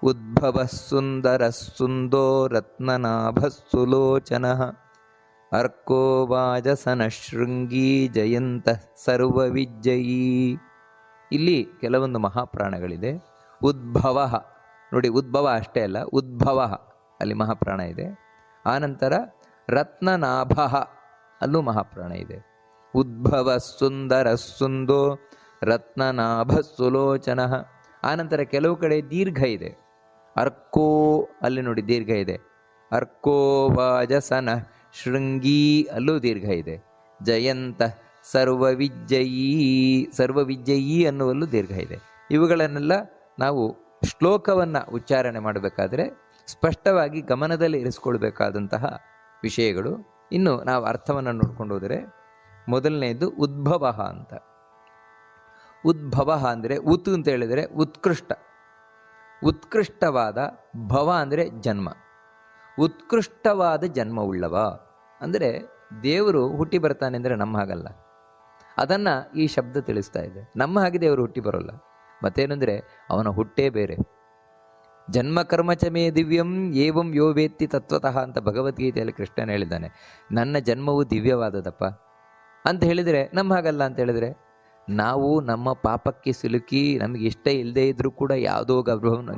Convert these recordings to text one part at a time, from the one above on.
ಉದ್ಭವ ಸುಂದರ ಸುಂದೋ ರತ್ನನಾಭ ಸುಲೋಚನ ಅರ್ಕೋ ವಾಜಸನ ಶೃಂಗೀ ಜಯಂತ ಸರ್ವವಿಜಯೀ. ಇಲ್ಲಿ ಕೆಲವೊಂದು ಮಹಾಪ್ರಾಣಗಳಿದೆ. ಉದ್ಭವ ನೋಡಿ, ಉದ್ಭವ ಅಷ್ಟೇ ಅಲ್ಲ, ಉದ್ಭವ ಅಲ್ಲಿ ಮಹಾಪ್ರಾಣ ಇದೆ. ಆನಂತರ ರತ್ನನಾಭ ಅಲ್ಲೂ ಮಹಾಪ್ರಾಣ ಇದೆ. ಉದ್ಭವ ಸುಂದರ ಸುಂದೋ ರತ್ನನಾಭ ಸುಲೋಚನ. ಆನಂತರ ಕೆಲವು ಕಡೆ ದೀರ್ಘ ಇದೆ. ಅರ್ಕೋ ಅಲ್ಲಿ ನೋಡಿ ದೀರ್ಘ ಇದೆ. ಅರ್ಕೋ ವಾಜಸನ ಶೃಂಗೀ ಅಲ್ಲೂ ದೀರ್ಘ ಇದೆ. ಜಯಂತ ಸರ್ವವಿಜಯೀ, ಸರ್ವವಿಜಯೀ ಅನ್ನುವಲ್ಲೂ ದೀರ್ಘ ಇದೆ. ಇವುಗಳನ್ನೆಲ್ಲ ನಾವು ಶ್ಲೋಕವನ್ನು ಉಚ್ಚಾರಣೆ ಮಾಡಬೇಕಾದ್ರೆ ಸ್ಪಷ್ಟವಾಗಿ ಗಮನದಲ್ಲಿ ಇರಿಸ್ಕೊಳ್ಬೇಕಾದಂತಹ ವಿಷಯಗಳು. ಇನ್ನು ನಾವು ಅರ್ಥವನ್ನು ನೋಡ್ಕೊಂಡು ಹೋದರೆ, ಮೊದಲನೆಯದು ಉದ್ಭವ ಅಂತ. ಉದ್ಭವ ಅಂದರೆ ಉತ್ ಅಂತ ಹೇಳಿದರೆ ಉತ್ಕೃಷ್ಟ, ಉತ್ಕೃಷ್ಟವಾದ. ಭವ ಅಂದರೆ ಜನ್ಮ, ಉತ್ಕೃಷ್ಟವಾದ ಜನ್ಮವುಳ್ಳವ. ಅಂದರೆ ದೇವರು ಹುಟ್ಟಿ ಬರ್ತಾನೆ ಅಂದರೆ ನಮ್ಮ ಹಾಗಲ್ಲ. ಅದನ್ನು ಈ ಶಬ್ದ ತಿಳಿಸ್ತಾ ಇದೆ. ನಮ್ಮ ಹಾಗೆ ದೇವರು ಹುಟ್ಟಿ ಬರೋಲ್ಲ. ಮತ್ತೇನೆಂದರೆ ಅವನ ಹುಟ್ಟೇ ಬೇರೆ. ಜನ್ಮ ಕರ್ಮಚಮೇ ದಿವ್ಯಂ ಏವಂ ಯೋ ವೇತ್ತಿ ತತ್ವತಃ ಅಂತ ಭಗವದ್ಗೀತೆಯಲ್ಲಿ ಕೃಷ್ಣನ್ ಹೇಳಿದ್ದಾನೆ. ನನ್ನ ಜನ್ಮವು ದಿವ್ಯವಾದದಪ್ಪ ಅಂತ ಹೇಳಿದರೆ ನಮ್ಮ ಹಾಗಲ್ಲ. ಅಂತ ಹೇಳಿದರೆ ನಾವು ನಮ್ಮ ಪಾಪಕ್ಕೆ ಸಿಲುಕಿ ನಮಗೆ ಇಷ್ಟ ಇಲ್ಲದೆ ಇದ್ದರೂ ಕೂಡ ಯಾವುದೋ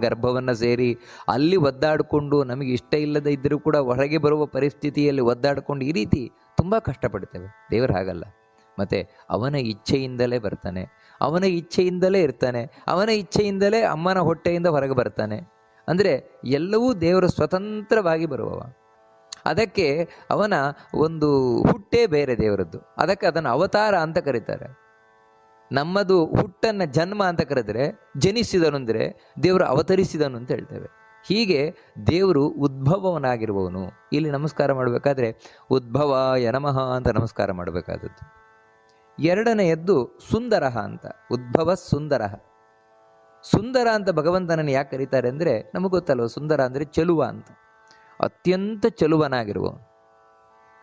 ಗರ್ಭವನ್ನು ಸೇರಿ ಅಲ್ಲಿ ಒದ್ದಾಡಿಕೊಂಡು, ನಮಗೆ ಇಷ್ಟ ಇಲ್ಲದೆ ಇದ್ದರೂ ಕೂಡ ಹೊರಗೆ ಬರುವ ಪರಿಸ್ಥಿತಿಯಲ್ಲಿ ಒದ್ದಾಡಿಕೊಂಡು ಈ ರೀತಿ ತುಂಬ ಕಷ್ಟಪಡ್ತೇವೆ. ದೇವರು ಹಾಗಲ್ಲ. ಮತ್ತು ಅವನ ಇಚ್ಛೆಯಿಂದಲೇ ಬರ್ತಾನೆ, ಅವನ ಇಚ್ಛೆಯಿಂದಲೇ ಇರ್ತಾನೆ, ಅವನ ಇಚ್ಛೆಯಿಂದಲೇ ಅಮ್ಮನ ಹೊಟ್ಟೆಯಿಂದ ಹೊರಗೆ ಬರ್ತಾನೆ. ಅಂದರೆ ಎಲ್ಲವೂ ದೇವರು ಸ್ವತಂತ್ರವಾಗಿ ಬರುವವ. ಅದಕ್ಕೆ ಅವನ ಒಂದು ಹುಟ್ಟೇ ಬೇರೆ ದೇವರದ್ದು. ಅದಕ್ಕೆ ಅದನ್ನು ಅವತಾರ ಅಂತ ಕರೀತಾರೆ. ನಮ್ಮದು ಹುಟ್ಟನ್ನು ಜನ್ಮ ಅಂತ ಕರೆದರೆ, ಜನಿಸಿದನು ಅಂದರೆ ದೇವರು ಅವತರಿಸಿದನು ಅಂತ ಹೇಳ್ತೇವೆ. ಹೀಗೆ ದೇವರು ಉದ್ಭವವನಾಗಿರುವವನು. ಇಲ್ಲಿ ನಮಸ್ಕಾರ ಮಾಡಬೇಕಾದ್ರೆ ಉದ್ಭವಾಯ ನಮಃ ಅಂತ ನಮಸ್ಕಾರ ಮಾಡಬೇಕಾದದ್ದು. ಎರಡನೆಯದ್ದು ಸುಂದರ ಅಂತ. ಉದ್ಭವ ಸುಂದರ. ಸುಂದರ ಅಂತ ಭಗವಂತನನ್ನು ಯಾಕೆ ಕರೀತಾರೆ ಅಂದರೆ ನಮಗೆ ಗೊತ್ತಲ್ವ, ಸುಂದರ ಅಂದರೆ ಚೆಲುವ ಅಂತ. ಅತ್ಯಂತ ಚೆಲುವನಾಗಿರುವ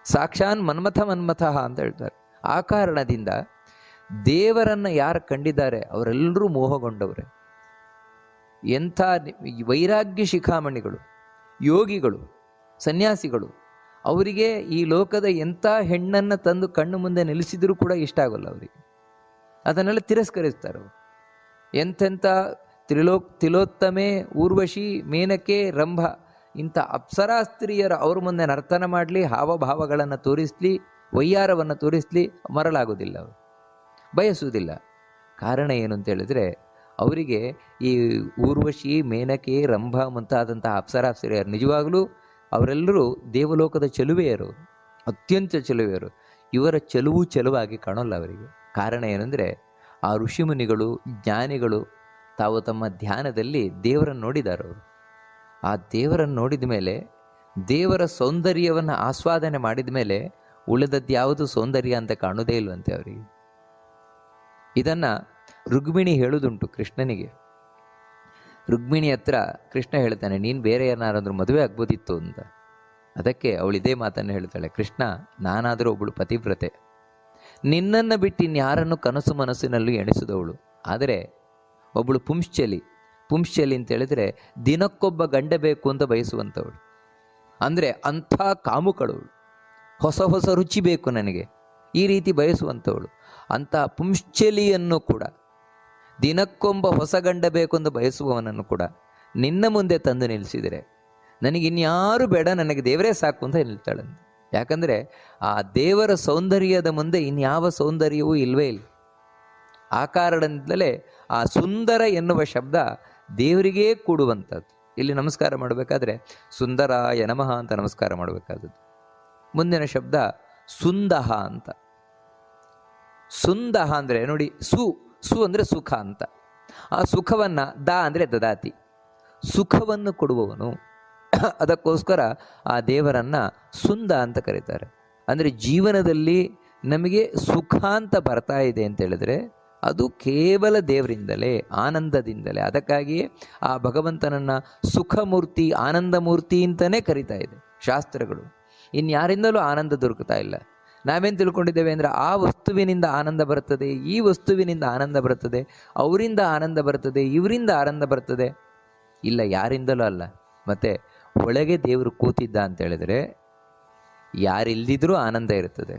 ಸಾಕ್ಷಾನ್ ಮನ್ಮಥ ಅಂತ ಹೇಳ್ತಾರೆ. ಆ ಕಾರಣದಿಂದ ದೇವರನ್ನು ಯಾರು ಕಂಡಿದ್ದಾರೆ ಅವರೆಲ್ಲರೂ ಮೋಹಗೊಂಡವರೇ. ಎಂಥ ವೈರಾಗ್ಯ ಶಿಖಾಮಣಿಗಳು, ಯೋಗಿಗಳು, ಸನ್ಯಾಸಿಗಳು, ಅವರಿಗೆ ಈ ಲೋಕದ ಎಂಥ ಹೆಣ್ಣನ್ನು ತಂದು ಕಣ್ಣು ಮುಂದೆ ನಿಲ್ಲಿಸಿದರೂ ಕೂಡ ಇಷ್ಟ ಆಗೋಲ್ಲ ಅವರಿಗೆ. ಅದನ್ನೆಲ್ಲ ತಿರಸ್ಕರಿಸ್ತಾರೆ ಅವರು. ಎಂತೆಂಥ ತಿಲೋತ್ತಮೆ, ಊರ್ವಶಿ, ಮೇನಕೆ, ರಂಭ ಇಂಥ ಅಪ್ಸರಾ ಸ್ತ್ರೀಯರು ಅವ್ರ ಮುಂದೆ ನರ್ತನ ಮಾಡಲಿ, ಹಾವಭಾವಗಳನ್ನು ತೋರಿಸಲಿ, ವೈಯಾರವನ್ನು ತೋರಿಸಲಿ ಮರಳಾಗೋದಿಲ್ಲ, ಅವರು ಬಯಸುವುದಿಲ್ಲ. ಕಾರಣ ಏನು ಅಂತ ಹೇಳಿದ್ರೆ, ಅವರಿಗೆ ಈ ಊರ್ವಶಿ, ಮೇನಕೆ, ರಂಭ ಮುಂತಾದಂಥ ಅಪ್ಸರಾ ಸ್ತ್ರೀಯರು ನಿಜವಾಗಲೂ ಅವರೆಲ್ಲರೂ ದೇವಲೋಕದ ಚೆಲುವೆಯರು, ಅತ್ಯಂತ ಚೆಲುವೆಯರು. ಇವರ ಚೆಲುವಾಗಿ ಕಾಣೋಲ್ಲ ಅವರಿಗೆ. ಕಾರಣ ಏನಂದರೆ, ಆ ಋಷಿಮುನಿಗಳು, ಜ್ಞಾನಿಗಳು ತಾವು ತಮ್ಮ ಧ್ಯಾನದಲ್ಲಿ ದೇವರನ್ನು ನೋಡಿದ್ದಾರೆ. ಅವರು ಆ ದೇವರನ್ನು ನೋಡಿದ ಮೇಲೆ, ದೇವರ ಸೌಂದರ್ಯವನ್ನು ಆಸ್ವಾದನೆ ಮಾಡಿದ ಮೇಲೆ ಉಳಿದದ್ದು ಯಾವುದು ಸೌಂದರ್ಯ ಅಂತ ಕಾಣೋದೇ ಇಲ್ವಂತೆ ಅವರಿಗೆ. ಇದನ್ನು ರುಕ್ಮಿಣಿ ಹೇಳುವುದುಂಟು ಕೃಷ್ಣನಿಗೆ. ರುಕ್ಮಿಣಿ ಹತ್ರ ಕೃಷ್ಣ ಹೇಳ್ತಾನೆ, ನೀನು ಬೇರೆ ಯಾರಾದ್ರೂ ಮದುವೆ ಆಗ್ಬೋದಿತ್ತು ಅಂತ. ಅದಕ್ಕೆ ಅವಳು ಇದೇ ಮಾತನ್ನು ಹೇಳ್ತಾಳೆ, ಕೃಷ್ಣ ನಾನಾದರೂ ಒಬ್ಬಳು ಪತಿವ್ರತೆ, ನಿನ್ನನ್ನು ಬಿಟ್ಟು ಇನ್ಯಾರನ್ನು ಕನಸು ಮನಸ್ಸಿನಲ್ಲೂ ಎಣಿಸಿದವಳು. ಆದರೆ ಒಬ್ಬಳು ಪುಂಶ್ಚಲಿ ಅಂತ ಹೇಳಿದರೆ ದಿನಕ್ಕೊಬ್ಬ ಗಂಡ ಬೇಕು ಅಂತ ಬಯಸುವಂಥವಳು. ಅಂದರೆ ಅಂಥ ಕಾಮುಕಳವಳು. ಹೊಸ ಹೊಸ ರುಚಿ ಬೇಕು ನನಗೆ ಈ ರೀತಿ ಬಯಸುವಂಥವಳು. ಅಂಥ ಪುಂಶ್ಚಲಿಯನ್ನು ಕೂಡ, ದಿನಕ್ಕೊಂಬ ಹೊಸ ಗಂಡ ಬೇಕು ಅಂತ ಬಯಸುವವನನ್ನು ಕೂಡ ನಿನ್ನ ಮುಂದೆ ತಂದು ನಿಲ್ಲಿಸಿದರೆ ನನಗಿನ್ಯಾರು ಬೇಡ, ನನಗೆ ದೇವರೇ ಸಾಕು ಅಂತ ನಿಲ್ತಾಳಂತೆ. ಯಾಕಂದರೆ ಆ ದೇವರ ಸೌಂದರ್ಯದ ಮುಂದೆ ಇನ್ಯಾವ ಸೌಂದರ್ಯವೂ ಇಲ್ಲವೇ ಇಲ್ಲ. ಆ ಕಾರಣದಿಂದಲೇ ಆ ಸುಂದರ ಎನ್ನುವ ಶಬ್ದ ದೇವರಿಗೇ ಕೂಡುವಂಥದ್ದು. ಇಲ್ಲಿ ನಮಸ್ಕಾರ ಮಾಡಬೇಕಾದ್ರೆ ಸುಂದರಾಯ ನಮಃ ಅಂತ ನಮಸ್ಕಾರ ಮಾಡಬೇಕಾದದ್ದು. ಮುಂದಿನ ಶಬ್ದ ಸುಂದಹ ಅಂತ. ಸುಂದಹ ಅಂದರೆ ನೋಡಿ, ಸು ಅಂದರೆ ಸುಖ ಅಂತ. ಆ ಸುಖವನ್ನು ಅಂದರೆ ದದಾತಿ, ಸುಖವನ್ನು ಕೊಡುವವನು. ಅದಕ್ಕೋಸ್ಕರ ಆ ದೇವರನ್ನು ಸುಂದ ಅಂತ ಕರೀತಾರೆ. ಅಂದರೆ ಜೀವನದಲ್ಲಿ ನಮಗೆ ಸುಖ ಅಂತ ಬರ್ತಾ ಇದೆ ಅಂತ ಹೇಳಿದ್ರೆ ಅದು ಕೇವಲ ದೇವರಿಂದಲೇ, ಆನಂದದಿಂದಲೇ. ಅದಕ್ಕಾಗಿಯೇ ಆ ಭಗವಂತನನ್ನು ಸುಖಮೂರ್ತಿ, ಆನಂದಮೂರ್ತಿ ಅಂತಲೇ ಕರೀತಾ ಇದೆ ಶಾಸ್ತ್ರಗಳು. ಇನ್ಯಾರಿಂದಲೂ ಆನಂದ ದೊರಕುತ್ತಾ ಇಲ್ಲ. ನಾವೇನು ತಿಳ್ಕೊಂಡಿದ್ದೇವೆ ಅಂದರೆ ಆ ವಸ್ತುವಿನಿಂದ ಆನಂದ ಬರ್ತದೆ, ಈ ವಸ್ತುವಿನಿಂದ ಆನಂದ ಬರ್ತದೆ, ಅವರಿಂದ ಆನಂದ ಬರ್ತದೆ, ಇವರಿಂದ ಆನಂದ ಬರ್ತದೆ. ಇಲ್ಲ, ಯಾರಿಂದಲೂ ಅಲ್ಲ. ಮತ್ತು ಒಳಗೆ ದೇವರು ಕೂತಿದ್ದ ಅಂತ ಹೇಳಿದ್ರೆ ಯಾರಿಲ್ದಿದ್ರೂ ಆನಂದ ಇರ್ತದೆ,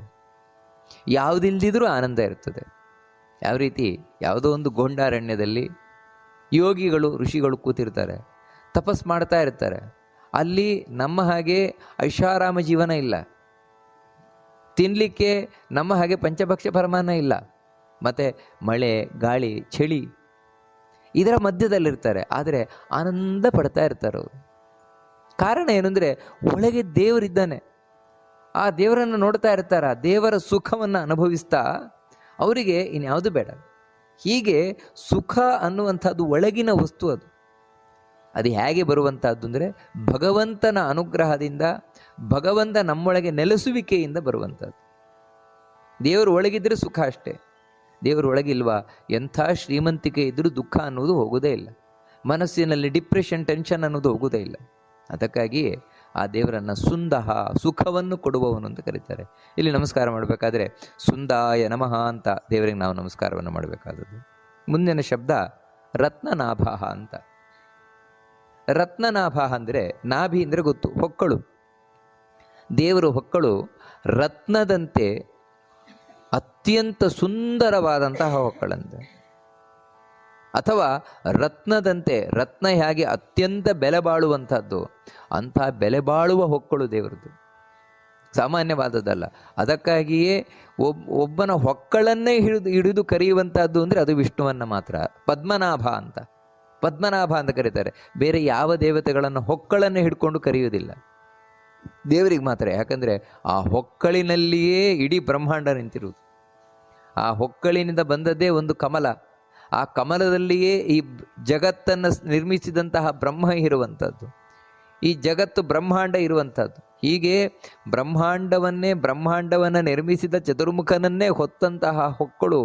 ಯಾವುದಿಲ್ದಿದ್ರೂ ಆನಂದ ಇರ್ತದೆ. ಯಾವ ರೀತಿ, ಯಾವುದೋ ಒಂದು ಗೊಂಡಾರಣ್ಯದಲ್ಲಿ ಯೋಗಿಗಳು ಋಷಿಗಳು ಕೂತಿರ್ತಾರೆ, ತಪಸ್ ಮಾಡ್ತಾ ಇರ್ತಾರೆ. ಅಲ್ಲಿ ನಮ್ಮ ಹಾಗೆ ಐಷಾರಾಮ ಜೀವನ ಇಲ್ಲ, ತಿನ್ನಲಿಕ್ಕೆ ನಮ್ಮ ಹಾಗೆ ಪಂಚಭಕ್ಷ ಪರಮಾನ್ನ ಇಲ್ಲ, ಮತ್ತು ಮಳೆ ಗಾಳಿ ಚಳಿ ಇದರ ಮಧ್ಯದಲ್ಲಿರ್ತಾರೆ. ಆದರೆ ಆನಂದ ಪಡ್ತಾ ಇರ್ತಾರೆ ಅವರು. ಕಾರಣ ಏನು ಅಂದರೆ ಒಳಗೆ ದೇವರಿದ್ದಾನೆ, ಆ ದೇವರನ್ನು ನೋಡ್ತಾ ಇರ್ತಾರ, ದೇವರ ಸುಖವನ್ನು ಅನುಭವಿಸ್ತಾ ಅವರಿಗೆ ಇನ್ಯಾವುದು ಬೇಡ. ಹೀಗೆ ಸುಖ ಅನ್ನುವಂಥದ್ದು ಒಳಗಿನ ವಸ್ತು. ಅದು ಹೇಗೆ ಬರುವಂಥದ್ದು ಅಂದರೆ ಭಗವಂತನ ಅನುಗ್ರಹದಿಂದ, ಭಗವಂತ ನಮ್ಮೊಳಗೆ ನೆಲೆಸುವಿಕೆಯಿಂದ ಬರುವಂಥದ್ದು. ದೇವರು ಒಳಗಿದ್ರೆ ಸುಖ ಅಷ್ಟೇ. ದೇವರು ಒಳಗಿಲ್ವಾ, ಎಂಥ ಶ್ರೀಮಂತಿಕೆ ಇದ್ದರೂ ದುಃಖ ಅನ್ನೋದು ಹೋಗೋದೇ ಇಲ್ಲ, ಮನಸ್ಸಿನಲ್ಲಿ ಡಿಪ್ರೆಷನ್ ಟೆನ್ಷನ್ ಅನ್ನೋದು ಹೋಗೋದೇ ಇಲ್ಲ. ಅದಕ್ಕಾಗಿ ಆ ದೇವರನ್ನು ಸುಂದಹ, ಸುಖವನ್ನು ಕೊಡುವವನು ಅಂತ ಕರೀತಾರೆ. ಇಲ್ಲಿ ನಮಸ್ಕಾರ ಮಾಡಬೇಕಾದ್ರೆ ಸುಂದಾಯ ನಮಃ ಅಂತ ದೇವರಿಗೆ ನಾವು ನಮಸ್ಕಾರವನ್ನು ಮಾಡಬೇಕಾದದ್ದು. ಮುಂದಿನ ಶಬ್ದ ರತ್ನನಾಭ ಅಂತ. ರತ್ನನಾಭ ಅಂದರೆ, ನಾಭಿ ಅಂದರೆ ಗೊತ್ತು, ಹೊಕ್ಕಳು. ದೇವರು ಹೊಕ್ಕಳು ರತ್ನದಂತೆ ಅತ್ಯಂತ ಸುಂದರವಾದಂತಹ ಹೊಕ್ಕಳಂತೆ, ಅಥವಾ ರತ್ನದಂತೆ, ರತ್ನ ಹೇಗೆ ಅತ್ಯಂತ ಬೆಲೆ ಬಾಳುವಂಥದ್ದು, ಅಂಥ ಬೆಲೆ ಬಾಳುವ ಹೊಕ್ಕಳು ದೇವರದ್ದು, ಸಾಮಾನ್ಯವಾದದ್ದಲ್ಲ. ಅದಕ್ಕಾಗಿಯೇ ಒಬ್ಬನ ಹೊಕ್ಕಳನ್ನೇ ಹಿಡಿದು ಕರೆಯುವಂಥದ್ದು ಅಂದರೆ ಅದು ವಿಷ್ಣುವನ್ನು ಮಾತ್ರ. ಪದ್ಮನಾಭ ಅಂತ, ಪದ್ಮನಾಭ ಅಂತ ಕರೀತಾರೆ. ಬೇರೆ ಯಾವ ದೇವತೆಗಳನ್ನು ಹೊಕ್ಕಳನ್ನೇ ಹಿಡ್ಕೊಂಡು ಕರೆಯುವುದಿಲ್ಲ, ದೇವರಿಗೆ ಮಾತ್ರ. ಯಾಕಂದರೆ ಆ ಹೊಕ್ಕಳಿನಲ್ಲಿಯೇ ಇಡೀ ಬ್ರಹ್ಮಾಂಡ ನಿಂತಿರುವುದು. ಆ ಹೊಕ್ಕಳಿನಿಂದ ಬಂದದ್ದೇ ಒಂದು ಕಮಲ, ಆ ಕಮಲದಲ್ಲಿಯೇ ಈ ಜಗತ್ತನ್ನು ನಿರ್ಮಿಸಿದಂತಹ ಬ್ರಹ್ಮ ಇರುವಂಥದ್ದು, ಈ ಜಗತ್ತು ಬ್ರಹ್ಮಾಂಡ ಇರುವಂಥದ್ದು. ಹೀಗೆ ಬ್ರಹ್ಮಾಂಡವನ್ನು ನಿರ್ಮಿಸಿದ ಚತುರ್ಮುಖನನ್ನೇ ಹೊತ್ತಂತಹ ಹೊಕ್ಕಳು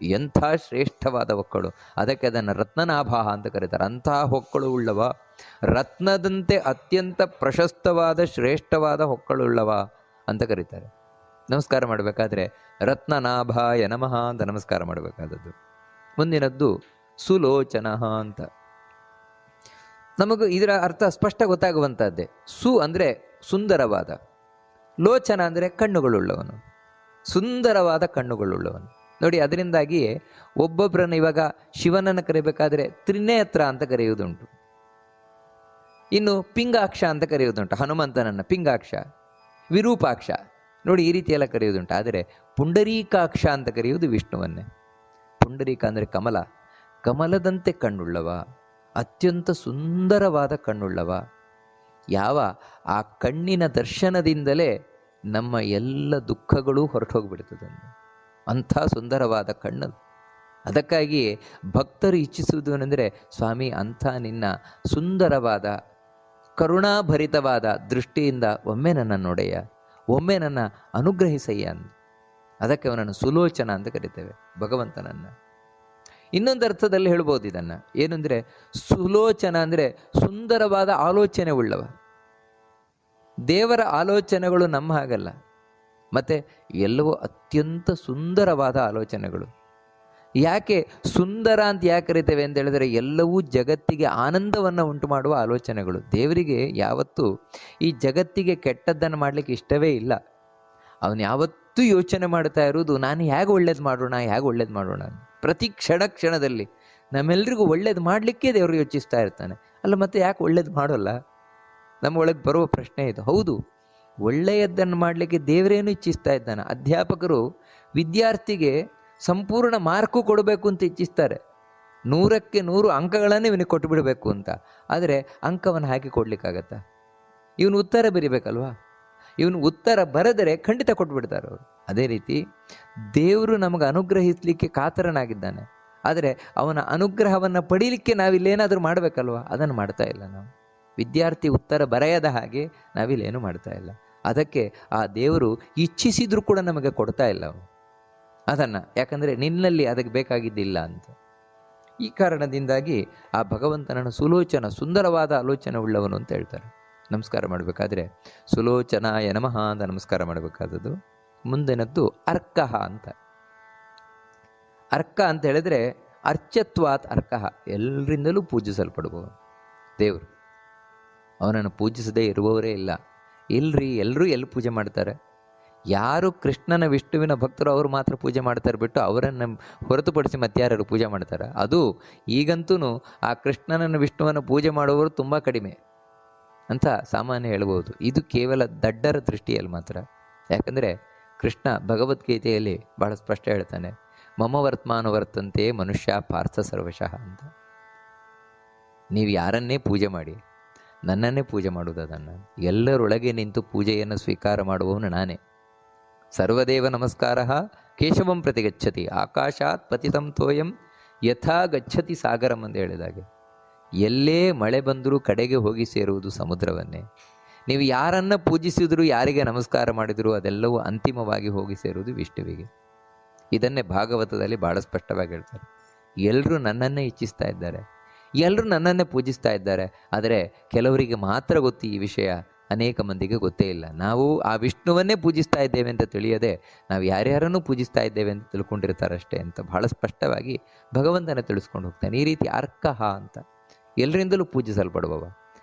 ಎಂಥ ಶ್ರೇಷ್ಠವಾದ ಹೊಕ್ಕಳು. ಅದಕ್ಕೆ ಅದನ್ನು ರತ್ನನಾಭ ಅಂತ ಕರೀತಾರೆ. ಅಂತಹ ಹೊಕ್ಕಳು ಉಳ್ಳವ, ರತ್ನದಂತೆ ಅತ್ಯಂತ ಪ್ರಶಸ್ತವಾದ ಶ್ರೇಷ್ಠವಾದ ಹೊಕ್ಕಳು ಉಳ್ಳವ ಅಂತ ಕರೀತಾರೆ. ನಮಸ್ಕಾರ ಮಾಡಬೇಕಾದ್ರೆ ರತ್ನನಾಭಾಯ ನಮಃ ಅಂತ ನಮಸ್ಕಾರ ಮಾಡಬೇಕಾದದ್ದು. ಮುಂದಿನದ್ದು ಸುಲೋಚನ ಅಂತ. ನಮಗೂ ಇದರ ಅರ್ಥ ಸ್ಪಷ್ಟ ಗೊತ್ತಾಗುವಂಥದ್ದೇ. ಸು ಅಂದರೆ ಸುಂದರವಾದ, ಲೋಚನ ಅಂದರೆ ಕಣ್ಣುಗಳುಳ್ಳವನು, ಸುಂದರವಾದ ಕಣ್ಣುಗಳುಳ್ಳವನು. ನೋಡಿ, ಅದರಿಂದಾಗಿಯೇ ಒಬ್ಬೊಬ್ಬರನ್ನು ಇವಾಗ ಶಿವನನ್ನು ಕರೆಯಬೇಕಾದ್ರೆ ತ್ರಿನೇತ್ರ ಅಂತ ಕರೆಯುವುದುಂಟು, ಇನ್ನು ಪಿಂಗಾಕ್ಷ ಅಂತ ಕರೆಯುವುದುಂಟು. ಹನುಮಂತನನ್ನು ಪಿಂಗಾಕ್ಷ, ವಿರೂಪಾಕ್ಷ, ನೋಡಿ ಈ ರೀತಿಯೆಲ್ಲ ಕರೆಯುವುದುಂಟು. ಆದರೆ ಪುಂಡರೀಕಾಕ್ಷ ಅಂತ ಕರೆಯುವುದು ವಿಷ್ಣುವನ್ನೇ. ಪುಂಡರೀಕ ಅಂದರೆ ಕಮಲ, ಕಮಲದಂತೆ ಕಣ್ಣುಳ್ಳವ, ಅತ್ಯಂತ ಸುಂದರವಾದ ಕಣ್ಣುಳ್ಳವ. ಯಾವ ಆ ಕಣ್ಣಿನ ದರ್ಶನದಿಂದಲೇ ನಮ್ಮ ಎಲ್ಲ ದುಃಖಗಳೂ ಹೊರಟೋಗ್ಬಿಡ್ತದೆ, ಅಂಥ ಸುಂದರವಾದ ಕಣ್ಣದು. ಅದಕ್ಕಾಗಿ ಭಕ್ತರು ಇಚ್ಛಿಸುವುದು ಏನೆಂದರೆ, ಸ್ವಾಮಿ ಅಂಥ ನಿನ್ನ ಸುಂದರವಾದ ಕರುಣಾಭರಿತವಾದ ದೃಷ್ಟಿಯಿಂದ ಒಮ್ಮೆ ನನ್ನ ನೋಡೆಯ, ಒಮ್ಮೆ ನನ್ನ ಅನುಗ್ರಹಿಸಯ್ಯ ಅಂದು. ಅದಕ್ಕೆ ಅವನನ್ನು ಸುಲೋಚನ ಅಂತ ಕರಿತೇವೆ, ಭಗವಂತನನ್ನು. ಇನ್ನೊಂದು ಅರ್ಥದಲ್ಲಿ ಹೇಳ್ಬೋದು ಇದನ್ನು, ಏನಂದರೆ ಸುಲೋಚನ ಅಂದರೆ ಸುಂದರವಾದ ಆಲೋಚನೆ ಉಳ್ಳವ. ದೇವರ ಆಲೋಚನೆಗಳು ನಮ್ಮ ಹಾಗಲ್ಲ, ಮತ್ತು ಎಲ್ಲವೂ ಅತ್ಯಂತ ಸುಂದರವಾದ ಆಲೋಚನೆಗಳು. ಯಾಕೆ ಸುಂದರ ಅಂತ ಯಾಕೆ ಕರಿತೇವೆ ಅಂತ ಹೇಳಿದರೆ, ಎಲ್ಲವೂ ಜಗತ್ತಿಗೆ ಆನಂದವನ್ನು ಉಂಟು ಮಾಡುವ ಆಲೋಚನೆಗಳು. ದೇವರಿಗೆ ಯಾವತ್ತೂ ಈ ಜಗತ್ತಿಗೆ ಕೆಟ್ಟದ್ದನ್ನು ಮಾಡಲಿಕ್ಕೆ ಇಷ್ಟವೇ ಇಲ್ಲ. ಅವನು ಯಾವತ್ತೂ ಯೋಚನೆ ಮಾಡ್ತಾ ಇರೋದು, ನಾನು ಹೇಗೆ ಒಳ್ಳೇದು ಮಾಡೋಣ. ಪ್ರತಿ ಕ್ಷಣದಲ್ಲಿ ನಮ್ಮೆಲ್ಲರಿಗೂ ಒಳ್ಳೇದು ಮಾಡಲಿಕ್ಕೆ ದೇವರು ಯೋಚಿಸ್ತಾ ಇರ್ತಾನೆ. ಅಲ್ಲ, ಮತ್ತೆ ಯಾಕೆ ಒಳ್ಳೇದು ಮಾಡೋಲ್ಲ? ನಮ್ಮ ಒಳಗೆ ಬರುವ ಪ್ರಶ್ನೆ ಇದು. ಹೌದು, ಒಳ್ಳೆಯದನ್ನು ಮಾಡಲಿಕ್ಕೆ ದೇವರೇನು ಇಚ್ಛಿಸ್ತಾ ಇದ್ದಾನೆ. ಅಧ್ಯಾಪಕರು ವಿದ್ಯಾರ್ಥಿಗೆ ಸಂಪೂರ್ಣ ಮಾರ್ಕು ಕೊಡಬೇಕು ಅಂತ ಇಚ್ಛಿಸ್ತಾರೆ, 100ಕ್ಕೆ 100 ಅಂಕಗಳನ್ನೇ ಇವನಿಗೆ ಕೊಟ್ಟು ಬಿಡಬೇಕು ಅಂತ. ಆದರೆ ಅಂಕವನ್ನು ಹಾಕಿ ಕೊಡ್ಲಿಕ್ಕಾಗತ್ತಾ? ಇವನು ಉತ್ತರ ಬರೀಬೇಕಲ್ವಾ? ಇವನು ಉತ್ತರ ಬರೆದರೆ ಖಂಡಿತ ಕೊಟ್ಬಿಡ್ತಾರೆ ಅವರು. ಅದೇ ರೀತಿ ದೇವರು ನಮಗೆ ಅನುಗ್ರಹಿಸಲಿಕ್ಕೆ ಕಾತರನಾಗಿದ್ದಾನೆ. ಆದರೆ ಅವನ ಅನುಗ್ರಹವನ್ನು ಪಡೀಲಿಕ್ಕೆ ನಾವಿಲ್ಲೇನಾದರೂ ಮಾಡಬೇಕಲ್ವ? ಅದನ್ನು ಮಾಡ್ತಾ ಇಲ್ಲ ನಾವು. ವಿದ್ಯಾರ್ಥಿ ಉತ್ತರ ಬರೆಯದ ಹಾಗೆ ನಾವಿಲ್ಲೇನು ಮಾಡ್ತಾ ಇಲ್ಲ. ಅದಕ್ಕೆ ಆ ದೇವರು ಇಚ್ಛಿಸಿದ್ರೂ ಕೂಡ ನಮಗೆ ಕೊಡ್ತಾ ಇಲ್ಲ ಅವನು ಅದನ್ನು. ಯಾಕಂದರೆ ನಿನ್ನಲ್ಲಿ ಅದಕ್ಕೆ ಬೇಕಾಗಿದ್ದಿಲ್ಲ ಅಂತ. ಈ ಕಾರಣದಿಂದಾಗಿ ಆ ಭಗವಂತನನ್ನು ಸುಲೋಚನ, ಸುಂದರವಾದ ಆಲೋಚನೆ ಉಳ್ಳವನು ಅಂತ ಹೇಳ್ತಾರೆ. ನಮಸ್ಕಾರ ಮಾಡಬೇಕಾದ್ರೆ ಸುಲೋಚನಾಯ ನಮಃ ಅಂತ ನಮಸ್ಕಾರ ಮಾಡಬೇಕಾದದ್ದು. ಮುಂದಿನದ್ದು ಅರ್ಕಃ ಅಂತ. ಅರ್ಕ ಅಂತ ಹೇಳಿದ್ರೆ ಅರ್ಚತ್ವಾತ್ ಅರ್ಕಃ, ಎಲ್ಲರಿಂದಲೂ ಪೂಜಿಸಲ್ಪಡುವವನು. ದೇವರು. ಅವನನ್ನು ಪೂಜಿಸದೇ ಇರುವವರೇ ಇಲ್ಲ. ಇಲ್ರಿ, ಎಲ್ಲರೂ ಎಲ್ಲಿ ಪೂಜೆ ಮಾಡ್ತಾರೆ? ಯಾರು ಕೃಷ್ಣನ ವಿಷ್ಣುವಿನ ಭಕ್ತರು ಅವರು ಮಾತ್ರ ಪೂಜೆ ಮಾಡ್ತಾರೆ ಬಿಟ್ಟು ಅವರನ್ನು ಹೊರತುಪಡಿಸಿ ಮತ್ತಾರು ಪೂಜೆ ಮಾಡ್ತಾರೆ? ಅದು ಈಗಂತೂ ಆ ಕೃಷ್ಣನನ್ನು ವಿಷ್ಣುವನ್ನು ಪೂಜೆ ಮಾಡುವವರು ತುಂಬ ಕಡಿಮೆ ಅಂತ ಸಾಮಾನ್ಯ ಹೇಳ್ಬೋದು. ಇದು ಕೇವಲ ದಡ್ಡರ ದೃಷ್ಟಿಯಲ್ಲಿ ಮಾತ್ರ. ಯಾಕಂದರೆ ಕೃಷ್ಣ ಭಗವದ್ಗೀತೆಯಲ್ಲಿ ಬಹಳ ಸ್ಪಷ್ಟ ಹೇಳ್ತಾನೆ, ಮಮ ವರ್ತಮಾನ ವರ್ತಂತೆ ಮನುಷ್ಯ ಪಾರ್ಥ ಸರ್ವಶಃ ಅಂತ. ನೀವು ಯಾರನ್ನೇ ಪೂಜೆ ಮಾಡಿ, ನನ್ನನ್ನೇ ಪೂಜೆ ಮಾಡುವುದನ್ನು. ಎಲ್ಲರೊಳಗೆ ನಿಂತು ಪೂಜೆಯನ್ನು ಸ್ವೀಕಾರ ಮಾಡುವವನು ನಾನೇ. ಸರ್ವದೇವ ನಮಸ್ಕಾರ ಕೇಶವಂ ಪ್ರತಿ ಗಚ್ಚತಿ ಆಕಾಶಾತ್ ಪತಿತಂ ತೋಯಂ ಯಥಾ ಗಚ್ಚತಿ ಸಾಗರಂ ಅಂತ ಹೇಳಿದಾಗೆ, ಎಲ್ಲೇ ಮಳೆ ಬಂದರೂ ಕಡೆಗೆ ಹೋಗಿ ಸೇರುವುದು ಸಮುದ್ರವನ್ನೇ. ನೀವು ಯಾರನ್ನು ಪೂಜಿಸಿದರೂ, ಯಾರಿಗೆ ನಮಸ್ಕಾರ ಮಾಡಿದರೂ ಅದೆಲ್ಲವೂ ಅಂತಿಮವಾಗಿ ಹೋಗಿ ಸೇರುವುದು ವಿಷ್ಣುವಿಗೆ. ಇದನ್ನೇ ಭಾಗವತದಲ್ಲಿ ಭಾಳ ಸ್ಪಷ್ಟವಾಗಿ ಹೇಳ್ತಾರೆ. ಎಲ್ಲರೂ ನನ್ನನ್ನೇ ಇಚ್ಛಿಸ್ತಾ ಇದ್ದಾರೆ, ಎಲ್ಲರೂ ನನ್ನನ್ನೇ ಪೂಜಿಸ್ತಾ ಇದ್ದಾರೆ. ಆದರೆ ಕೆಲವರಿಗೆ ಮಾತ್ರ ಗೊತ್ತು ಈ ವಿಷಯ, ಅನೇಕ ಮಂದಿಗೆ ಗೊತ್ತೇ ಇಲ್ಲ. ನಾವು ಆ ವಿಷ್ಣುವನ್ನೇ ಪೂಜಿಸ್ತಾ ಇದ್ದೇವೆ ಅಂತ ತಿಳಿಯದೆ ನಾವು ಯಾರ್ಯಾರನ್ನೂ ಪೂಜಿಸ್ತಾ ಇದ್ದೇವೆ ಅಂತ ತಿಳ್ಕೊಂಡಿರ್ತಾರಷ್ಟೇ ಅಂತ ಬಹಳ ಸ್ಪಷ್ಟವಾಗಿ ಭಗವಂತನ ತಿಳಿಸ್ಕೊಂಡು ಹೋಗ್ತಾನೆ. ಈ ರೀತಿ ಅರ್ಕಃ ಅಂತ ಎಲ್ಲರಿಂದಲೂ ಪೂಜಿಸಲ್ಪಡುವವ.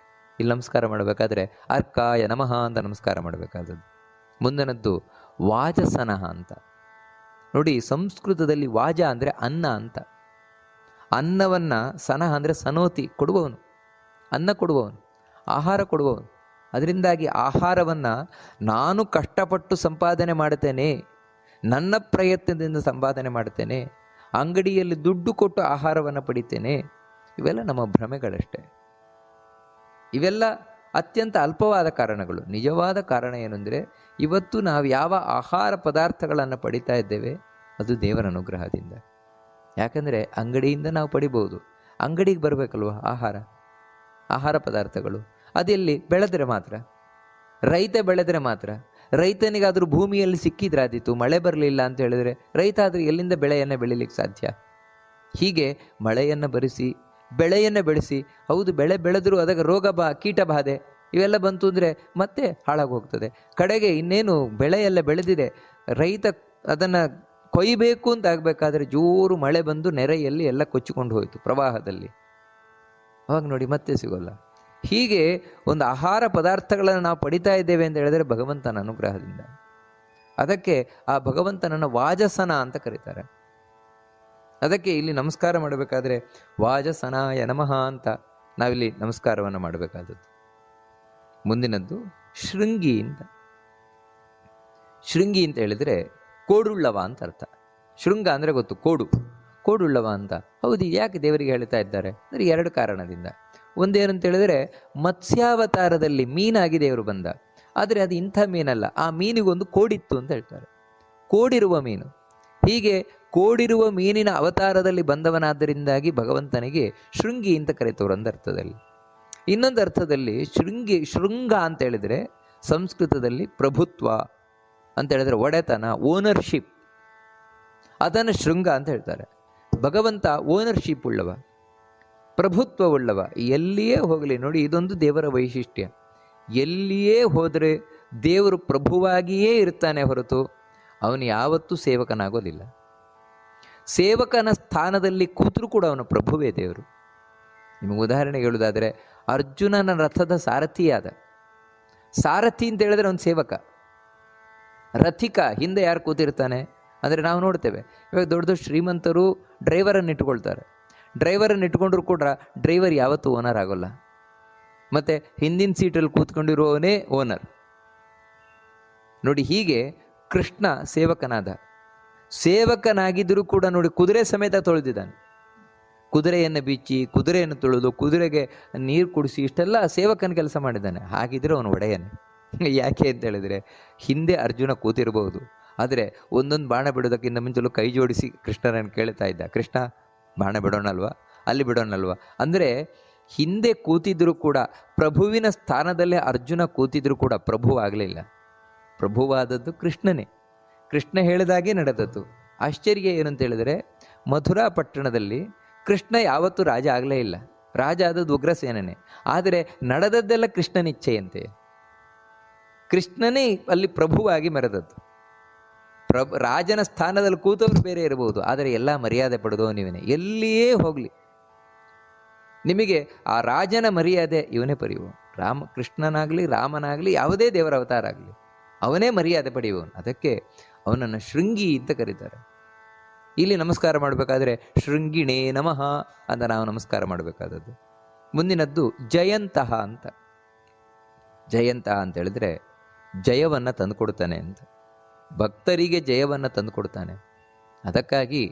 ಇಲ್ಲಿ ನಮಸ್ಕಾರ ಮಾಡಬೇಕಾದ್ರೆ ಅರ್ಕಾಯ ನಮಃ ಅಂತ ನಮಸ್ಕಾರ ಮಾಡಬೇಕಾದದ್ದು. ಮುಂದಿನದ್ದು ವಾಜಸನಃ ಅಂತ. ನೋಡಿ, ಸಂಸ್ಕೃತದಲ್ಲಿ ವಾಜ ಅಂದರೆ ಅನ್ನ ಅಂತ. ಅನ್ನವನ್ನು ಸನಃ ಅಂದರೆ ಸನೋತಿ, ಕೊಡುವವನು, ಅನ್ನ ಕೊಡುವವನು, ಆಹಾರ ಕೊಡುವವನು. ಅದರಿಂದಾಗಿ ಆಹಾರವನ್ನು ನಾನು ಕಷ್ಟಪಟ್ಟು ಸಂಪಾದನೆ ಮಾಡುತ್ತೇನೆ, ನನ್ನ ಪ್ರಯತ್ನದಿಂದ ಸಂಪಾದನೆ ಮಾಡುತ್ತೇನೆ, ಅಂಗಡಿಯಲ್ಲಿ ದುಡ್ಡು ಕೊಟ್ಟು ಆಹಾರವನ್ನು ಪಡಿತೇನೆ, ಇವೆಲ್ಲ ನಮ್ಮ ಭ್ರಮೆಗಳಷ್ಟೇ. ಇವೆಲ್ಲ ಅತ್ಯಂತ ಅಲ್ಪವಾದ ಕಾರಣಗಳು. ನಿಜವಾದ ಕಾರಣ ಏನೆಂದರೆ, ಇವತ್ತು ನಾವು ಯಾವ ಆಹಾರ ಪದಾರ್ಥಗಳನ್ನು ಪಡಿತಾ ಇದ್ದೇವೆ ಅದು ದೇವರ ಅನುಗ್ರಹದಿಂದ. ಯಾಕಂದರೆ ಅಂಗಡಿಯಿಂದ ನಾವು ಪಡಿಬೋದು, ಅಂಗಡಿಗೆ ಬರಬೇಕಲ್ವ ಆಹಾರ ಪದಾರ್ಥಗಳು. ಅದೆಲ್ಲಿ ಬೆಳೆದರೆ ಮಾತ್ರ, ರೈತ ಬೆಳೆದರೆ ಮಾತ್ರ. ರೈತನಿಗಾದರೂ ಭೂಮಿಯಲ್ಲಿ ಸಿಕ್ಕಿದ್ರಾದೀತು, ಮಳೆ ಬರಲಿಲ್ಲ ಅಂತ ಹೇಳಿದರೆ ರೈತ ಆದರೂ ಎಲ್ಲಿಂದ ಬೆಳೆಯನ್ನು ಬೆಳೀಲಿಕ್ಕೆ ಸಾಧ್ಯ? ಹೀಗೆ ಮಳೆಯನ್ನು ಬರಿಸಿ ಬೆಳೆಯನ್ನು ಬೆಳೆಸಿ, ಹೌದು ಬೆಳೆ ಬೆಳೆದರೂ ಅದಕ್ಕೆ ಕೀಟ ಬಾಧೆ ಇವೆಲ್ಲ ಬಂತು ಅಂದರೆ ಮತ್ತೆ ಹಾಳಾಗಿ ಹೋಗ್ತದೆ. ಕಡೆಗೆ ಇನ್ನೇನು ಬೆಳೆಯೆಲ್ಲ ಬೆಳೆದಿದೆ, ರೈತ ಅದನ್ನು ಕೊಯ್ಯಬೇಕು ಅಂತ ಆಗಬೇಕಾದ್ರೆ ಜೋರು ಮಳೆ ಬಂದು ನೆರೆಯಲ್ಲಿ ಎಲ್ಲ ಕೊಚ್ಚಿಕೊಂಡು ಹೋಯಿತು ಪ್ರವಾಹದಲ್ಲಿ. ಅವಾಗ ನೋಡಿ ಮತ್ತೆ ಸಿಗೋಲ್ಲ. ಹೀಗೆ ಒಂದು ಆಹಾರ ಪದಾರ್ಥಗಳನ್ನು ನಾವು ಪಡಿತಾ ಇದ್ದೇವೆ ಅಂತ ಹೇಳಿದರೆ ಭಗವಂತನ ಅನುಗ್ರಹದಿಂದ. ಅದಕ್ಕೆ ಆ ಭಗವಂತನನ್ನು ವಾಜಸನ ಅಂತ ಕರೀತಾರೆ. ಅದಕ್ಕೆ ಇಲ್ಲಿ ನಮಸ್ಕಾರ ಮಾಡಬೇಕಾದ್ರೆ ವಾಜಸನಾಯ ನಮಃ ಅಂತ ನಾವಿಲ್ಲಿ ನಮಸ್ಕಾರವನ್ನು ಮಾಡಬೇಕಾದದ್ದು. ಮುಂದಿನದ್ದು ಶೃಂಗಿ ಅಂತ. ಶೃಂಗಿ ಅಂತ ಹೇಳಿದರೆ ಕೋಡುಳ್ಳವ ಅಂತ ಅರ್ಥ. ಶೃಂಗ ಅಂದರೆ ಗೊತ್ತು, ಕೋಡುಳ್ಳವ ಅಂತ. ಹೌದು, ಯಾಕೆ ದೇವರಿಗೆ ಹೇಳ್ತಾ ಇದ್ದಾರೆ ಅಂದರೆ ಎರಡು ಕಾರಣದಿಂದ. ಒಂದೇನಂತ ಹೇಳಿದರೆ, ಮತ್ಸ್ಯಾವತಾರದಲ್ಲಿ ಮೀನಾಗಿ ದೇವರು ಬಂದ, ಆದರೆ ಅದು ಇಂಥ ಮೀನಲ್ಲ, ಆ ಮೀನಿಗೊಂದು ಕೋಡಿತ್ತು ಅಂತ ಹೇಳ್ತಾರೆ. ಕೋಡಿರುವ ಮೀನು. ಹೀಗೆ ಕೋಡಿರುವ ಮೀನಿನ ಅವತಾರದಲ್ಲಿ ಬಂದವನಾದ್ದರಿಂದಾಗಿ ಭಗವಂತನಿಗೆ ಶೃಂಗಿ ಅಂತ ಕರೀತವ್ರು ಒಂದು ಅರ್ಥದಲ್ಲಿ. ಇನ್ನೊಂದು ಅರ್ಥದಲ್ಲಿ ಶೃಂಗ ಅಂತ ಹೇಳಿದರೆ ಸಂಸ್ಕೃತದಲ್ಲಿ ಪ್ರಭುತ್ವ ಅಂತ ಹೇಳಿದರೆ ಒಡೆತನ, ಓನರ್ಶಿಪ್, ಅದನ್ನು ಶೃಂಗ ಅಂತ ಹೇಳ್ತಾರೆ. ಭಗವಂತ ಓನರ್ಶಿಪ್ ಉಳ್ಳವ, ಪ್ರಭುತ್ವವುಳ್ಳವ. ಎಲ್ಲಿಯೇ ಹೋಗಲಿ ನೋಡಿ, ಇದೊಂದು ದೇವರ ವೈಶಿಷ್ಟ್ಯ. ಎಲ್ಲಿಯೇ ಹೋದರೆ ದೇವರು ಪ್ರಭುವಾಗಿಯೇ ಇರ್ತಾನೆ ಹೊರತು ಅವನು ಯಾವತ್ತೂ ಸೇವಕನಾಗೋದಿಲ್ಲ. ಸೇವಕನ ಸ್ಥಾನದಲ್ಲಿ ಕೂತರೂ ಕೂಡ ಅವನು ಪ್ರಭುವೇ ದೇವರು. ನಿಮಗೆ ಉದಾಹರಣೆಗೆ ಹೇಳುವುದಾದರೆ, ಅರ್ಜುನನ ರಥದ ಸಾರಥಿಯಾದ ಸಾರಥಿ ಅಂತ ಹೇಳಿದ್ರೆ ಅವನು ಸೇವಕ. ರಥಿಕ ಹಿಂದೆ ಯಾರು ಕೂತಿರ್ತಾನೆ ಅಂದರೆ ನಾವು ನೋಡ್ತೇವೆ, ಇವಾಗ ದೊಡ್ಡ ದೊಡ್ಡ ಶ್ರೀಮಂತರು ಡ್ರೈವರನ್ನು ಇಟ್ಕೊಳ್ತಾರೆ. ಡ್ರೈವರನ್ನು ಇಟ್ಕೊಂಡ್ರೂ ಕೂಡ ಡ್ರೈವರ್ ಯಾವತ್ತೂ ಓನರ್ ಆಗೋಲ್ಲ. ಮತ್ತು ಹಿಂದಿನ ಸೀಟಲ್ಲಿ ಕೂತ್ಕೊಂಡಿರುವವನೇ ಓನರ್. ನೋಡಿ, ಹೀಗೆ ಕೃಷ್ಣ ಸೇವಕನಾಗಿದ್ದರೂ ಕೂಡ ನೋಡಿ ಕುದುರೆ ಸಮೇತ ತೊಳೆದಿದ್ದಾನೆ. ಕುದುರೆಯನ್ನು ಬಿಚ್ಚಿ, ಕುದುರೆಯನ್ನು ತೊಳೆದು, ಕುದುರೆಗೆ ನೀರು ಕುಡಿಸಿ, ಇಷ್ಟೆಲ್ಲ ಸೇವಕನ ಕೆಲಸ ಮಾಡಿದ್ದಾನೆ. ಹಾಗಿದ್ರೆ ಅವನು ಒಡೆಯನೇ. ಯಾಕೆ ಅಂತ ಹೇಳಿದರೆ, ಹಿಂದೆ ಅರ್ಜುನ ಕೂತಿರ್ಬೋದು, ಆದರೆ ಒಂದೊಂದು ಬಾಣ ಬಿಡೋದಕ್ಕಿಂತ ಮುಂಚೆಲೂ ಕೈ ಜೋಡಿಸಿ ಕೃಷ್ಣನನ್ನು ಕೇಳ್ತಾ ಇದ್ದ, ಕೃಷ್ಣ ಬಾಣ ಬಿಡೋಣಲ್ವಾ, ಅಲ್ಲಿ ಬಿಡೋಣಲ್ವಾ. ಅಂದರೆ ಹಿಂದೆ ಕೂತಿದ್ದರೂ ಕೂಡ ಪ್ರಭುವಿನ ಸ್ಥಾನದಲ್ಲೇ ಅರ್ಜುನ ಕೂತಿದ್ರೂ ಕೂಡ ಪ್ರಭು ಆಗಲಿಲ್ಲ. ಪ್ರಭುವಾದದ್ದು ಕೃಷ್ಣನೇ. ಕೃಷ್ಣ ಹೇಳಿದಾಗೆ ನಡೆದದ್ದು. ಆಶ್ಚರ್ಯ ಏನು ಅಂತ ಹೇಳಿದರೆ, ಮಥುರಾ ಪಟ್ಟಣದಲ್ಲಿ ಕೃಷ್ಣ ಯಾವತ್ತೂ ರಾಜ ಆಗಲೇ ಇಲ್ಲ. ರಾಜ ಆದದ್ದು ಉಗ್ರಸೇನನೇ. ಆದರೆ ನಡೆದದ್ದೆಲ್ಲ ಕೃಷ್ಣನ ಇಚ್ಛೆಯಂತೆ. ಕೃಷ್ಣನೇ ಅಲ್ಲಿ ಪ್ರಭುವಾಗಿ ಮೆರೆದದ್ದು. ರಾಜನ ಸ್ಥಾನದಲ್ಲಿ ಕೂತವರು ಬೇರೆ ಇರಬಹುದು, ಆದರೆ ಎಲ್ಲ ಮರ್ಯಾದೆ ಪಡೆದೋ ನೀವೇನೆ. ಎಲ್ಲಿಯೇ ಹೋಗಲಿ, ನಿಮಗೆ ಆ ರಾಜನ ಮರ್ಯಾದೆ ಇವನೇ ಪಡೆಯುವನು. ಕೃಷ್ಣನಾಗಲಿ ರಾಮನಾಗಲಿ ಯಾವುದೇ ದೇವರ ಅವತಾರ ಆಗಲಿ ಅವನೇ ಮರ್ಯಾದೆ ಪಡೆಯುವನು. ಅದಕ್ಕೆ ಅವನನ್ನು ಶೃಂಗಿ ಅಂತ ಕರೀತಾರೆ. ಇಲ್ಲಿ ನಮಸ್ಕಾರ ಮಾಡಬೇಕಾದ್ರೆ ಶೃಂಗಿಣೇ ನಮಃ ಅಂತ ನಾವು ನಮಸ್ಕಾರ ಮಾಡಬೇಕಾದದ್ದು. ಮುಂದಿನದ್ದು ಜಯಂತಹ ಅಂತ. ಜಯಂತಹ ಅಂತ ಹೇಳಿದ್ರೆ ಜಯವನ್ನು ತಂದುಕೊಡ್ತಾನೆ ಅಂತ, ಭಕ್ತರಿಗೆ ಜಯವನ್ನು ತಂದುಕೊಡ್ತಾನೆ. ಅದಕ್ಕಾಗಿ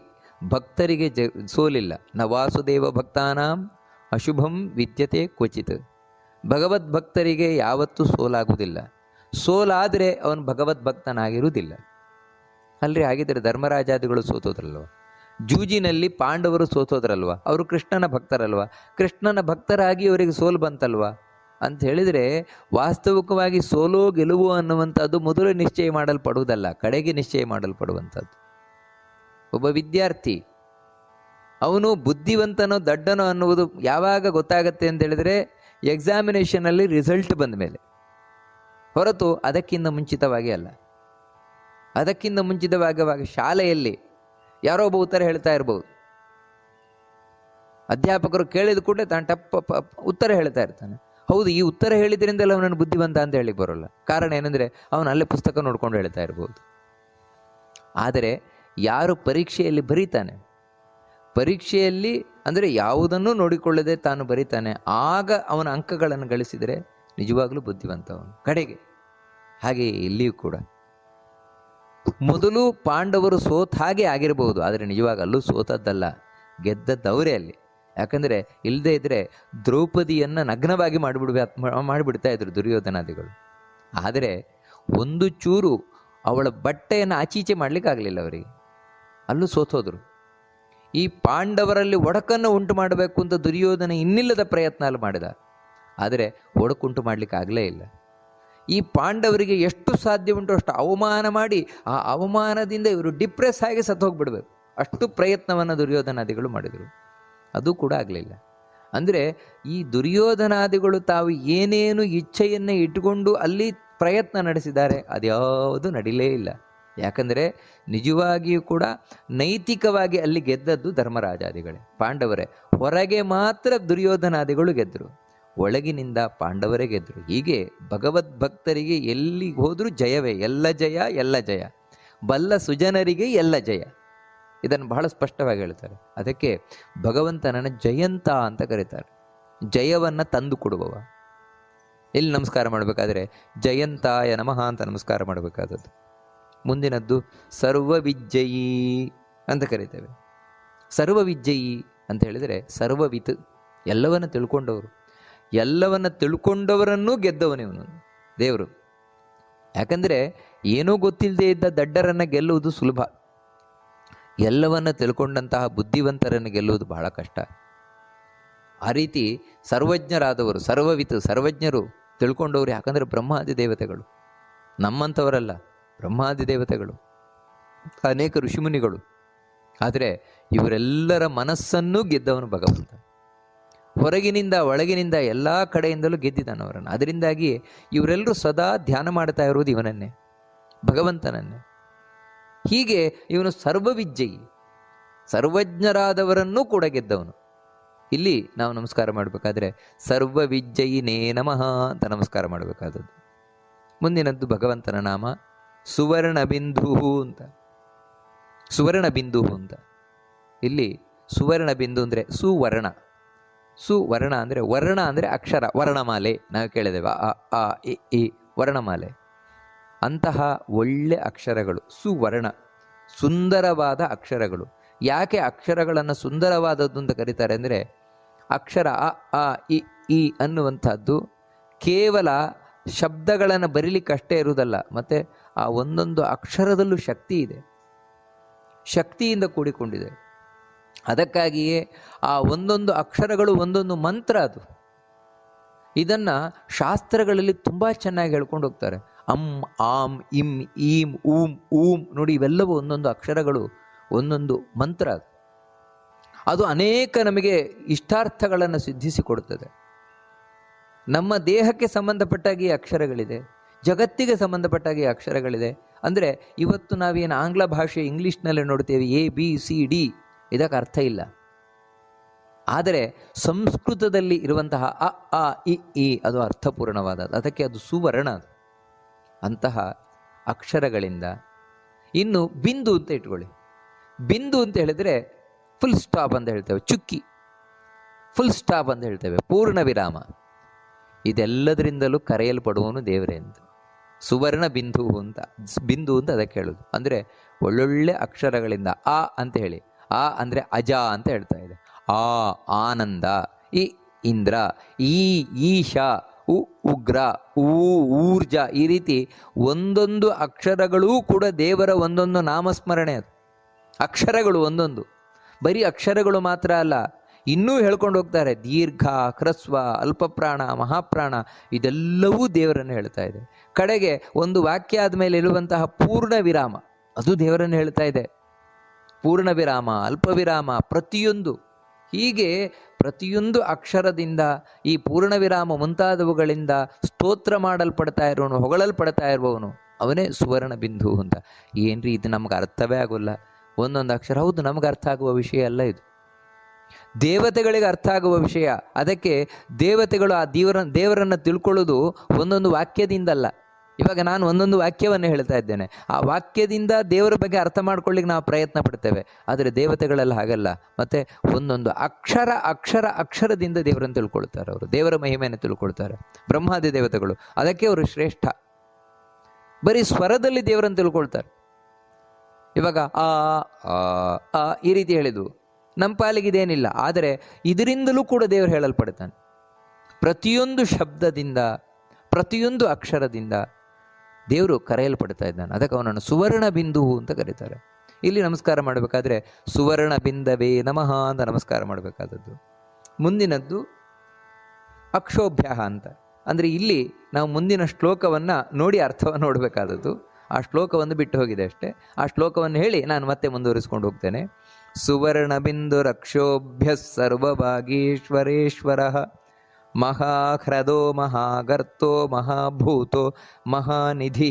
ಭಕ್ತರಿಗೆ ಸೋಲಿಲ್ಲ. ನ ವಾಸುದೇವ ಭಕ್ತಾನಾಂ ಅಶುಭಂ ವಿದ್ಯತೆ ಕ್ವಚಿತ್. ಭಗವದ್ಭಕ್ತರಿಗೆ ಯಾವತ್ತೂ ಸೋಲಾಗುವುದಿಲ್ಲ. ಸೋಲಾದರೆ ಅವನು ಭಗವದ್ಭಕ್ತನಾಗಿರುವುದಿಲ್ಲ. ಅಲ್ರಿ, ಹಾಗಿದ್ರೆ ಧರ್ಮರಾಜಾದಿಗಳು ಸೋತೋದ್ರಲ್ವ, ಜೂಜಿನಲ್ಲಿ ಪಾಂಡವರು ಸೋತೋದ್ರಲ್ವ, ಅವರು ಕೃಷ್ಣನ ಭಕ್ತರಲ್ವ, ಕೃಷ್ಣನ ಭಕ್ತರಾಗಿ ಅವರಿಗೆ ಸೋಲು ಬಂತಲ್ವ ಅಂತ ಹೇಳಿದರೆ, ವಾಸ್ತವಿಕವಾಗಿ ಸೋಲೋ ಗೆಲುವು ಅನ್ನುವಂಥದ್ದು ಮೊದಲು ನಿಶ್ಚಯ ಮಾಡಲ್ಪಡುವುದಲ್ಲ, ಕಡೆಗೆ ನಿಶ್ಚಯ ಮಾಡಲ್ಪಡುವಂಥದ್ದು. ಒಬ್ಬ ವಿದ್ಯಾರ್ಥಿ ಅವನು ಬುದ್ಧಿವಂತನೋ ದಡ್ಡನೋ ಅನ್ನುವುದು ಯಾವಾಗ ಗೊತ್ತಾಗತ್ತೆ ಅಂತ ಹೇಳಿದರೆ ಎಕ್ಸಾಮಿನೇಷನಲ್ಲಿ ರಿಸಲ್ಟ್ ಬಂದ ಮೇಲೆ, ಹೊರತು ಅದಕ್ಕಿಂತ ಮುಂಚಿತವಾಗಿ ಅಲ್ಲ. ಅದಕ್ಕಿಂತ ಮುಂಚಿತವಾಗಿ ಶಾಲೆಯಲ್ಲಿ ಯಾರೋ ಒಬ್ಬ ಉತ್ತರ ಹೇಳ್ತಾ ಇರ್ಬೋದು, ಅಧ್ಯಾಪಕರು ಕೇಳಿದ ಕೂಡಲೇ ತಾನು ಉತ್ತರ ಹೇಳ್ತಾ ಇರ್ತಾನೆ. ಹೌದು, ಈ ಉತ್ತರ ಹೇಳಿದ್ರಿಂದಲೇ ಅವನನ್ನು ಬುದ್ಧಿವಂತ ಅಂತ ಹೇಳಿ ಬರೋಲ್ಲ. ಕಾರಣ ಏನಂದರೆ ಅವನು ಅಲ್ಲೇ ಪುಸ್ತಕ ನೋಡ್ಕೊಂಡು ಹೇಳ್ತಾ ಇರ್ಬೋದು. ಆದರೆ ಯಾರು ಪರೀಕ್ಷೆಯಲ್ಲಿ ಬರೀತಾನೆ, ಪರೀಕ್ಷೆಯಲ್ಲಿ ಅಂದರೆ ಯಾವುದನ್ನೂ ನೋಡಿಕೊಳ್ಳದೆ ತಾನು ಬರೀತಾನೆ, ಆಗ ಅವನ ಅಂಕಗಳನ್ನು ಗಳಿಸಿದರೆ ನಿಜವಾಗ್ಲೂ ಬುದ್ಧಿವಂತ ಅವನು ಕಡೆಗೆ. ಹಾಗೆ ಇಲ್ಲಿಯೂ ಕೂಡ ಮೊದಲು ಪಾಂಡವರು ಸೋತ ಹಾಗೆ ಆಗಿರಬಹುದು, ಆದರೆ ನಿಜವಾಗ ಅಲ್ಲೂ ಸೋತದ್ದಲ್ಲ, ಗೆದ್ದದ್ದವರೇ ಅಲ್ಲಿ. ಯಾಕಂದರೆ ಇಲ್ಲದೇ ಇದ್ದರೆ ದ್ರೌಪದಿಯನ್ನು ನಗ್ನವಾಗಿ ಮಾಡಿಬಿಡ್ತಾ ಇದ್ರು ದುರ್ಯೋಧನಾದಿಗಳು. ಆದರೆ ಒಂದು ಚೂರು ಅವಳ ಬಟ್ಟೆಯನ್ನು ಆಚೀಚೆ ಮಾಡಲಿಕ್ಕಾಗಲಿಲ್ಲ ಅವರಿಗೆ, ಅಲ್ಲೂ ಸೋತೋದ್ರು. ಈ ಪಾಂಡವರಲ್ಲಿ ಒಡಕನ್ನು ಉಂಟು ಮಾಡಬೇಕು ಅಂತ ದುರ್ಯೋಧನ ಇನ್ನಿಲ್ಲದ ಪ್ರಯತ್ನ ಅಲ್ಲಿ ಮಾಡಿದ, ಆದರೆ ಒಡಕುಂಟು ಮಾಡಲಿಕ್ಕೆ ಆಗಲೇ ಇಲ್ಲ. ಈ ಪಾಂಡವರಿಗೆ ಎಷ್ಟು ಸಾಧ್ಯ ಉಂಟು ಅಷ್ಟು ಅವಮಾನ ಮಾಡಿ ಆ ಅವಮಾನದಿಂದ ಇವರು ಡಿಪ್ರೆಸ್ ಆಗಿ ಸತ್ತು ಹೋಗ್ಬಿಡ್ಬೇಕು, ಅಷ್ಟು ಪ್ರಯತ್ನವನ್ನು ದುರ್ಯೋಧನಾದಿಗಳು ಮಾಡಿದರು. ಅದು ಕೂಡ ಆಗಲಿಲ್ಲ. ಅಂದರೆ ಈ ದುರ್ಯೋಧನಾದಿಗಳು ತಾವು ಏನೇನು ಇಚ್ಛೆಯನ್ನು ಇಟ್ಟುಕೊಂಡು ಅಲ್ಲಿ ಪ್ರಯತ್ನ ನಡೆಸಿದ್ದಾರೆ, ಅದ್ಯಾವುದು ನಡೀಲೇ ಇಲ್ಲ. ಯಾಕಂದರೆ ನಿಜವಾಗಿಯೂ ಕೂಡ ನೈತಿಕವಾಗಿ ಅಲ್ಲಿ ಗೆದ್ದದ್ದು ಧರ್ಮರಾಜಾದಿಗಳೇ, ಪಾಂಡವರೇ. ಹೊರಗೆ ಮಾತ್ರ ದುರ್ಯೋಧನಾದಿಗಳು ಗೆದ್ದರು, ಒಳಗಿನಿಂದ ಪಾಂಡವರೇ ಗೆದ್ದರು. ಹೀಗೆ ಭಗವದ್ಭಕ್ತರಿಗೆ ಎಲ್ಲಿಗೆ ಹೋದರೂ ಜಯವೇ, ಎಲ್ಲ ಜಯ ಎಲ್ಲ ಜಯ, ಬಲ್ಲ ಸುಜನರಿಗೆ ಎಲ್ಲ ಜಯ. ಇದನ್ನು ಬಹಳ ಸ್ಪಷ್ಟವಾಗಿ ಹೇಳ್ತಾರೆ. ಅದಕ್ಕೆ ಭಗವಂತನನ್ನು ಜಯಂತ ಅಂತ ಕರೀತಾರೆ, ಜಯವನ್ನು ತಂದು ಕೊಡುವವ. ಎಲ್ಲಿ ನಮಸ್ಕಾರ ಮಾಡಬೇಕಾದ್ರೆ ಜಯಂತಾಯ ನಮಃ ಅಂತ ನಮಸ್ಕಾರ ಮಾಡಬೇಕಾದದ್ದು. ಮುಂದಿನದ್ದು ಸರ್ವವಿಜ್ಜಯಿ ಅಂತ ಕರೀತೇವೆ. ಸರ್ವವಿಜ್ಜಯಿ ಅಂತ ಹೇಳಿದರೆ ಸರ್ವವಿತ್, ಎಲ್ಲವನ್ನು ತಿಳ್ಕೊಂಡವರು, ಎಲ್ಲವನ್ನು ತಿಳ್ಕೊಂಡವರನ್ನೂ ಗೆದ್ದವನಿವನು ದೇವರು. ಯಾಕಂದರೆ ಏನೂ ಗೊತ್ತಿಲ್ಲದೆ ಇದ್ದ ದಡ್ಡರನ್ನು ಗೆಲ್ಲುವುದು ಸುಲಭ, ಎಲ್ಲವನ್ನು ತಿಳ್ಕೊಂಡಂತಹ ಬುದ್ಧಿವಂತರನ್ನು ಗೆಲ್ಲುವುದು ಬಹಳ ಕಷ್ಟ. ಆ ರೀತಿ ಸರ್ವಜ್ಞರಾದವರು, ಸರ್ವವಿತ್ ಸರ್ವಜ್ಞರು ತಿಳ್ಕೊಂಡವರು. ಯಾಕಂದರೆ ಬ್ರಹ್ಮಾದಿ ದೇವತೆಗಳು, ನಮ್ಮಂಥವರಲ್ಲ, ಬ್ರಹ್ಮಾದಿ ದೇವತೆಗಳು, ಅನೇಕ ಋಷಿಮುನಿಗಳು. ಆದರೆ ಇವರೆಲ್ಲರ ಮನಸ್ಸನ್ನೂ ಗೆದ್ದವನು ಭಗವಂತ. ಹೊರಗಿನಿಂದ ಒಳಗಿನಿಂದ ಎಲ್ಲ ಕಡೆಯಿಂದಲೂ ಗೆದ್ದಿದ್ದಾನವರನ್ನು. ಅದರಿಂದಾಗಿ ಇವರೆಲ್ಲರೂ ಸದಾ ಧ್ಯಾನ ಮಾಡ್ತಾ ಇರುವುದು ಇವನನ್ನೇ, ಭಗವಂತನನ್ನೇ. ಹೀಗೆ ಇವನು ಸರ್ವವಿಜ್ಜಯಿ, ಸರ್ವಜ್ಞರಾದವರನ್ನೂ ಕೂಡ ಗೆದ್ದವನು. ಇಲ್ಲಿ ನಾವು ನಮಸ್ಕಾರ ಮಾಡಬೇಕಾದ್ರೆ ಸರ್ವವಿಜ್ಜಯಿನೇ ನಮಃ ಅಂತ ನಮಸ್ಕಾರ ಮಾಡಬೇಕಾದದ್ದು. ಮುಂದಿನದ್ದು ಭಗವಂತನ ನಾಮ ಸುವರ್ಣಬಿಂದು ಅಂತ. ಸುವರ್ಣಬಿಂದು ಅಂತ ಇಲ್ಲಿ ಸುವರ್ಣಬಿಂದು ಅಂದರೆ ಸುವರ್ಣ. ಸುವರ್ಣ ಅಂದರೆ ವರ್ಣ ಅಂದರೆ ಅಕ್ಷರ, ವರ್ಣಮಾಲೆ ನಾವು ಕೇಳಿದ್ದೇವೆ, ಅ ಆ ಇ ಈ ವರ್ಣಮಾಲೆ. ಅಂತಹ ಒಳ್ಳೆ ಅಕ್ಷರಗಳು ಸುವರ್ಣ, ಸುಂದರವಾದ ಅಕ್ಷರಗಳು. ಯಾಕೆ ಅಕ್ಷರಗಳನ್ನು ಸುಂದರವಾದದ್ದು ಅಂತ ಕರೀತಾರೆ ಅಂದರೆ, ಅಕ್ಷರ ಅ ಆ ಇ ಈ ಅನ್ನುವಂಥದ್ದು ಕೇವಲ ಶಬ್ದಗಳನ್ನು ಬರೀಲಿಕ್ಕಷ್ಟೇ ಇರುವುದಲ್ಲ, ಮತ್ತು ಆ ಒಂದೊಂದು ಅಕ್ಷರದಲ್ಲೂ ಶಕ್ತಿ ಇದೆ, ಶಕ್ತಿಯಿಂದ ಕೂಡಿಕೊಂಡಿದೆ. ಅದಕ್ಕಾಗಿಯೇ ಆ ಒಂದೊಂದು ಅಕ್ಷರಗಳು ಒಂದೊಂದು ಮಂತ್ರ ಅದು. ಇದನ್ನು ಶಾಸ್ತ್ರಗಳಲ್ಲಿ ತುಂಬ ಚೆನ್ನಾಗಿ ಹೇಳ್ಕೊಂಡು ಹೋಗ್ತಾರೆ. ಅಂ ಆಂ ಇಂ ಈಂ ಊಂ ಊಂ ನೋಡಿ, ಇವೆಲ್ಲವೂ ಒಂದೊಂದು ಅಕ್ಷರಗಳು, ಒಂದೊಂದು ಮಂತ್ರ ಅದು. ಅದು ಅನೇಕ ನಮಗೆ ಇಷ್ಟಾರ್ಥಗಳನ್ನು ಸಿದ್ಧಿಸಿಕೊಡುತ್ತದೆ. ನಮ್ಮ ದೇಹಕ್ಕೆ ಸಂಬಂಧಪಟ್ಟಾಗಿ ಅಕ್ಷರಗಳಿದೆ, ಜಗತ್ತಿಗೆ ಸಂಬಂಧಪಟ್ಟಾಗಿ ಅಕ್ಷರಗಳಿದೆ. ಅಂದರೆ ಇವತ್ತು ನಾವೇನು ಆಂಗ್ಲ ಭಾಷೆ ಇಂಗ್ಲೀಷ್ನಲ್ಲೇ ನೋಡ್ತೇವೆ, ಎ ಬಿ ಸಿ ಡಿ, ಇದಕ್ಕೆ ಅರ್ಥ ಇಲ್ಲ. ಆದರೆ ಸಂಸ್ಕೃತದಲ್ಲಿ ಇರುವಂತಹ ಅ ಆ ಇ ಈ ಅದು ಅರ್ಥಪೂರ್ಣವಾದದ್ದು, ಅದಕ್ಕೆ ಅದು ಸುವರ್ಣ. ಅದು ಅಂತಹ ಅಕ್ಷರಗಳಿಂದ. ಇನ್ನು ಬಿಂದು ಅಂತ ಇಟ್ಕೊಳ್ಳಿ. ಬಿಂದು ಅಂತ ಹೇಳಿದರೆ ಫುಲ್ ಸ್ಟಾಪ್ ಅಂತ ಹೇಳ್ತೇವೆ, ಚುಕ್ಕಿ, ಫುಲ್ ಸ್ಟಾಪ್ ಅಂತ ಹೇಳ್ತೇವೆ, ಪೂರ್ಣ ವಿರಾಮ. ಇದೆಲ್ಲದರಿಂದಲೂ ಕರೆಯಲ್ಪಡುವವನು ದೇವರೇ ಅಂತ. ಸುವರ್ಣ ಬಿಂದು ಅಂತ, ಬಿಂದು ಅಂತ ಅದಕ್ಕೆ ಹೇಳೋದು. ಅಂದರೆ ಒಳ್ಳೊಳ್ಳೆ ಅಕ್ಷರಗಳಿಂದ ಆ ಅಂತ ಹೇಳಿ, ಆ ಅಂದರೆ ಅಜ ಅಂತ ಹೇಳ್ತಾ ಇದೆ, ಆ ಆನಂದ, ಈ ಇಂದ್ರ, ಈ ಈಶ, ಉಗ್ರ, ಊರ್ಜ, ಈ ರೀತಿ ಒಂದೊಂದು ಅಕ್ಷರಗಳೂ ಕೂಡ ದೇವರ ಒಂದೊಂದು ನಾಮಸ್ಮರಣೆ. ಅದು ಅಕ್ಷರಗಳು ಒಂದೊಂದು, ಬರೀ ಅಕ್ಷರಗಳು ಮಾತ್ರ ಅಲ್ಲ, ಇನ್ನೂ ಹೇಳ್ಕೊಂಡು ಹೋಗ್ತಾರೆ. ದೀರ್ಘ, ಹ್ರಸ್ವ, ಅಲ್ಪಪ್ರಾಣ, ಮಹಾಪ್ರಾಣ, ಇದೆಲ್ಲವೂ ದೇವರನ್ನು ಹೇಳ್ತಾ ಇದೆ. ಕಡೆಗೆ ಒಂದು ವಾಕ್ಯ ಆದಮೇಲೆ ಇರುವಂತಹ ಪೂರ್ಣ ವಿರಾಮ, ಅದು ದೇವರನ್ನು ಹೇಳ್ತಾ ಇದೆ. ಪೂರ್ಣ ವಿರಾಮ, ಅಲ್ಪ ವಿರಾಮ, ಪ್ರತಿಯೊಂದು, ಹೀಗೆ ಪ್ರತಿಯೊಂದು ಅಕ್ಷರದಿಂದ, ಈ ಪೂರ್ಣ ವಿರಾಮ ಮುಂತಾದವುಗಳಿಂದ ಸ್ತೋತ್ರ ಮಾಡಲ್ಪಡ್ತಾ ಇರೋನು, ಹೊಗಳಲ್ಪಡ್ತಾ ಇರುವವನು ಅವನೇ ಸುವರ್ಣ ಬಿಂದು ಅಂತ. ಏನ್ರಿ ಇದು ನಮ್ಗೆ ಅರ್ಥವೇ ಆಗೋಲ್ಲ. ಒಂದೊಂದು ಅಕ್ಷರ, ಹೌದು, ನಮ್ಗೆ ಅರ್ಥ ಆಗುವ ವಿಷಯ ಅಲ್ಲ ಇದು, ದೇವತೆಗಳಿಗೆ ಅರ್ಥ ಆಗುವ ವಿಷಯ. ಅದಕ್ಕೆ ದೇವತೆಗಳು ಆ ದೇವರನ್ನು ತಿಳ್ಕೊಳ್ಳೋದು ಒಂದೊಂದು ವಾಕ್ಯದಿಂದಲ್ಲ. ಇವಾಗ ನಾನು ಒಂದೊಂದು ವಾಕ್ಯವನ್ನು ಹೇಳ್ತಾ ಇದ್ದೇನೆ, ಆ ವಾಕ್ಯದಿಂದ ದೇವರ ಬಗ್ಗೆ ಅರ್ಥ ಮಾಡ್ಕೊಳ್ಳಿಕ್ಕೆ ನಾವು ಪ್ರಯತ್ನ ಪಡ್ತೇವೆ. ಆದರೆ ದೇವತೆಗಳೆಲ್ಲ ಹಾಗಲ್ಲ. ಮತ್ತು ಒಂದೊಂದು ಅಕ್ಷರದಿಂದ ದೇವರನ್ನು ತಿಳ್ಕೊಳ್ತಾರೆ. ಅವರು ದೇವರ ಮಹಿಮೆಯನ್ನು ತಿಳ್ಕೊಳ್ತಾರೆ. ಬ್ರಹ್ಮಾದಿ ದೇವತೆಗಳು ಅದಕ್ಕೆ ಅವರು ಶ್ರೇಷ್ಠ. ಬರೀ ಸ್ವರದಲ್ಲಿ ದೇವರನ್ನು ತಿಳ್ಕೊಳ್ತಾರೆ. ಇವಾಗ ಆ ಈ ರೀತಿ ಹೇಳಿದ್ವು, ನಮ್ಮ ಪಾಲಿಗಿದೇನಿಲ್ಲ. ಆದರೆ ಇದರಿಂದಲೂ ಕೂಡ ದೇವರು ಹೇಳಲ್ಪಡ್ತಾನೆ. ಪ್ರತಿಯೊಂದು ಶಬ್ದದಿಂದ, ಪ್ರತಿಯೊಂದು ಅಕ್ಷರದಿಂದ ದೇವರು ಕರೆಯಲ್ಪಡ್ತಾ ಇದ್ದಾನೆ. ಅದಕ್ಕೆ ಅವನನ್ನು ಸುವರ್ಣ ಬಿಂದು ಅಂತ ಕರೀತಾರೆ. ಇಲ್ಲಿ ನಮಸ್ಕಾರ ಮಾಡಬೇಕಾದ್ರೆ ಸುವರ್ಣ ಬಿಂದವೇ ನಮಃ ಅಂತ ನಮಸ್ಕಾರ ಮಾಡಬೇಕಾದದ್ದು. ಮುಂದಿನದ್ದು ಅಕ್ಷೋಭ್ಯ ಅಂತ. ಅಂದರೆ ಇಲ್ಲಿ ನಾವು ಮುಂದಿನ ಶ್ಲೋಕವನ್ನು ನೋಡಿ ಅರ್ಥವನ್ನು ನೋಡಬೇಕಾದದ್ದು. ಆ ಶ್ಲೋಕವನ್ನು ಬಿಟ್ಟು ಹೋಗಿದೆ ಅಷ್ಟೇ. ಆ ಶ್ಲೋಕವನ್ನು ಹೇಳಿ ನಾನು ಮತ್ತೆ ಮುಂದುವರಿಸ್ಕೊಂಡು ಹೋಗ್ತೇನೆ. ಸುವರ್ಣ ಬಿಂದು ರಕ್ಷೋಭ್ಯ ಸರ್ವಭಾಗೀಶ್ವರೇಶ್ವರ ಮಹಾಹ್ರದೋ ಮಹಾಗರ್ತೋ ಮಹಾಭೂತೋ ಮಹಾನಿಧಿ.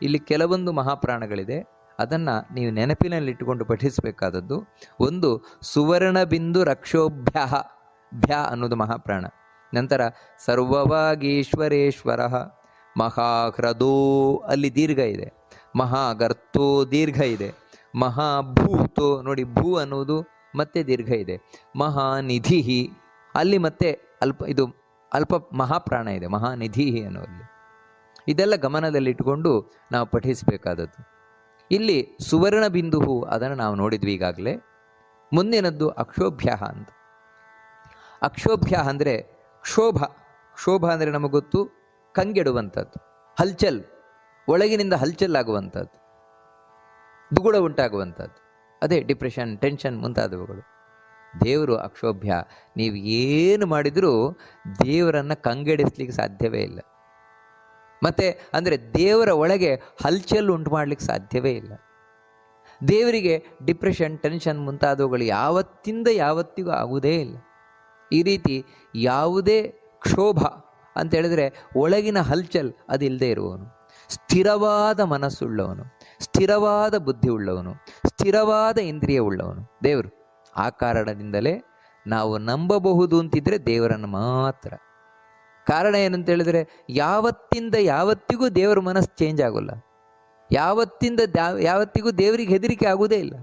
ಇಲ್ಲಿ ಕೆಲವೊಂದು ಮಹಾಪ್ರಾಣಗಳಿದೆ, ಅದನ್ನು ನೀವು ನೆನಪಿನಲ್ಲಿಟ್ಟುಕೊಂಡು ಪಠಿಸಬೇಕಾದದ್ದು. ಒಂದು ಸುವರ್ಣ ಬಿಂದು ರಕ್ಷೋಭ್ಯ, ಭ್ಯ ಅನ್ನೋದು ಮಹಾಪ್ರಾಣ. ನಂತರ ಸರ್ವಭಾಗೀಶ್ವರೇಶ್ವರ ಮಹಾಹ್ರದೋ, ಅಲ್ಲಿ ದೀರ್ಘ ಇದೆ. ಮಹಾಗರ್ತೋ ದೀರ್ಘ ಇದೆ. ಮಹಾಭೂತೋ, ನೋಡಿ ಭೂ ಅನ್ನೋದು ಮತ್ತೆ ದೀರ್ಘ ಇದೆ. ಮಹಾನಿಧಿ, ಅಲ್ಲಿ ಮತ್ತೆ ಅಲ್ಪ ಮಹಾಪ್ರಾಣ ಇದೆ, ಮಹಾನಿಧಿ ಅನ್ನೋಲ್ಲಿ. ಇದೆಲ್ಲ ಗಮನದಲ್ಲಿಟ್ಟುಕೊಂಡು ನಾವು ಪಠಿಸಬೇಕಾದದ್ದು. ಇಲ್ಲಿ ಸುವರ್ಣ ಬಿಂದು, ಅದನ್ನು ನಾವು ನೋಡಿದ್ವಿ ಈಗಾಗಲೇ. ಮುಂದಿನದ್ದು ಅಕ್ಷೋಭ್ಯ ಅಂತ. ಅಕ್ಷೋಭ್ಯ ಅಂದರೆ ಕ್ಷೋಭ. ಕ್ಷೋಭ ಅಂದರೆ ನಮಗೆ ಗೊತ್ತು, ಕಂಗೆಡುವಂಥದ್ದು, ಹಲ್ಚಲ್, ಒಳಗಿನಿಂದ ಹಲ್ಚಲ್ಲಾಗುವಂಥದ್ದು, ದುಗುಡ ಉಂಟಾಗುವಂಥದ್ದು, ಅದೇ ಡಿಪ್ರೆಷನ್, ಟೆನ್ಷನ್ ಮುಂತಾದವುಗಳು. ದೇವರು ಅಕ್ಷೋಭ್ಯ. ನೀವು ಏನು ಮಾಡಿದರೂ ದೇವರನ್ನು ಕಂಗೆಡಿಸ್ಲಿಕ್ಕೆ ಸಾಧ್ಯವೇ ಇಲ್ಲ. ಮತ್ತು ಅಂದರೆ ದೇವರ ಒಳಗೆ ಹಲ್ಚಲ್ ಉಂಟು ಮಾಡಲಿಕ್ಕೆ ಸಾಧ್ಯವೇ ಇಲ್ಲ. ದೇವರಿಗೆ ಡಿಪ್ರೆಷನ್, ಟೆನ್ಷನ್ ಮುಂತಾದವುಗಳು ಯಾವತ್ತಿಂದ ಯಾವತ್ತಿಗೂ ಆಗುವುದೇ ಇಲ್ಲ. ಈ ರೀತಿ ಯಾವುದೇ ಕ್ಷೋಭ ಅಂತ ಹೇಳಿದ್ರೆ ಒಳಗಿನ ಹಲ್ಚಲ್ ಅದಿಲ್ಲದೆ ಇರುವವನು, ಸ್ಥಿರವಾದ ಮನಸ್ಸುಳ್ಳವನು, ಸ್ಥಿರವಾದ ಬುದ್ಧಿ ಉಳ್ಳವನು, ಸ್ಥಿರವಾದ ಇಂದ್ರಿಯ ಉಳ್ಳವನು ದೇವರು. ಆ ಕಾರಣದಿಂದಲೇ ನಾವು ನಂಬಬಹುದು ಅಂತಿದ್ರೆ ದೇವರನ್ನು ಮಾತ್ರ. ಕಾರಣ ಏನಂತ ಹೇಳಿದ್ರೆ, ಯಾವತ್ತಿಂದ ಯಾವತ್ತಿಗೂ ದೇವರ ಮನಸ್ಸು ಚೇಂಜ್ ಆಗೋಲ್ಲ. ಯಾವತ್ತಿಗೂ ದೇವರಿಗೆ ಹೆದರಿಕೆ ಆಗುವುದೇ ಇಲ್ಲ.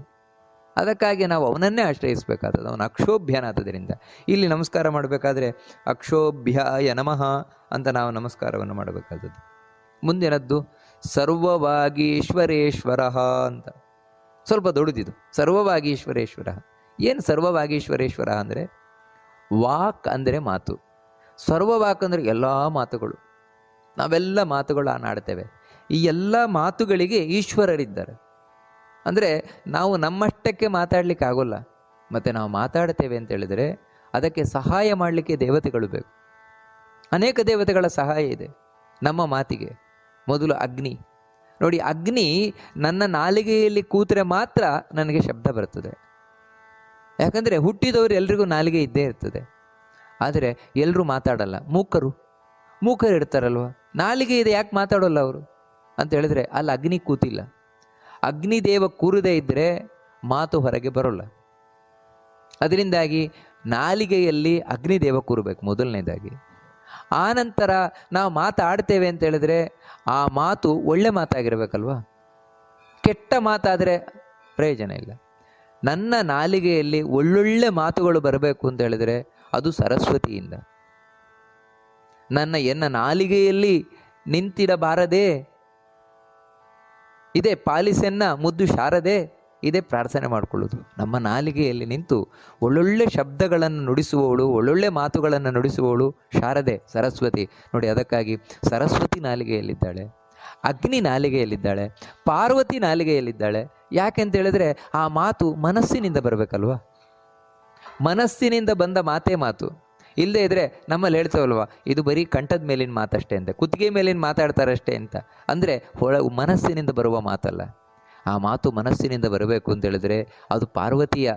ಅದಕ್ಕಾಗಿ ನಾವು ಅವನನ್ನೇ ಆಶ್ರಯಿಸಬೇಕಾದದ್ದು. ಅವನು ಅಕ್ಷೋಭ್ಯನಾದ್ದರಿಂದ ಇಲ್ಲಿ ನಮಸ್ಕಾರ ಮಾಡಬೇಕಾದ್ರೆ ಅಕ್ಷೋಭ್ಯಾಯ ನಮಃ ಅಂತ ನಾವು ನಮಸ್ಕಾರವನ್ನು ಮಾಡಬೇಕಾದದ್ದು. ಮುಂದಿನದ್ದು ಸರ್ವಭಾಗೀಶ್ವರೇಶ್ವರ ಅಂತ. ಸ್ವಲ್ಪ ದೊಡ್ಡದಿದು. ಸರ್ವಭಾಗೀಶ್ವರೇಶ್ವರ. ಏನು ಸರ್ವಭಾಗೀಶ್ವರೇಶ್ವರ ಅಂದರೆ, ವಾಕ್ ಅಂದರೆ ಮಾತು, ಸರ್ವವಾಕ್ ಅಂದರೆ ಎಲ್ಲ ಮಾತುಗಳು. ನಾವೆಲ್ಲ ಮಾತುಗಳು ಆಡ್ತೇವೆ. ಈ ಎಲ್ಲ ಮಾತುಗಳಿಗೆ ಈಶ್ವರರಿದ್ದಾರೆ. ಅಂದರೆ ನಾವು ನಮ್ಮಷ್ಟಕ್ಕೆ ಮಾತಾಡಲಿಕ್ಕೆ ಆಗೋಲ್ಲ. ಮತ್ತು ನಾವು ಮಾತಾಡ್ತೇವೆ ಅಂತ ಹೇಳಿದರೆ ಅದಕ್ಕೆ ಸಹಾಯ ಮಾಡಲಿಕ್ಕೆ ದೇವತೆಗಳು ಬೇಕು. ಅನೇಕ ದೇವತೆಗಳ ಸಹಾಯ ಇದೆ ನಮ್ಮ ಮಾತಿಗೆ. ಮೊದಲು ಅಗ್ನಿ ನೋಡಿ, ಅಗ್ನಿ ನನ್ನ ನಾಲಿಗೆಯಲ್ಲಿ ಕೂತರೆ ಮಾತ್ರ ನನಗೆ ಶಬ್ದ ಬರ್ತದೆ. ಯಾಕಂದರೆ ಹುಟ್ಟಿದವರು ಎಲ್ರಿಗೂ ನಾಲಿಗೆ ಇದ್ದೇ ಇರ್ತದೆ. ಆದರೆ ಎಲ್ಲರೂ ಮಾತಾಡಲ್ಲ. ಮೂಕರು ಇರ್ತಾರಲ್ವ, ನಾಲಿಗೆ ಇದೆ, ಯಾಕೆ ಮಾತಾಡೋಲ್ಲ ಅವರು ಅಂತ ಹೇಳಿದ್ರೆ ಅಲ್ಲಿ ಅಗ್ನಿ ಕೂತಿಲ್ಲ. ಅಗ್ನಿದೇವ ಕೂರದೇ ಇದ್ದರೆ ಮಾತು ಹೊರಗೆ ಬರೋಲ್ಲ. ಅದರಿಂದಾಗಿ ನಾಲಿಗೆಯಲ್ಲಿ ಅಗ್ನಿದೇವ ಕೂರಬೇಕು ಮೊದಲನೇದಾಗಿ. ಆ ನಂತರ ನಾವು ಮಾತಾಡ್ತೇವೆ ಅಂತ ಹೇಳಿದ್ರೆ ಆ ಮಾತು ಒಳ್ಳೆ ಮಾತಾಗಿರ್ಬೇಕಲ್ವಾ. ಕೆಟ್ಟ ಮಾತಾದರೆ ಪ್ರಯೋಜನ ಇಲ್ಲ. ನನ್ನ ನಾಲಿಗೆಯಲ್ಲಿ ಒಳ್ಳೊಳ್ಳೆ ಮಾತುಗಳು ಬರಬೇಕು ಅಂತ ಹೇಳಿದ್ರೆ ಅದು ಸರಸ್ವತಿಯಿಂದ. ಎನ್ನ ನಾಲಿಗೆಯಲ್ಲಿ ನಿಂತಿಡಬಾರದೆ, ಇದೇ ಪಾಲಿಸೆನ್ನ ಮುದ್ದು ಶಾರದೆ, ಇದೇ ಪ್ರಾರ್ಥನೆ ಮಾಡಿಕೊಳ್ಳೋದು. ನಮ್ಮ ನಾಲಿಗೆಯಲ್ಲಿ ನಿಂತು ಒಳ್ಳೊಳ್ಳೆ ಶಬ್ದಗಳನ್ನು ನುಡಿಸುವವಳು, ಒಳ್ಳೊಳ್ಳೆ ಮಾತುಗಳನ್ನು ನುಡಿಸುವವಳು ಶಾರದೆ, ಸರಸ್ವತಿ. ನೋಡಿ, ಅದಕ್ಕಾಗಿ ಸರಸ್ವತಿ ನಾಲಿಗೆಯಲ್ಲಿದ್ದಾಳೆ, ಅಗ್ನಿ ನಾಲಿಗೆಯಲ್ಲಿದ್ದಾಳೆ, ಪಾರ್ವತಿ ನಾಲಿಗೆಯಲ್ಲಿದ್ದಾಳೆ. ಯಾಕೆಂತ ಹೇಳಿದ್ರೆ ಆ ಮಾತು ಮನಸ್ಸಿನಿಂದ ಬರಬೇಕಲ್ವಾ. ಮನಸ್ಸಿನಿಂದ ಬಂದ ಮಾತೇ ಮಾತು. ಇಲ್ಲದೆ ಇದ್ರೆ ನಮ್ಮಲ್ಲಿ ಹೇಳ್ತೇವಲ್ವಾ, ಇದು ಬರೀ ಕಂಠದ ಮೇಲಿನ ಮಾತಷ್ಟೇ ಅಂತ, ಕುತ್ತಿಗೆ ಮೇಲಿನ ಮಾತಾಡ್ತಾರಷ್ಟೇ ಅಂತ. ಅಂದರೆ ಮನಸ್ಸಿನಿಂದ ಬರುವ ಮಾತಲ್ಲ. ಆ ಮಾತು ಮನಸ್ಸಿನಿಂದ ಬರಬೇಕು ಅಂತ ಹೇಳಿದ್ರೆ ಅದು ಪಾರ್ವತಿಯ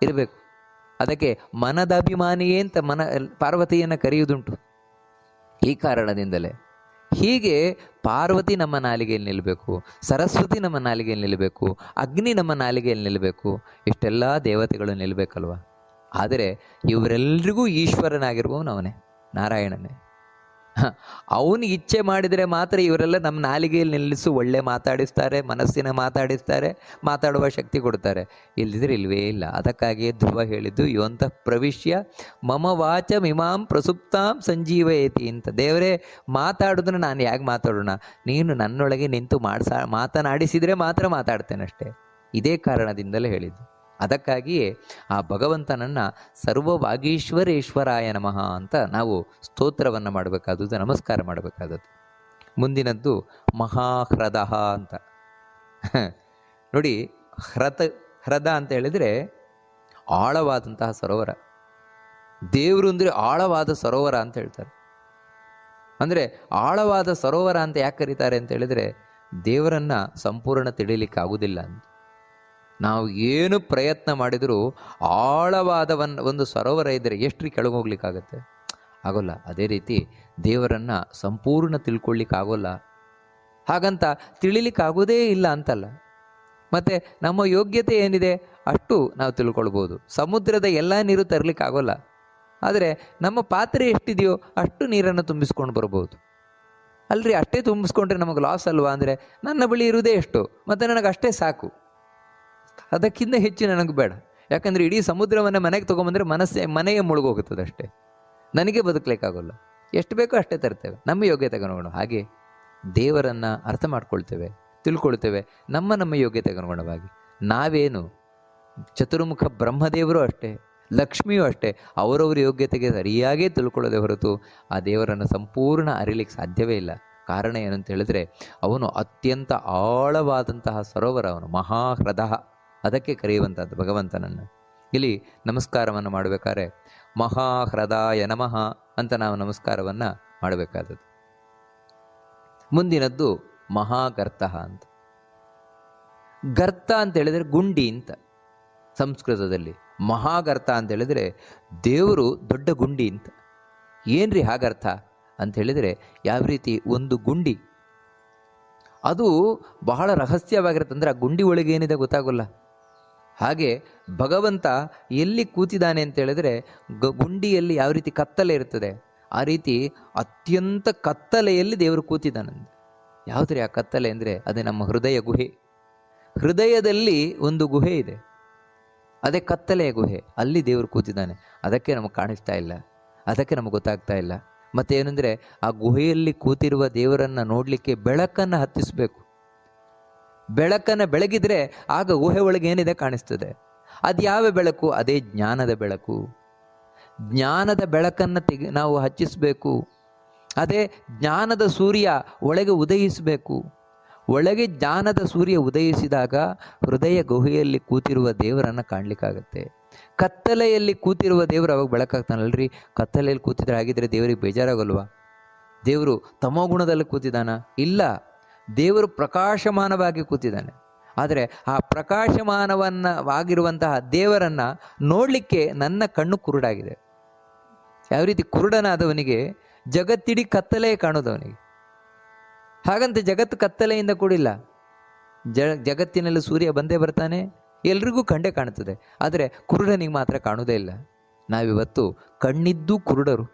ಇರಬೇಕು. ಅದಕ್ಕೆ ಮನದಾಭಿಮಾನಿಯೇ ಅಂತ ಪಾರ್ವತಿಯನ್ನು ಕರೆಯುವುದುಂಟು. ಈ ಕಾರಣದಿಂದಲೇ ಹೀಗೆ ಪಾರ್ವತಿ ನಮ್ಮ ನಾಲಿಗೆಯಲ್ಲಿ ನಿಲ್ಲಬೇಕು, ಸರಸ್ವತಿ ನಮ್ಮ ನಾಲಿಗೆಯಲ್ಲಿ ನಿಲ್ಲಬೇಕು, ಅಗ್ನಿ ನಮ್ಮ ನಾಲಿಗೆಯಲ್ಲಿ ನಿಲ್ಲಬೇಕು, ಇಷ್ಟೆಲ್ಲ ದೇವತೆಗಳು ನಿಲ್ಲಬೇಕಲ್ವ. ಆದರೆ ಇವರೆಲ್ಲರಿಗೂ ಈಶ್ವರನಾಗಿರುವವನು ಅವನೇ, ನಾರಾಯಣನೇ. ಅವನು ಇಚ್ಛೆ ಮಾಡಿದರೆ ಮಾತ್ರ ಇವರೆಲ್ಲ ನಮ್ಮ ನಾಲಿಗೆಯಲ್ಲಿ ನಿಲ್ಲಿಸು ಒಳ್ಳೆ ಮಾತಾಡಿಸ್ತಾರೆ, ಮನಸ್ಸಿನ ಮಾತಾಡಿಸ್ತಾರೆ, ಮಾತಾಡುವ ಶಕ್ತಿ ಕೊಡ್ತಾರೆ. ಇಲ್ಲದಿದ್ರೆ ಇಲ್ವೇ ಇಲ್ಲ. ಅದಕ್ಕಾಗಿಯೇ ಧ್ರುವ ಹೇಳಿದ್ದು ಯೋಂತ ಪ್ರವಿಶ್ಯ ಮಮ ವಾಚ ಮಿಮಾಂ ಪ್ರಸುಪ್ತಾಂ ಸಂಜೀವಯತಿ ಅಂತ. ದೇವರೇ, ಮಾತಾಡಿದ್ರೆ ನಾನು ಯಾಕೆ ಮಾತಾಡೋಣ, ನೀನು ನನ್ನೊಳಗೆ ನಿಂತು ಮಾತನಾಡಿಸಿದರೆ ಮಾತ್ರ ಮಾತಾಡ್ತೇನಷ್ಟೇ. ಇದೇ ಕಾರಣದಿಂದಲೇ ಹೇಳಿದ್ದು. ಅದಕ್ಕಾಗಿಯೇ ಆ ಭಗವಂತನನ್ನು ಸರ್ವವಾಗೀಶ್ವರೇಶ್ವರಾಯ ನಮಃ ಅಂತ ನಾವು ಸ್ತೋತ್ರವನ್ನು ಮಾಡಬೇಕಾದದ್ದು, ನಮಸ್ಕಾರ ಮಾಡಬೇಕಾದದ್ದು. ಮುಂದಿನದ್ದು ಮಹಾಹ್ರದ ಅಂತ. ನೋಡಿ, ಹ್ರದ ಅಂತ ಹೇಳಿದರೆ ಆಳವಾದಂತಹ ಸರೋವರ. ದೇವರು ಅಂದರೆ ಆಳವಾದ ಸರೋವರ ಅಂತ ಹೇಳ್ತಾರೆ. ಅಂದರೆ ಆಳವಾದ ಸರೋವರ ಅಂತ ಯಾಕೆ ಕರೀತಾರೆ ಅಂತ ಹೇಳಿದರೆ ದೇವರನ್ನು ಸಂಪೂರ್ಣ ತಿಳಿಲಿಕ್ಕೆ ಆಗುವುದಿಲ್ಲ ಅಂತ. ನಾವು ಏನು ಪ್ರಯತ್ನ ಮಾಡಿದರೂ ಆಳವಾದ ಒಂದು ಸರೋವರ ಇದ್ದರೆ ಎಷ್ಟು ಕೆಳಗೆ ಹೋಗ್ಲಿಕ್ಕಾಗತ್ತೆ? ಆಗೋಲ್ಲ. ಅದೇ ರೀತಿ ದೇವರನ್ನು ಸಂಪೂರ್ಣ ತಿಳ್ಕೊಳ್ಳಿಕ್ಕಾಗೋಲ್ಲ. ಹಾಗಂತ ತಿಳಿಲಿಕ್ಕಾಗೋದೇ ಇಲ್ಲ ಅಂತಲ್ಲ. ಮತ್ತು ನಮ್ಮ ಯೋಗ್ಯತೆ ಏನಿದೆ ಅಷ್ಟು ನಾವು ತಿಳ್ಕೊಳ್ಬೋದು. ಸಮುದ್ರದ ಎಲ್ಲ ನೀರು ತರಲಿಕ್ಕಾಗೋಲ್ಲ. ಆದರೆ ನಮ್ಮ ಪಾತ್ರೆ ಎಷ್ಟಿದೆಯೋ ಅಷ್ಟು ನೀರನ್ನು ತುಂಬಿಸ್ಕೊಂಡು ಬರ್ಬೋದು ಅಲ್ರಿ. ಅಷ್ಟೇ ತುಂಬಿಸ್ಕೊಂಡ್ರೆ ನಮಗೆ ಲಾಸ್ ಅಲ್ವಾ? ಅಂದರೆ ನನ್ನ ಬಳಿ ಇರುವುದೇ ಎಷ್ಟು, ಮತ್ತು ನನಗೆ ಅಷ್ಟೇ ಸಾಕು, ಅದಕ್ಕಿಂತ ಹೆಚ್ಚು ನನಗೆ ಬೇಡ. ಯಾಕಂದರೆ ಇಡೀ ಸಮುದ್ರವನ್ನು ಮನೆಗೆ ತೊಗೊಂಬಂದರೆ ಮನೆಗೆ ಮುಳುಗೋಗುತ್ತದೆ ಅಷ್ಟೇ. ನನಗೆ ಬದುಕಲಿಕ್ಕಾಗೋಲ್ಲ. ಎಷ್ಟು ಬೇಕೋ ಅಷ್ಟೇ ತರ್ತೇವೆ, ನಮ್ಮ ಯೋಗ್ಯತೆಗೆ ಅನುಗುಣ. ಹಾಗೆ ದೇವರನ್ನು ಅರ್ಥ ಮಾಡ್ಕೊಳ್ತೇವೆ, ತಿಳ್ಕೊಳ್ತೇವೆ ನಮ್ಮ ಯೋಗ್ಯತೆಗೆ ಅನುಗುಣವಾಗಿ. ನಾವೇನು ಚತುರ್ಮುಖ ಬ್ರಹ್ಮದೇವರು ಅಷ್ಟೇ, ಲಕ್ಷ್ಮಿಯೂ ಅಷ್ಟೇ, ಅವರವ್ರ ಯೋಗ್ಯತೆಗೆ ಸರಿಯಾಗೇ ತಿಳ್ಕೊಳ್ಳೋದೇ ಹೊರತು ಆ ದೇವರನ್ನು ಸಂಪೂರ್ಣ ಅರಿಲಿಕ್ಕೆ ಸಾಧ್ಯವೇ ಇಲ್ಲ. ಕಾರಣ ಏನಂತ ಹೇಳಿದ್ರೆ ಅವನು ಅತ್ಯಂತ ಆಳವಾದಂತಹ ಸರೋವರ, ಅವನು ಮಹಾಹ್ರದ. ಅದಕ್ಕೆ ಕರೆಯುವಂಥದ್ದು ಭಗವಂತನನ್ನು. ಇಲ್ಲಿ ನಮಸ್ಕಾರವನ್ನು ಮಾಡಬೇಕಾದ್ರೆ ಮಹಾಹ್ರದಾಯ ನಮಃ ಅಂತ ನಾವು ನಮಸ್ಕಾರವನ್ನು ಮಾಡಬೇಕಾದದ್ದು. ಮುಂದಿನದ್ದು ಮಹಾಗರ್ತ ಅಂತ. ಗರ್ತ ಅಂತ ಹೇಳಿದರೆ ಗುಂಡಿ ಅಂತ ಸಂಸ್ಕೃತದಲ್ಲಿ. ಮಹಾಗರ್ತ ಅಂತ ಹೇಳಿದರೆ ದೇವರು ದೊಡ್ಡ ಗುಂಡಿ ಅಂತ. ಏನ್ರಿ ಹಾಗರ್ಥ ಅಂತ ಹೇಳಿದರೆ ಯಾವ ರೀತಿ ಒಂದು ಗುಂಡಿ ಅದು ಬಹಳ ರಹಸ್ಯವಾಗಿರುತ್ತೆ. ಅಂದರೆ ಆ ಗುಂಡಿ ಒಳಗೆ ಏನಿದೆ ಗೊತ್ತಾಗೋಲ್ಲ. ಹಾಗೆ ಭಗವಂತ ಎಲ್ಲಿ ಕೂತಿದ್ದಾನೆ ಅಂತ ಹೇಳಿದ್ರೆ ಗುಂಡಿಯಲ್ಲಿ ಯಾವ ರೀತಿ ಕತ್ತಲೆ ಇರ್ತದೆ ಆ ರೀತಿ ಅತ್ಯಂತ ಕತ್ತಲೆಯಲ್ಲಿ ದೇವರು ಕೂತಿದ್ದಾನಂತೆ. ಯಾವುದ್ರಿ ಆ ಕತ್ತಲೆ ಅಂದರೆ ಅದೇ ನಮ್ಮ ಹೃದಯ ಗುಹೆ. ಹೃದಯದಲ್ಲಿ ಒಂದು ಗುಹೆ ಇದೆ, ಅದೇ ಕತ್ತಲೆಯ ಗುಹೆ. ಅಲ್ಲಿ ದೇವರು ಕೂತಿದ್ದಾನೆ. ಅದಕ್ಕೆ ನಮಗೆ ಕಾಣಿಸ್ತಾ ಇಲ್ಲ, ಅದಕ್ಕೆ ನಮಗೆ ಗೊತ್ತಾಗ್ತಾ ಇಲ್ಲ. ಮತ್ತೇನೆಂದರೆ ಆ ಗುಹೆಯಲ್ಲಿ ಕೂತಿರುವ ದೇವರನ್ನು ನೋಡಲಿಕ್ಕೆ ಬೆಳಕನ್ನು ಹತ್ತಿಸಬೇಕು. ಬೆಳಕನ್ನು ಬೆಳಗಿದ್ರೆ ಆಗ ಗುಹೆ ಒಳಗೆ ಏನಿದೆ ಕಾಣಿಸ್ತದೆ. ಅದು ಯಾವ ಬೆಳಕು? ಅದೇ ಜ್ಞಾನದ ಬೆಳಕು. ಜ್ಞಾನದ ಬೆಳಕನ್ನು ನಾವು ಹಚ್ಚಿಸಬೇಕು. ಅದೇ ಜ್ಞಾನದ ಸೂರ್ಯ ಒಳಗೆ ಉದಯಿಸಬೇಕು. ಒಳಗೆ ಜ್ಞಾನದ ಸೂರ್ಯ ಉದಯಿಸಿದಾಗ ಹೃದಯ ಗುಹೆಯಲ್ಲಿ ಕೂತಿರುವ ದೇವರನ್ನು ಕಾಣಲಿಕ್ಕಾಗತ್ತೆ. ಕತ್ತಲೆಯಲ್ಲಿ ಕೂತಿರುವ ದೇವರು ಅವಾಗ ಬೆಳಕಾಗ್ತಾನಲ್ರಿ. ಕತ್ತಲೆಯಲ್ಲಿ ಕೂತಿದ್ರೆ ಆಗಿದ್ರೆ ದೇವರಿಗೆ ಬೇಜಾರಾಗಲ್ವಾ? ದೇವರು ತಮೋಗುಣದಲ್ಲಿ ಕೂತಿದ್ದಾನ? ಇಲ್ಲ, ದೇವರು ಪ್ರಕಾಶಮಾನವಾಗಿ ಕೂತಿದ್ದಾನೆ. ಆದರೆ ಆ ಪ್ರಕಾಶಮಾನವಾಗಿರುವಂತಹ ದೇವರನ್ನು ನೋಡಲಿಕ್ಕೆ ನನ್ನ ಕಣ್ಣು ಕುರುಡಾಗಿದೆ. ಯಾವ ರೀತಿ ಕುರುಡನಾದವನಿಗೆ ಜಗತ್ತಿಡೀ ಕತ್ತಲೆ ಕಾಣೋದವನಿಗೆ, ಹಾಗಂತ ಜಗತ್ತು ಕತ್ತಲೆಯಿಂದ ಕೂಡಿಲ್ಲ. ಜಗತ್ತಿನಲ್ಲಿ ಸೂರ್ಯ ಬಂದೇ ಬರ್ತಾನೆ, ಎಲ್ರಿಗೂ ಕಂಡೇ ಕಾಣುತ್ತದೆ. ಆದರೆ ಕುರುಡನಿಗೆ ಮಾತ್ರ ಕಾಣುವುದೇ ಇಲ್ಲ. ನಾವಿವತ್ತು ಕಣ್ಣಿದ್ದೂ ಕುರುಡರು.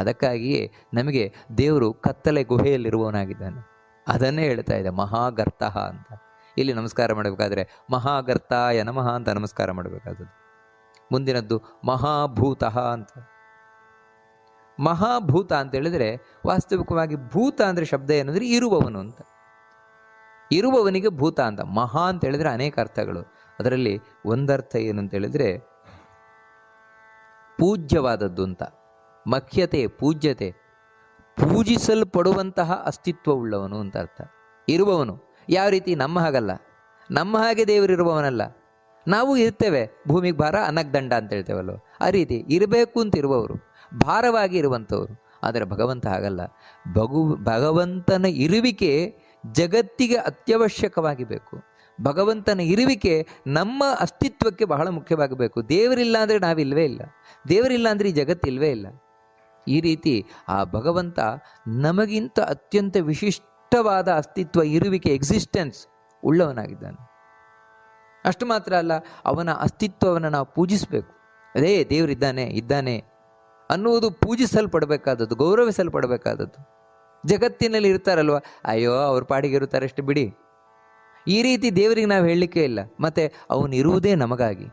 ಅದಕ್ಕಾಗಿಯೇ ನಮಗೆ ದೇವರು ಕತ್ತಲೆ ಗುಹೆಯಲ್ಲಿರುವವನಾಗಿದ್ದಾನೆ. ಅದನ್ನೇ ಹೇಳ್ತಾ ಇದೆ ಮಹಾಗರ್ತಃ ಅಂತ. ಇಲ್ಲಿ ನಮಸ್ಕಾರ ಮಾಡಬೇಕಾದ್ರೆ ಮಹಾಗರ್ತಾಯ ನಮಃ ಅಂತ ನಮಸ್ಕಾರ ಮಾಡಬೇಕಾದದ್ದು. ಮುಂದಿನದ್ದು ಮಹಾಭೂತಃ ಅಂತ. ಮಹಾಭೂತ ಅಂತ ಹೇಳಿದ್ರೆ ವಾಸ್ತವಿಕವಾಗಿ ಭೂತ ಅಂದರೆ ಶಬ್ದ ಏನಂದ್ರೆ ಇರುವವನು ಅಂತ. ಇರುವವನಿಗೆ ಭೂತ ಅಂತ. ಮಹಾ ಅಂತ ಹೇಳಿದ್ರೆ ಅನೇಕ ಅರ್ಥಗಳು. ಅದರಲ್ಲಿ ಒಂದರ್ಥ ಏನು ಅಂತ ಹೇಳಿದ್ರೆ ಪೂಜ್ಯವಾದದ್ದು ಅಂತ. ಮಖ್ಯತೆ, ಪೂಜ್ಯತೆ, ಪೂಜಿಸಲ್ಪಡುವಂತಹ ಅಸ್ತಿತ್ವವುಳ್ಳವನು ಅಂತ ಅರ್ಥ. ಇರುವವನು ಯಾವ ರೀತಿ? ನಮ್ಮ ಹಾಗಲ್ಲ. ನಮ್ಮ ಹಾಗೆ ದೇವರಿರುವವನಲ್ಲ. ನಾವು ಇರ್ತೇವೆ, ಭೂಮಿಗೆ ಭಾರ ಅನ್ನಕ್ಕೆ ದಂಡ ಅಂತ ಹೇಳ್ತೇವಲ್ಲೋ, ಆ ರೀತಿ ಇರಬೇಕು ಅಂತ ಇರುವವರು, ಭಾರವಾಗಿ ಇರುವಂಥವ್ರು. ಆದರೆ ಭಗವಂತ ಹಾಗಲ್ಲ. ಭಗವಂತನ ಇರುವಿಕೆ ಜಗತ್ತಿಗೆ ಅತ್ಯವಶ್ಯಕವಾಗಿ ಬೇಕು. ಭಗವಂತನ ಇರುವಿಕೆ ನಮ್ಮ ಅಸ್ತಿತ್ವಕ್ಕೆ ಬಹಳ ಮುಖ್ಯವಾಗಬೇಕು. ದೇವರಿಲ್ಲ ಅಂದರೆ ನಾವಿಲ್ವೇ ಇಲ್ಲ, ದೇವರಿಲ್ಲ ಅಂದರೆ ಈ ಜಗತ್ತಿಲ್ವೇ ಇಲ್ಲ. ಈ ರೀತಿ ಆ ಭಗವಂತ ನಮಗಿಂತ ಅತ್ಯಂತ ವಿಶಿಷ್ಟವಾದ ಅಸ್ತಿತ್ವ, ಇರುವಿಕೆ, ಎಕ್ಸಿಸ್ಟೆನ್ಸ್ ಉಳ್ಳವನಾಗಿದ್ದಾನೆ. ಅಷ್ಟು ಮಾತ್ರ ಅಲ್ಲ, ಅವನ ಅಸ್ತಿತ್ವವನ್ನು ನಾವು ಪೂಜಿಸಬೇಕು. ಅದೇ ದೇವರಿದ್ದಾನೆ ಇದ್ದಾನೆ ಅನ್ನುವುದು ಪೂಜಿಸಲ್ಪಡಬೇಕಾದದ್ದು, ಗೌರವಿಸಲ್ಪಡಬೇಕಾದದ್ದು. ಜಗತ್ತಿನಲ್ಲಿ ಇರ್ತಾರಲ್ವ, ಅಯ್ಯೋ ಅವ್ರ ಪಾಡಿಗೆ ಇರುತ್ತಾರೆ ಅಷ್ಟು ಬಿಡಿ, ಈ ರೀತಿ ದೇವರಿಗೆ ನಾವು ಹೇಳಲಿಕ್ಕೆ ಇಲ್ಲ. ಮತ್ತು ಅವನಿರುವುದೇ ನಮಗಾಗಿ,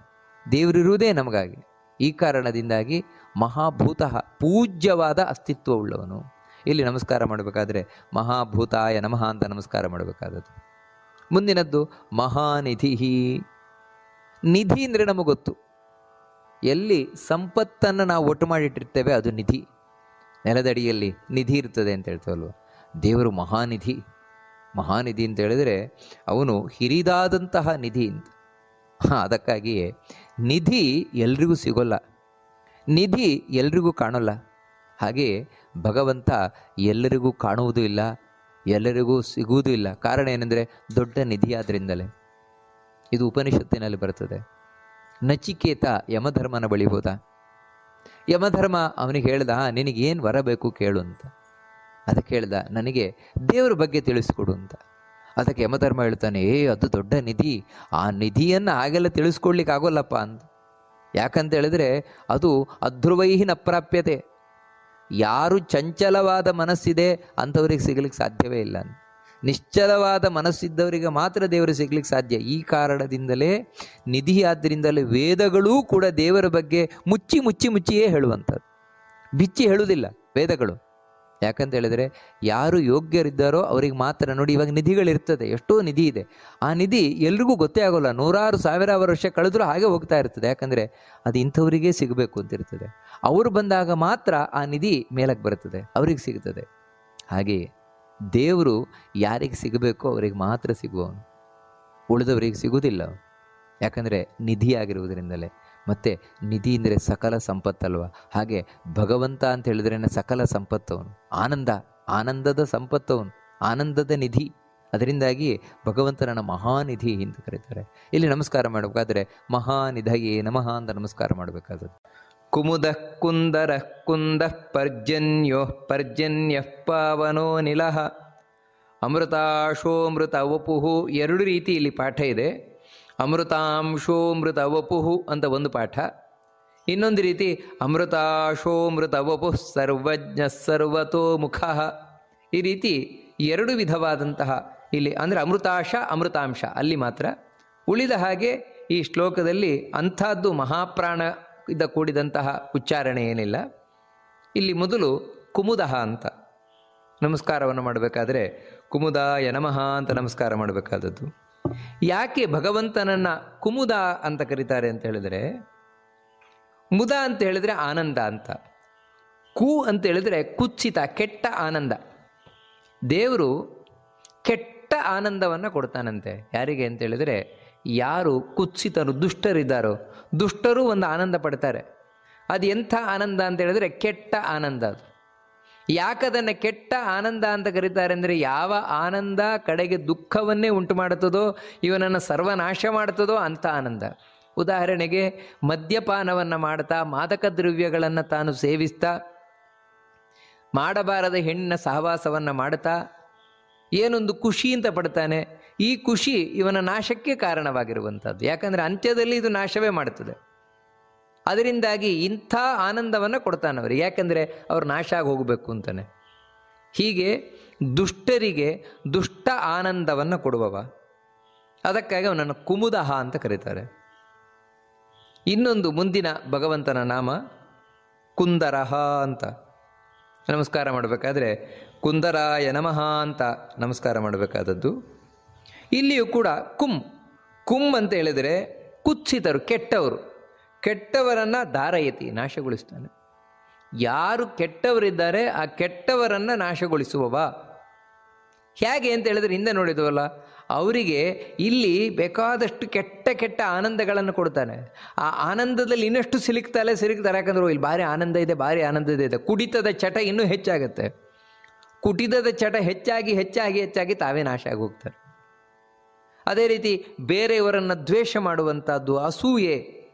ದೇವರಿರುವುದೇ ನಮಗಾಗಿ. ಈ ಕಾರಣದಿಂದಾಗಿ ಮಹಾಭೂತ, ಪೂಜ್ಯವಾದ ಅಸ್ತಿತ್ವವುಳ್ಳವನು. ಇಲ್ಲಿ ನಮಸ್ಕಾರ ಮಾಡಬೇಕಾದ್ರೆ ಮಹಾಭೂತಾಯ ನಮಃ ಅಂತ ನಮಸ್ಕಾರ ಮಾಡಬೇಕಾದದ್ದು. ಮುಂದಿನದ್ದು ಮಹಾನಿಧಿ. ನಿಧಿ ಅಂದರೆ ನಮಗೆ ಗೊತ್ತು, ಎಲ್ಲಿ ಸಂಪತ್ತನ್ನು ನಾವು ಒಟ್ಟು ಮಾಡಿಟ್ಟಿರ್ತೇವೆ ಅದು ನಿಧಿ. ನೆಲದಡಿಯಲ್ಲಿ ನಿಧಿ ಇರ್ತದೆ ಅಂತ ಹೇಳ್ತೇವಲ್ವ, ದೇವರು ಮಹಾನಿಧಿ. ಮಹಾನಿಧಿ ಅಂತ ಹೇಳಿದರೆ ಅವನು ಹಿರಿದಾದಂತಹ ನಿಧಿ ಅಂತ. ಅದಕ್ಕಾಗಿಯೇ ನಿಧಿ ಎಲ್ರಿಗೂ ಸಿಗೋಲ್ಲ, ನಿಧಿ ಎಲ್ರಿಗೂ ಕಾಣೋಲ್ಲ. ಹಾಗೆಯೇ ಭಗವಂತ ಎಲ್ಲರಿಗೂ ಕಾಣುವುದೂ ಇಲ್ಲ, ಎಲ್ಲರಿಗೂ ಸಿಗುವುದೂ ಇಲ್ಲ. ಕಾರಣ ಏನೆಂದರೆ ದೊಡ್ಡ ನಿಧಿ ಆದ್ದರಿಂದಲೇ. ಇದು ಉಪನಿಷತ್ತಿನಲ್ಲಿ ಬರ್ತದೆ. ನಚಿಕೇತ ಯಮಧರ್ಮನ ಬಳಿ ಹೋದ. ಯಮಧರ್ಮ ಅವನಿಗೆ ಹೇಳ್ದ, ನಿನಗೇನು ವರ ಬೇಕು ಕೇಳು ಅಂತ. ಅದಕ್ಕೆ ಹೇಳ್ದ, ನನಗೆ ದೇವರ ಬಗ್ಗೆ ತಿಳಿಸ್ಕೊಡು ಅಂತ. ಅದಕ್ಕೆ ಯಮಧರ್ಮ ಹೇಳ್ತಾನೆ, ಅದು ದೊಡ್ಡ ನಿಧಿ, ಆ ನಿಧಿಯನ್ನು ಹಾಗೆಲ್ಲ ತಿಳಿಸ್ಕೊಡ್ಲಿಕ್ಕೆ ಆಗೋಲ್ಲಪ್ಪ ಅಂತ. ಯಾಕಂತ ಹೇಳಿದ್ರೆ ಅದು ಅಧ್ರುವೈಹಿ ಅಪ್ರಾಪ್ಯತೆ. ಯಾರು ಚಂಚಲವಾದ ಮನಸ್ಸಿದೆ ಅಂಥವ್ರಿಗೆ ಸಿಗಲಿಕ್ಕೆ ಸಾಧ್ಯವೇ ಇಲ್ಲ. ನಿಶ್ಚಲವಾದ ಮನಸ್ಸಿದ್ದವರಿಗೆ ಮಾತ್ರ ದೇವರು ಸಿಗ್ಲಿಕ್ಕೆ ಸಾಧ್ಯ. ಈ ಕಾರಣದಿಂದಲೇ ನಿಧಿ ಆದ್ದರಿಂದಲೇ ವೇದಗಳೂ ಕೂಡ ದೇವರ ಬಗ್ಗೆ ಮುಚ್ಚಿಯೇ ಹೇಳುವಂಥದ್ದು, ಬಿಚ್ಚಿ ಹೇಳುವುದಿಲ್ಲ ವೇದಗಳು. ಯಾಕಂತ ಹೇಳಿದರೆ ಯಾರು ಯೋಗ್ಯರಿದ್ದಾರೋ ಅವರಿಗೆ ಮಾತ್ರ. ನೋಡಿ, ಇವಾಗ ನಿಧಿಗಳಿರ್ತದೆ, ಎಷ್ಟೋ ನಿಧಿ ಇದೆ. ಆ ನಿಧಿ ಎಲ್ರಿಗೂ ಗೊತ್ತೇ ಆಗೋಲ್ಲ. 100,000 ವರ್ಷ ಕಳೆದರೂ ಹಾಗೆ ಹೋಗ್ತಾ ಇರ್ತದೆ. ಯಾಕಂದರೆ ಅದು ಇಂಥವರಿಗೇ ಸಿಗಬೇಕು ಅಂತಿರ್ತದೆ. ಅವರು ಬಂದಾಗ ಮಾತ್ರ ಆ ನಿಧಿ ಮೇಲಕ್ಕೆ ಬರ್ತದೆ, ಅವ್ರಿಗೆ ಸಿಗ್ತದೆ. ಹಾಗೆಯೇ ದೇವರು ಯಾರಿಗೆ ಸಿಗಬೇಕೋ ಅವರಿಗೆ ಮಾತ್ರ ಸಿಗುವವನು, ಉಳಿದವರಿಗೆ ಸಿಗುವುದಿಲ್ಲ. ಯಾಕಂದರೆ ನಿಧಿಯಾಗಿರುವುದರಿಂದಲೇ. ಮತ್ತು ನಿಧಿ ಅಂದರೆ ಸಕಲ ಸಂಪತ್ತಲ್ವ. ಹಾಗೆ ಭಗವಂತ ಅಂತ ಹೇಳಿದ್ರೇ ಸಕಲ ಸಂಪತ್ತವನು, ಆನಂದದ ಸಂಪತ್ತವನು, ಆನಂದದ ನಿಧಿ. ಅದರಿಂದಾಗಿ ಭಗವಂತನನ್ನು ಮಹಾನಿಧಿ ಅಂತ ಕರೀತಾರೆ. ಇಲ್ಲಿ ನಮಸ್ಕಾರ ಮಾಡಬೇಕಾದ್ರೆ ಮಹಾನಿಧಯೇ ನಮಃ ಅಂತ ನಮಸ್ಕಾರ ಮಾಡಬೇಕಾದದ್ದು. ಕುಮುದ ಕುಂದರ ಕುಂದ ಪರ್ಜನ್ಯೋ ಪರ್ಜನ್ಯ ಪಾವನೋ ನಿಲಹ ಅಮೃತಾಶೋಮೃತ ವಪುಹು. ಎರಡು ರೀತಿ ಇಲ್ಲಿ ಪಾಠ ಇದೆ. ಅಮೃತಾಂಶೋಮೃತ ವಪುಹು ಅಂತ ಒಂದು ಪಾಠ, ಇನ್ನೊಂದು ರೀತಿ ಅಮೃತಾಶೋಮೃತ ವಪುಃ ಸರ್ವಜ್ಞ ಸರ್ವತೋ ಮುಖ. ಈ ರೀತಿ ಎರಡು ವಿಧವಾದಂತಹ ಇಲ್ಲಿ ಅಂದರೆ ಅಮೃತಾಶ ಅಮೃತಾಂಶ ಅಲ್ಲಿ ಮಾತ್ರ. ಉಳಿದ ಹಾಗೆ ಈ ಶ್ಲೋಕದಲ್ಲಿ ಅಂಥದ್ದು ಮಹಾಪ್ರಾಣ ಇದ್ದ ಕೂಡಿದಂತಹ ಉಚ್ಚಾರಣೆ ಏನಿಲ್ಲ. ಇಲ್ಲಿ ಮೊದಲು ಕುಮುದಃ ಅಂತ ನಮಸ್ಕಾರವನ್ನು ಮಾಡಬೇಕಾದ್ರೆ ಕುಮುದಾಯ ನಮಃ ಅಂತ ನಮಸ್ಕಾರ ಮಾಡಬೇಕಾದದ್ದು. ಯಾಕೆ ಭಗವಂತನನ್ನು ಕುಮುದ ಅಂತ ಕರೀತಾರೆ ಅಂತ ಹೇಳಿದರೆ, ಮುದ ಅಂತ ಹೇಳಿದರೆ ಆನಂದ ಅಂತ, ಕು ಅಂತ ಹೇಳಿದರೆ ಕುತ್ಸಿತ, ಕೆಟ್ಟ ಆನಂದ. ದೇವರು ಕೆಟ್ಟ ಆನಂದವನ್ನು ಕೊಡ್ತಾನಂತೆ. ಯಾರಿಗೆ ಅಂತ ಹೇಳಿದರೆ ಯಾರು ಕುತ್ಸಿತರು, ದುಷ್ಟರಿದ್ದಾರೋ, ದುಷ್ಟರು ಒಂದು ಆನಂದ ಪಡ್ತಾರೆ. ಅದು ಎಂಥ ಆನಂದ ಅಂತ ಹೇಳಿದರೆ ಕೆಟ್ಟ ಆನಂದ. ಅದು ಯಾಕದನ್ನು ಕೆಟ್ಟ ಆನಂದ ಅಂತ ಕರೀತಾರೆ ಅಂದರೆ, ಯಾವ ಆನಂದ ಕಡೆಗೆ ದುಃಖವನ್ನೇ ಉಂಟು ಮಾಡುತ್ತದೋ, ಇವನನ್ನು ಸರ್ವನಾಶ ಮಾಡುತ್ತದೋ ಅಂಥ ಆನಂದ. ಉದಾಹರಣೆಗೆ ಮದ್ಯಪಾನವನ್ನು ಮಾಡ್ತಾ, ಮಾದಕ ದ್ರವ್ಯಗಳನ್ನು ತಾನು ಸೇವಿಸ್ತಾ, ಮಾಡಬಾರದ ಹೆಣ್ಣಿನ ಸಹವಾಸವನ್ನು ಮಾಡ್ತಾ ಏನೊಂದು ಖುಷಿ ಅಂತ ಪಡ್ತಾನೆ. ಈ ಖುಷಿ ಇವನ ನಾಶಕ್ಕೆ ಕಾರಣವಾಗಿರುವಂಥದ್ದು. ಯಾಕಂದರೆ ಅಂತ್ಯದಲ್ಲಿ ಇದು ನಾಶವೇ ಮಾಡುತ್ತದೆ. ಅದರಿಂದಾಗಿ ಇಂಥ ಆನಂದವನ್ನು ಕೊಡ್ತಾನೆ ಅವರಿಗೆ. ಯಾಕೆಂದರೆ ಅವ್ರು ನಾಶ ಆಗಿ ಹೋಗಬೇಕು ಅಂತಾನೆ. ಹೀಗೆ ದುಷ್ಟರಿಗೆ ದುಷ್ಟ ಆನಂದವನ್ನು ಕೊಡುವವ. ಅದಕ್ಕಾಗಿ ಅವನನ್ನು ಕುಮುದಹ ಅಂತ ಕರೀತಾರೆ. ಇನ್ನೊಂದು ಮುಂದಿನ ಭಗವಂತನ ನಾಮ ಕುಂದರಹ ಅಂತ. ನಮಸ್ಕಾರ ಮಾಡಬೇಕಾದ್ರೆ ಕುಂದರಾಯ ನಮಃ ಅಂತ ನಮಸ್ಕಾರ ಮಾಡಬೇಕಾದದ್ದು. ಇಲ್ಲಿಯೂ ಕೂಡ ಕುಂ ಅಂತ ಹೇಳಿದರೆ ಕುತ್ಸಿತರು, ಕೆಟ್ಟವರು. ಕೆಟ್ಟವರನ್ನು ದಾರಯತಿ, ನಾಶಗೊಳಿಸ್ತಾನೆ. ಯಾರು ಕೆಟ್ಟವರಿದ್ದಾರೆ ಆ ಕೆಟ್ಟವರನ್ನು ನಾಶಗೊಳಿಸುವವ. ಹೇಗೆ ಅಂತ ಹೇಳಿದ್ರೆ ಹಿಂದೆ ನೋಡಿದ್ವಲ್ಲ, ಅವರಿಗೆ ಇಲ್ಲಿ ಬೇಕಾದಷ್ಟು ಕೆಟ್ಟ ಕೆಟ್ಟ ಆನಂದಗಳನ್ನು ಕೊಡ್ತಾನೆ. ಆ ಆನಂದದಲ್ಲಿ ಇನ್ನಷ್ಟು ಸಿಲುಕ್ತಾರೆ. ಯಾಕಂದ್ರೆ ಇಲ್ಲಿ ಭಾರಿ ಆನಂದ ಇದೆ, ಭಾರಿ ಆನಂದ ಇದೆ. ಕುಡಿತದ ಚಟ ಇನ್ನೂ ಹೆಚ್ಚಾಗುತ್ತೆ. ಕುಟಿತದ ಚಟ ಹೆಚ್ಚಾಗಿ ಹೆಚ್ಚಾಗಿ ಹೆಚ್ಚಾಗಿ ತಾವೇ ನಾಶ ಆಗಿ ಹೋಗ್ತಾರೆ. ಅದೇ ರೀತಿ ಬೇರೆಯವರನ್ನು ದ್ವೇಷ ಮಾಡುವಂಥದ್ದು, ಅಸೂಯೆ,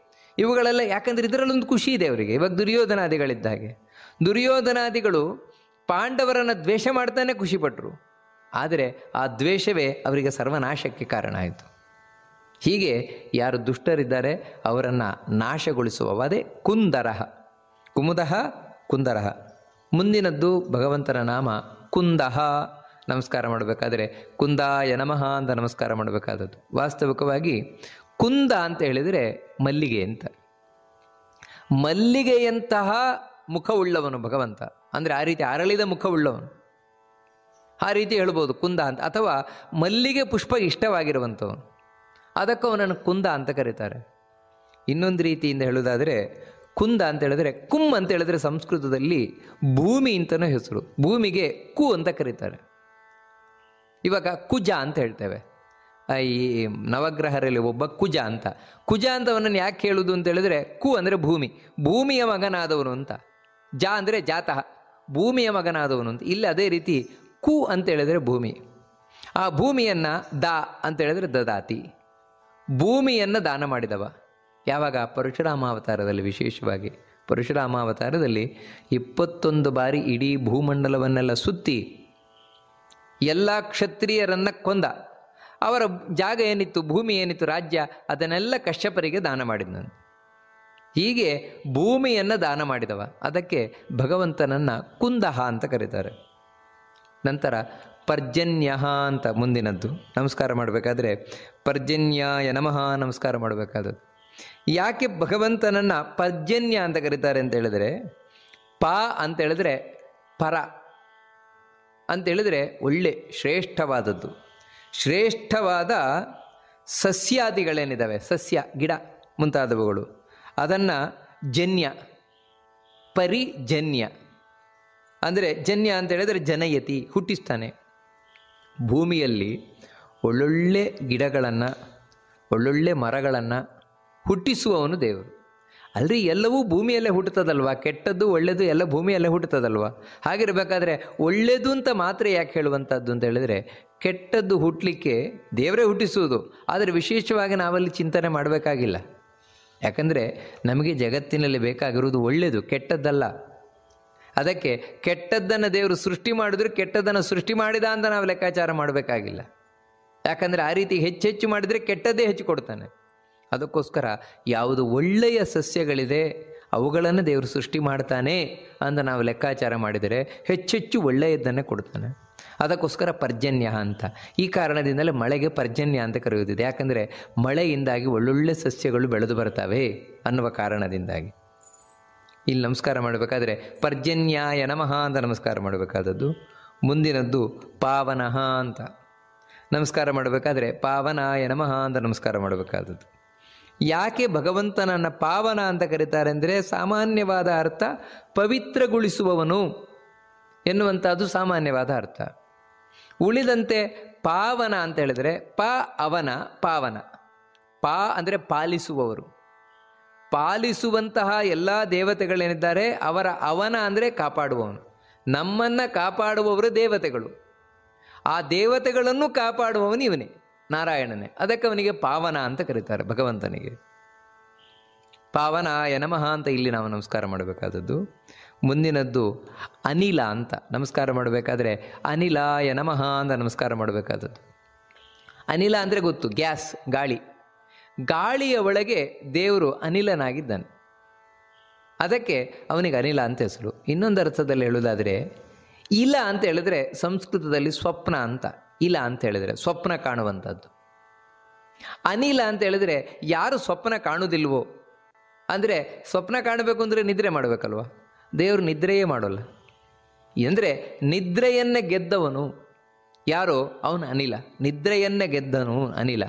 ಇವುಗಳೆಲ್ಲ. ಯಾಕಂದರೆ ಇದರಲ್ಲೊಂದು ಖುಷಿ ಇದೆ ಅವರಿಗೆ. ಇವಾಗ ದುರ್ಯೋಧನಾದಿಗಳಿದ್ದ ಹಾಗೆ, ದುರ್ಯೋಧನಾದಿಗಳು ಪಾಂಡವರನ್ನು ದ್ವೇಷ ಮಾಡ್ತಾನೆ ಖುಷಿಪಟ್ಟರು. ಆದರೆ ಆ ದ್ವೇಷವೇ ಅವರಿಗೆ ಸರ್ವನಾಶಕ್ಕೆ ಕಾರಣ ಆಯಿತು. ಹೀಗೆ ಯಾರು ದುಷ್ಟರಿದ್ದಾರೆ ಅವರನ್ನು ನಾಶಗೊಳಿಸುವವ. ಅದೇ ಕುಂದರಹ, ಕುಮುದಹ, ಕುಂದರಹ. ಮುಂದಿನದ್ದು ಭಗವಂತನ ನಾಮ ಕುಂದಹ. ನಮಸ್ಕಾರ ಮಾಡಬೇಕಾದ್ರೆ ಕುಂದಾಯ ನಮಃ ಅಂತ ನಮಸ್ಕಾರ ಮಾಡಬೇಕಾದದ್ದು. ವಾಸ್ತವಿಕವಾಗಿ ಕುಂದ ಅಂತ ಹೇಳಿದರೆ ಮಲ್ಲಿಗೆ ಅಂತ. ಮಲ್ಲಿಗೆಯಂತಹ ಮುಖವುಳ್ಳವನು ಭಗವಂತ. ಅಂದರೆ ಆ ರೀತಿ ಅರಳಿದ ಮುಖವುಳ್ಳವನು, ಆ ರೀತಿ ಹೇಳ್ಬೋದು ಕುಂದ ಅಂತ. ಅಥವಾ ಮಲ್ಲಿಗೆ ಪುಷ್ಪ ಇಷ್ಟವಾಗಿರುವಂಥವನು, ಅದಕ್ಕೆ ಅವನನ್ನು ಕುಂದ ಅಂತ ಕರೀತಾರೆ. ಇನ್ನೊಂದು ರೀತಿಯಿಂದ ಹೇಳೋದಾದರೆ ಕುಂದ ಅಂತ ಹೇಳಿದ್ರೆ ಕುಮ್ ಅಂತ ಹೇಳಿದ್ರೆ ಸಂಸ್ಕೃತದಲ್ಲಿ ಭೂಮಿ ಅಂತಲೂ ಹೆಸರು. ಭೂಮಿಗೆ ಕು ಅಂತ ಕರೀತಾರೆ. ಇವಾಗ ಕುಜ ಅಂತ ಹೇಳ್ತೇವೆ. ಈ ನವಗ್ರಹರಲ್ಲಿ ಒಬ್ಬ ಕುಜ ಅಂತ. ಕುಜ ಅಂತ ಅವನನ್ನು ಯಾಕೆ ಹೇಳುವುದು ಅಂತ ಹೇಳಿದ್ರೆ, ಕು ಅಂದರೆ ಭೂಮಿ, ಭೂಮಿಯ ಮಗನಾದವನು ಅಂತ. ಜ ಅಂದರೆ ಜಾತಃ, ಭೂಮಿಯ ಮಗನಾದವನು ಅಂತ. ಇಲ್ಲಿ ಅದೇ ರೀತಿ ಕು ಅಂತ ಹೇಳಿದರೆ ಭೂಮಿ. ಆ ಭೂಮಿಯನ್ನು ದ ಅಂತ ಹೇಳಿದ್ರೆ ದದಾತಿ, ಭೂಮಿಯನ್ನು ದಾನ ಮಾಡಿದವ. ಯಾವಾಗ? ಪರಶುರಾಮಾವತಾರದಲ್ಲಿ. ವಿಶೇಷವಾಗಿ ಪರಶುರಾಮಾವತಾರದಲ್ಲಿ 21 ಬಾರಿ ಇಡೀ ಭೂಮಂಡಲವನ್ನೆಲ್ಲ ಸುತ್ತಿ ಎಲ್ಲ ಕ್ಷತ್ರಿಯರನ್ನು ಕೊಂದ. ಅವರ ಜಾಗ ಏನಿತ್ತು, ಭೂಮಿ ಏನಿತ್ತು, ರಾಜ್ಯ, ಅದನ್ನೆಲ್ಲ ಕಶ್ಯಪರಿಗೆ ದಾನ ಮಾಡಿದನು. ಹೀಗೆ ಭೂಮಿಯನ್ನು ದಾನ ಮಾಡಿದವ. ಅದಕ್ಕೆ ಭಗವಂತನನ್ನು ಕುಂದಹ ಅಂತ ಕರೀತಾರೆ. ನಂತರ ಪರ್ಜನ್ಯ ಅಂತ ಮುಂದಿನದ್ದು. ನಮಸ್ಕಾರ ಮಾಡಬೇಕಾದ್ರೆ ಪರ್ಜನ್ಯಾಯ ನಮಃ ನಮಸ್ಕಾರ ಮಾಡಬೇಕಾದದ್ದು. ಯಾಕೆ ಭಗವಂತನನ್ನು ಪರ್ಜನ್ಯ ಅಂತ ಕರೀತಾರೆ ಅಂತ ಹೇಳಿದರೆ, ಪ ಅಂತ ಹೇಳಿದ್ರೆ ಪರ ಅಂತ ಹೇಳಿದರೆ ಒಳ್ಳೆ ಶ್ರೇಷ್ಠವಾದದ್ದು. ಶ್ರೇಷ್ಠವಾದ ಸಸ್ಯಾದಿಗಳೇನಿದ್ದಾವೆ, ಸಸ್ಯ ಗಿಡ ಮುಂತಾದವುಗಳು, ಅದನ್ನು ಜನ್ಯ, ಪರಿಜನ್ಯ ಅಂದರೆ ಜನ್ಯ ಅಂತ ಹೇಳಿದರೆ ಜನಯತಿ, ಹುಟ್ಟಿಸ್ತಾನೆ. ಭೂಮಿಯಲ್ಲಿ ಒಳ್ಳೊಳ್ಳೆ ಗಿಡಗಳನ್ನು, ಒಳ್ಳೊಳ್ಳೆ ಮರಗಳನ್ನು ಹುಟ್ಟಿಸುವವನು ದೇವರು. ಅಲ್ರಿ, ಎಲ್ಲವೂ ಭೂಮಿಯಲ್ಲೇ ಹುಟ್ಟುತ್ತದಲ್ವ, ಕೆಟ್ಟದ್ದು ಒಳ್ಳೆಯದು ಎಲ್ಲ ಭೂಮಿಯಲ್ಲೇ ಹುಟ್ಟುತ್ತದಲ್ವ. ಹಾಗಿರಬೇಕಾದ್ರೆ ಒಳ್ಳೆಯದು ಅಂತ ಮಾತ್ರ ಯಾಕೆ ಹೇಳುವಂಥದ್ದು ಅಂತ ಹೇಳಿದರೆ, ಕೆಟ್ಟದ್ದು ಹುಟ್ಟಲಿಕ್ಕೆ ದೇವರೇ ಹುಟ್ಟಿಸುವುದು. ಆದರೆ ವಿಶೇಷವಾಗಿ ನಾವಲ್ಲಿ ಚಿಂತನೆ ಮಾಡಬೇಕಾಗಿಲ್ಲ. ಯಾಕಂದರೆ ನಮಗೆ ಜಗತ್ತಿನಲ್ಲಿ ಬೇಕಾಗಿರುವುದು ಒಳ್ಳೆಯದು, ಕೆಟ್ಟದ್ದಲ್ಲ. ಅದಕ್ಕೆ ಕೆಟ್ಟದ್ದನ್ನು ದೇವರು ಸೃಷ್ಟಿ ಮಾಡಿದ್ರೆ ಕೆಟ್ಟದ್ದನ್ನು ಸೃಷ್ಟಿ ಮಾಡಿದ ಅಂತ ನಾವು ಲೆಕ್ಕಾಚಾರ ಮಾಡಬೇಕಾಗಿಲ್ಲ. ಯಾಕಂದರೆ ಆ ರೀತಿ ಹೆಚ್ಚೆಚ್ಚು ಮಾಡಿದರೆ ಕೆಟ್ಟದ್ದೇ ಹೆಚ್ಚು ಕೊಡ್ತಾನೆ. ಅದಕ್ಕೋಸ್ಕರ ಯಾವುದು ಒಳ್ಳೆಯ ಸಸ್ಯಗಳಿದೆ ಅವುಗಳನ್ನು ದೇವರು ಸೃಷ್ಟಿ ಮಾಡ್ತಾನೆ ಅಂತ ನಾವು ಲೆಕ್ಕಾಚಾರ ಮಾಡಿದರೆ ಹೆಚ್ಚೆಚ್ಚು ಒಳ್ಳೆಯದನ್ನೇ ಕೊಡ್ತಾನೆ. ಅದಕ್ಕೋಸ್ಕರ ಪರ್ಜನ್ಯ ಅಂತ. ಈ ಕಾರಣದಿಂದಲೇ ಮಳೆಗೆ ಪರ್ಜನ್ಯ ಅಂತ ಕರೆಯುವುದಿದೆ. ಯಾಕಂದರೆ ಮಳೆಯಿಂದಾಗಿ ಒಳ್ಳೊಳ್ಳೆ ಸಸ್ಯಗಳು ಬೆಳೆದು ಬರ್ತವೆ ಅನ್ನುವ ಕಾರಣದಿಂದಾಗಿ. ಇಲ್ಲಿ ನಮಸ್ಕಾರ ಮಾಡಬೇಕಾದ್ರೆ ಪರ್ಜನ್ಯಾಯ ನಮಃ ಅಂತ ನಮಸ್ಕಾರ ಮಾಡಬೇಕಾದದ್ದು. ಮುಂದಿನದ್ದು ಪಾವನಃ ಅಂತ. ನಮಸ್ಕಾರ ಮಾಡಬೇಕಾದ್ರೆ ಪಾವನಾಯ ನಮಃ ಅಂತ ನಮಸ್ಕಾರ ಮಾಡಬೇಕಾದದ್ದು. ಯಾಕೆ ಭಗವಂತನನ್ನು ಪಾವನ ಅಂತ ಕರೀತಾರೆ ಅಂದರೆ, ಸಾಮಾನ್ಯವಾದ ಅರ್ಥ ಪವಿತ್ರಗೊಳಿಸುವವನು ಎನ್ನುವಂಥದ್ದು ಸಾಮಾನ್ಯವಾದ ಅರ್ಥ. ಉಳಿದಂತೆ ಪಾವನ ಅಂತ ಹೇಳಿದರೆ ಅವನ ಪಾವನ. ಅಂದರೆ ಪಾಲಿಸುವವರು, ಪಾಲಿಸುವಂತಹ ಎಲ್ಲ ದೇವತೆಗಳೇನಿದ್ದಾರೆ ಅವನ ಅಂದರೆ ಕಾಪಾಡುವವನು. ನಮ್ಮನ್ನು ಕಾಪಾಡುವವರು ದೇವತೆಗಳು, ಆ ದೇವತೆಗಳನ್ನು ಕಾಪಾಡುವವನು ಇವನೇ, ನಾರಾಯಣನೇ. ಅದಕ್ಕೆ ಅವನಿಗೆ ಪಾವನ ಅಂತ ಕರೀತಾರೆ. ಭಗವಂತನಿಗೆ ಪಾವನಾಯ ನಮಃ ಅಂತ ಇಲ್ಲಿ ನಾವು ನಮಸ್ಕಾರ ಮಾಡಬೇಕಾದದ್ದು. ಮುಂದಿನದ್ದು ಅನಿಲ ಅಂತ. ನಮಸ್ಕಾರ ಮಾಡಬೇಕಾದ್ರೆ ಅನಿಲಾಯ ನಮಃ ಅಂತ ನಮಸ್ಕಾರ ಮಾಡಬೇಕಾದದ್ದು. ಅನಿಲ ಅಂದರೆ ಗೊತ್ತು, ಗ್ಯಾಸ್, ಗಾಳಿ. ಗಾಳಿಯ ಒಳಗೆ ದೇವರು ಅನಿಲನಾಗಿದ್ದಾನೆ. ಅದಕ್ಕೆ ಅವನಿಗೆ ಅನಿಲ ಅಂತ ಹೆಸರು. ಇನ್ನೊಂದು ಅರ್ಥದಲ್ಲಿ ಹೇಳೋದಾದರೆ ಇಲ ಅಂತ ಹೇಳಿದ್ರೆ ಸಂಸ್ಕೃತದಲ್ಲಿ ಸ್ವಪ್ನ ಅಂತ. ಇಲ ಅಂತ ಹೇಳಿದ್ರೆ ಸ್ವಪ್ನ ಕಾಣುವಂಥದ್ದು. ಅನಿಲ ಅಂತ ಹೇಳಿದ್ರೆ ಯಾರು ಸ್ವಪ್ನ ಕಾಣುವುದಿಲ್ವೋ, ಅಂದರೆ ಸ್ವಪ್ನ ಕಾಣಬೇಕು ಅಂದರೆ ನಿದ್ರೆ ಮಾಡಬೇಕಲ್ವ, ದೇವರು ನಿದ್ರೆಯೇ ಮಾಡೋಲ್ಲ. ಅಂದರೆ ನಿದ್ರೆಯನ್ನೇ ಗೆದ್ದವನು ಯಾರೋ ಅವನು ಅನಿಲ, ನಿದ್ರೆಯನ್ನೇ ಗೆದ್ದನು ಅನಿಲ.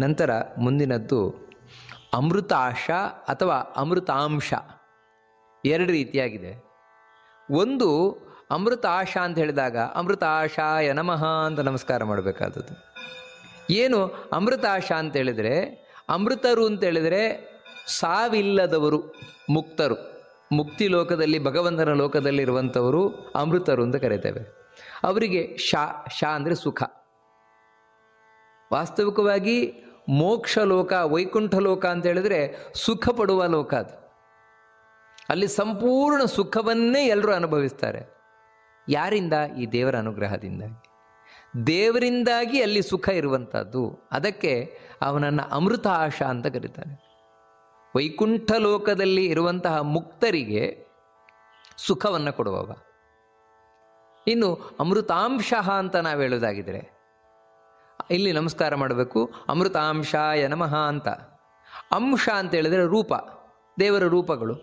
ನಂತರ ಮುಂದಿನದ್ದು ಅಮೃತಾಶ ಅಥವಾ ಅಮೃತಾಂಶ. ಎರಡು ರೀತಿಯಾಗಿದೆ. ಒಂದು ಅಮೃತಾಶ ಅಂತ ಹೇಳಿದಾಗ ಅಮೃತಾಶಾಯ ನಮಃ ಅಂತ ನಮಸ್ಕಾರ ಮಾಡಬೇಕಾದದ್ದು. ಏನು ಅಮೃತಾಶ ಅಂತ ಹೇಳಿದರೆ, ಅಮೃತರು ಅಂತ ಹೇಳಿದರೆ ಸಾವಿಲ್ಲದವರು, ಮುಕ್ತರು, ಮುಕ್ತಿ ಲೋಕದಲ್ಲಿ ಭಗವಂತನ ಲೋಕದಲ್ಲಿ ಇರುವಂಥವರು ಅಮೃತರು ಅಂತ ಕರೀತೇವೆ. ಅವರಿಗೆ ಶಾ ಅಂದರೆ ಸುಖ. ವಾಸ್ತವಿಕವಾಗಿ ಮೋಕ್ಷ ಲೋಕ, ವೈಕುಂಠ ಲೋಕ ಅಂತ ಹೇಳಿದ್ರೆ ಸುಖ ಪಡುವ ಲೋಕ ಅದು. ಅಲ್ಲಿ ಸಂಪೂರ್ಣ ಸುಖವನ್ನೇ ಎಲ್ಲರೂ ಅನುಭವಿಸ್ತಾರೆ. ಯಾರಿಂದ? ಈ ದೇವರ ಅನುಗ್ರಹದಿಂದಾಗಿ, ದೇವರಿಂದಾಗಿ ಅಲ್ಲಿ ಸುಖ ಇರುವಂಥದ್ದು. ಅದಕ್ಕೆ ಅವನನ್ನು ಅಮೃತ ಆಶ ಅಂತ ಕರೀತಾರೆ. ವೈಕುಂಠ ಲೋಕದಲ್ಲಿ ಇರುವಂತಹ ಮುಕ್ತರಿಗೆ ಸುಖವನ್ನು ಕೊಡುವವ. ಇನ್ನು ಅಮೃತಾಂಶ ಅಂತ ನಾವು ಹೇಳೋದಾಗಿದ್ರೆ ಇಲ್ಲಿ ನಮಸ್ಕಾರ ಮಾಡಬೇಕು, ಅಮೃತಾಂಶಾಯ ನಮಃ ಅಂತ. ಅಂಶ ಅಂತ ಹೇಳಿದರೆ ರೂಪ, ದೇವರ ರೂಪಗಳು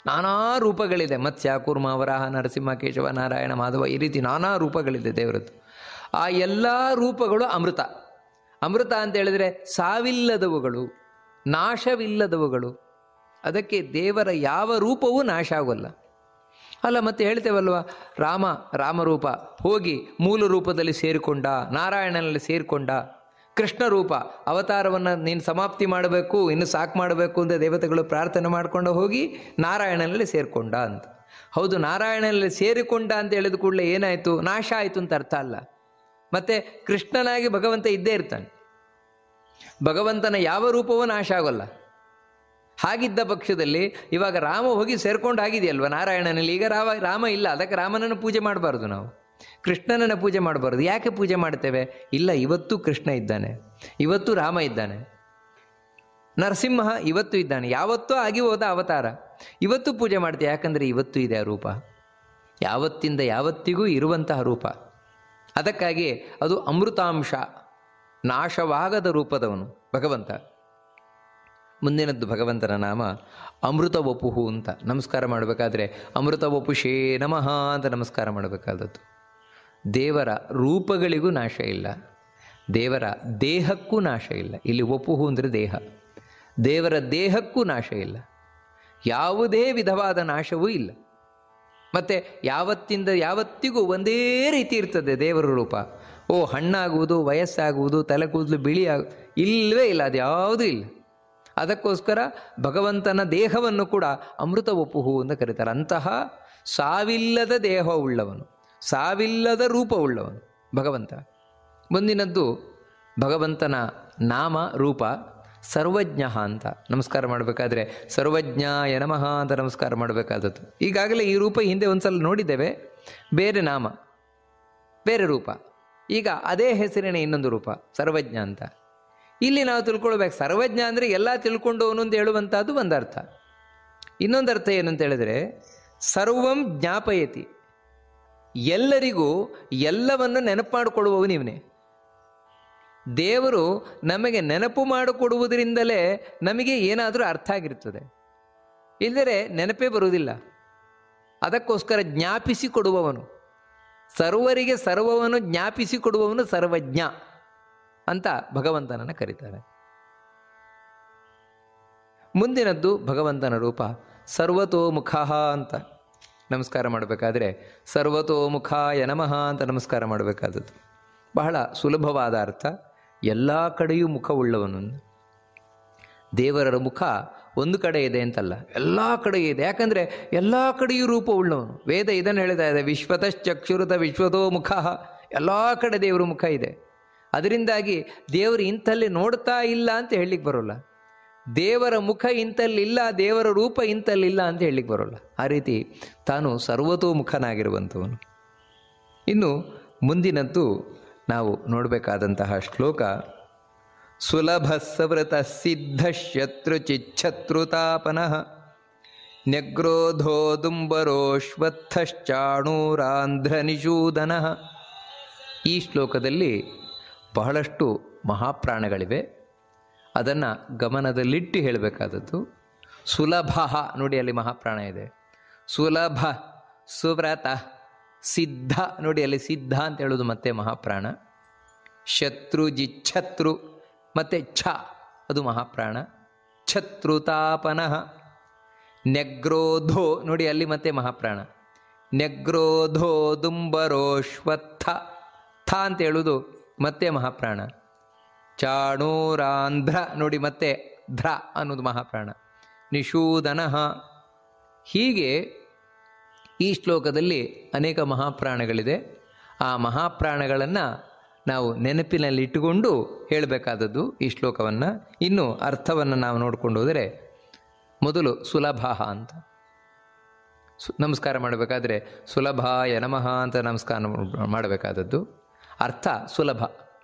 ನಾನಾ ರೂಪಗಳಿದೆ. ಮತ್ಸ್ಯ, ಕೂರ್ಮ, ವರಾಹ, ನರಸಿಂಹ, ಕೇಶವ, ನಾರಾಯಣ, ಮಾಧವ, ಈ ರೀತಿ ನಾನಾ ರೂಪಗಳಿದೆ ದೇವರದ್ದು. ಆ ಎಲ್ಲ ರೂಪಗಳು ಅಮೃತ. ಅಮೃತ ಅಂತ ಹೇಳಿದರೆ ಸಾವಿಲ್ಲದವುಗಳು, ನಾಶವಿಲ್ಲದವುಗಳು. ಅದಕ್ಕೆ ದೇವರ ಯಾವ ರೂಪವೂ ನಾಶ ಆಗೋಲ್ಲ. ಅಲ್ಲ, ಮತ್ತೆ ಹೇಳ್ತೇವಲ್ವ, ರಾಮರೂಪ ಹೋಗಿ ಮೂಲ ರೂಪದಲ್ಲಿ ಸೇರಿಕೊಂಡ, ನಾರಾಯಣನಲ್ಲಿ ಸೇರಿಕೊಂಡ. ಕೃಷ್ಣ ರೂಪ ಅವತಾರವನ್ನು ನೀನು ಸಮಾಪ್ತಿ ಮಾಡಬೇಕು, ಇನ್ನು ಸಾಕು ಮಾಡಬೇಕು ಅಂತ ದೇವತೆಗಳು ಪ್ರಾರ್ಥನೆ ಮಾಡಿಕೊಂಡು ಹೋಗಿ ನಾರಾಯಣನಲ್ಲಿ ಸೇರಿಕೊಂಡ ಅಂತ. ಹೌದು, ನಾರಾಯಣನಲ್ಲಿ ಸೇರಿಕೊಂಡ ಅಂತ ಹೇಳಿದ ಕೂಡಲೇ ಏನಾಯಿತು? ನಾಶ ಆಯಿತು ಅಂತ ಅರ್ಥ ಅಲ್ಲ. ಮತ್ತು ಕೃಷ್ಣನಾಗಿ ಭಗವಂತ ಇದ್ದೇ ಇರ್ತಾನೆ. ಭಗವಂತನ ಯಾವ ರೂಪವೂ ನಾಶ ಆಗೋಲ್ಲ. ಹಾಗಿದ್ದ ಪಕ್ಷದಲ್ಲಿ ಇವಾಗ ರಾಮ ಹೋಗಿ ಸೇರ್ಕೊಂಡು ಆಗಿದೆಯಲ್ವ ನಾರಾಯಣನಲ್ಲಿ. ಈಗ ರಾಮ ಇಲ್ಲ, ಅದಕ್ಕೆ ರಾಮನನ್ನು ಪೂಜೆ ಮಾಡಬಾರ್ದು, ನಾವು ಕೃಷ್ಣನನ್ನು ಪೂಜೆ ಮಾಡಬಾರ್ದು. ಯಾಕೆ ಪೂಜೆ ಮಾಡ್ತೇವೆ? ಇಲ್ಲ, ಇವತ್ತು ಕೃಷ್ಣ ಇದ್ದಾನೆ, ಇವತ್ತು ರಾಮ ಇದ್ದಾನೆ, ನರಸಿಂಹ ಇವತ್ತು ಇದ್ದಾನೆ, ಯಾವತ್ತೂ ಆಗಿ ಹೋದ ಅವತಾರ, ಇವತ್ತು ಪೂಜೆ ಮಾಡ್ತೇವೆ. ಯಾಕಂದರೆ ಇವತ್ತು ಇದೆ ಆ ರೂಪ, ಯಾವತ್ತಿಂದ ಯಾವತ್ತಿಗೂ ಇರುವಂತಹ ರೂಪ. ಅದಕ್ಕಾಗಿ ಅದು ಅಮೃತಾಂಶ, ನಾಶವಾಗದ ರೂಪದವನು ಭಗವಂತ. ಮುಂದಿನದ್ದು ಭಗವಂತನ ನಾಮ ಅಮೃತ ವಪುಹು ಅಂತ. ನಮಸ್ಕಾರ ಮಾಡಬೇಕಾದ್ರೆ ಅಮೃತ ವಪುಷೇ ನಮಃ ಅಂತ ನಮಸ್ಕಾರ ಮಾಡಬೇಕಾದದ್ದು. ದೇವರ ರೂಪಗಳಿಗೂ ನಾಶ ಇಲ್ಲ, ದೇವರ ದೇಹಕ್ಕೂ ನಾಶ ಇಲ್ಲ. ಇಲ್ಲಿ ವಪುಹು ಅಂದರೆ ದೇಹ, ದೇವರ ದೇಹಕ್ಕೂ ನಾಶ ಇಲ್ಲ, ಯಾವುದೇ ವಿಧವಾದ ನಾಶವೂ ಇಲ್ಲ. ಮತ್ತು ಯಾವತ್ತಿಂದ ಯಾವತ್ತಿಗೂ ಒಂದೇ ರೀತಿ ಇರ್ತದೆ ದೇವರ ರೂಪ. ಹಣ್ಣಾಗುವುದು, ವಯಸ್ಸಾಗುವುದು, ತಲೆ ಕೂದಲು ಬಿಳಿ ಇಲ್ಲವೇ ಇಲ್ಲ, ಅದು ಯಾವುದೂ ಇಲ್ಲ. ಅದಕ್ಕೋಸ್ಕರ ಭಗವಂತನ ದೇಹವನ್ನು ಕೂಡ ಅಮೃತ ವಪುಹು ಅಂತ ಕರೀತಾರೆ. ಅಂತಹ ಸಾವಿಲ್ಲದ ದೇಹವುಳ್ಳವನು, ಸಾವಿಲ್ಲದ ರೂಪವುಳ್ಳವನು ಭಗವಂತ. ಮುಂದಿನದ್ದು ಭಗವಂತನ ನಾಮ ರೂಪ ಸರ್ವಜ್ಞ ಅಂತ. ನಮಸ್ಕಾರ ಮಾಡಬೇಕಾದ್ರೆ ಸರ್ವಜ್ಞಾಯ ನಮಃ ಅಂತ ನಮಸ್ಕಾರ ಮಾಡಬೇಕಾದದ್ದು. ಈಗಾಗಲೇ ಈ ರೂಪ ಹಿಂದೆ ಒಂದು ಸಲ ನೋಡಿದ್ದೇವೆ, ಬೇರೆ ನಾಮ ಬೇರೆ ರೂಪ. ಈಗ ಅದೇ ಹೆಸರಿನ ಇನ್ನೊಂದು ರೂಪ ಸರ್ವಜ್ಞ ಅಂತ. ಇಲ್ಲಿ ನಾವು ತಿಳ್ಕೊಳ್ಬೇಕು, ಸರ್ವಜ್ಞ ಅಂದರೆ ಎಲ್ಲ ತಿಳ್ಕೊಂಡವನು ಅಂತ ಹೇಳುವಂಥದ್ದು ಒಂದು ಅರ್ಥ. ಇನ್ನೊಂದು ಅರ್ಥ ಏನು ಅಂತ ಹೇಳಿದರೆ ಸರ್ವಂ ಜ್ಞಾಪಯತಿ, ಎಲ್ಲರಿಗೂ ಎಲ್ಲವನ್ನು ನೆನಪು ಮಾಡಿಕೊಡುವವನು ಇವನೇ. ದೇವರು ನಮಗೆ ನೆನಪು ಮಾಡಿಕೊಡುವುದರಿಂದಲೇ ನಮಗೆ ಏನಾದರೂ ಅರ್ಥ ಆಗಿರ್ತದೆ, ಇಲ್ಲದರೆ ನೆನಪೇ ಬರುವುದಿಲ್ಲ. ಅದಕ್ಕೋಸ್ಕರ ಜ್ಞಾಪಿಸಿಕೊಡುವವನು, ಸರ್ವರಿಗೆ ಸರ್ವವನ್ನು ಜ್ಞಾಪಿಸಿಕೊಡುವವನು ಸರ್ವಜ್ಞ ಅಂತ ಭಗವಂತನನ್ನು ಕರೀತಾರೆ. ಮುಂದಿನದ್ದು ಭಗವಂತನ ರೂಪ ಸರ್ವತೋಮುಖ ಅಂತ. ನಮಸ್ಕಾರ ಮಾಡಬೇಕಾದ್ರೆ ಸರ್ವತೋಮುಖಾಯ ನಮಃ ಅಂತ ನಮಸ್ಕಾರ ಮಾಡಬೇಕಾದದ್ದು. ಬಹಳ ಸುಲಭವಾದ ಅರ್ಥ, ಎಲ್ಲ ಕಡೆಯೂ ಮುಖವುಳ್ಳವನು. ದೇವರ ಮುಖ ಒಂದು ಕಡೆ ಇದೆ ಅಂತಲ್ಲ, ಎಲ್ಲ ಕಡೆ ಇದೆ. ಯಾಕಂದರೆ ಎಲ್ಲ ಕಡೆಯೂ ರೂಪವುಳ್ಳವನು. ವೇದ ಇದನ್ನು ಹೇಳ್ತಾ ಇದೆ, ವಿಶ್ವತಶ್ಚಕ್ಷುರುತ ವಿಶ್ವತೋ ಮುಖ, ಎಲ್ಲ ಕಡೆ ದೇವರ ಮುಖ ಇದೆ. ಅದರಿಂದಾಗಿ ದೇವರು ಇಂಥಲ್ಲಿ ನೋಡ್ತಾ ಇಲ್ಲ ಅಂತ ಹೇಳಲಿಕ್ಕೆ ಬರೋಲ್ಲ, ದೇವರ ಮುಖ ಇಂಥಲ್ಲಿಲ್ಲ, ದೇವರ ರೂಪ ಇಂಥಲ್ಲಿಲ್ಲ ಅಂತ ಹೇಳಲಿಕ್ಕೆ ಬರೋಲ್ಲ. ಆ ರೀತಿ ತಾನು ಸರ್ವತೋಮುಖನಾಗಿರುವಂಥವನು. ಇನ್ನು ಮುಂದಿನದ್ದು ನಾವು ನೋಡಬೇಕಾದಂತಹ ಶ್ಲೋಕ ಸುಲಭ ಸವೃತ ಸಿದ್ಧ ಶತ್ರುಚಿಚ್ಛತ್ರುತಾಪನಃ ನ್ಯಗ್ರೋಧೋದುಂಬರೋಶ್ವತ್ಥಶ್ಚಾಣೂರಾಂಧ್ರನಿಷೂದನಃ. ಈ ಶ್ಲೋಕದಲ್ಲಿ ಬಹಳಷ್ಟು ಮಹಾಪ್ರಾಣಗಳಿವೆ. ಅದನ್ನು ಗಮನದಲ್ಲಿಟ್ಟು ಹೇಳಬೇಕಾದದ್ದು. ಸುಲಭ ನೋಡಿ, ಅಲ್ಲಿ ಮಹಾಪ್ರಾಣ ಇದೆ. ಸುಲಭ, ಸುವ್ರತ, ಸಿದ್ಧ ನೋಡಿ, ಅಲ್ಲಿ ಸಿದ್ಧ ಅಂತ ಹೇಳೋದು ಮತ್ತೆ ಮಹಾಪ್ರಾಣ. ಶತ್ರು ಜಿಚ್ಛತ್ರು ಮತ್ತು ಛ ಅದು ಮಹಾಪ್ರಾಣ. ಛತ್ರುತಾಪನಃ. ನ್ಯಗ್ರೋಧೋ ನೋಡಿ, ಅಲ್ಲಿ ಮತ್ತೆ ಮಹಾಪ್ರಾಣ. ನ್ಯಗ್ರೋಧೋ ದುಂಬರೋಶ್ವತ್ಥ ಥ ಅಂತ ಹೇಳೋದು ಮತ್ತೆ ಮಹಾಪ್ರಾಣ. ಚಾಣೂರಾಂಧ್ರ ನೋಡಿ, ಮತ್ತೆ ಧ್ರ ಅನ್ನೋದು ಮಹಾಪ್ರಾಣ. ನಿಷೂದನಃ. ಹೀಗೆ ಈ ಶ್ಲೋಕದಲ್ಲಿ ಅನೇಕ ಮಹಾಪ್ರಾಣಗಳಿದೆ. ಆ ಮಹಾಪ್ರಾಣಗಳನ್ನು ನಾವು ನೆನಪಿನಲ್ಲಿ ಇಟ್ಟುಕೊಂಡು ಹೇಳಬೇಕಾದದ್ದು ಈ ಶ್ಲೋಕವನ್ನು. ಇನ್ನು ಅರ್ಥವನ್ನು ನಾವು ನೋಡ್ಕೊಂಡು ಹೋದರೆ, ಮೊದಲು ಸುಲಭ ಅಂತ ನಮಸ್ಕಾರ ಮಾಡಬೇಕಾದ್ರೆ ಸುಲಭಾಯ ನಮಃ ಅಂತ ನಮಸ್ಕಾರ ಮಾಡಬೇಕಾದದ್ದು. ಅರ್ಥ ಸುಲಭ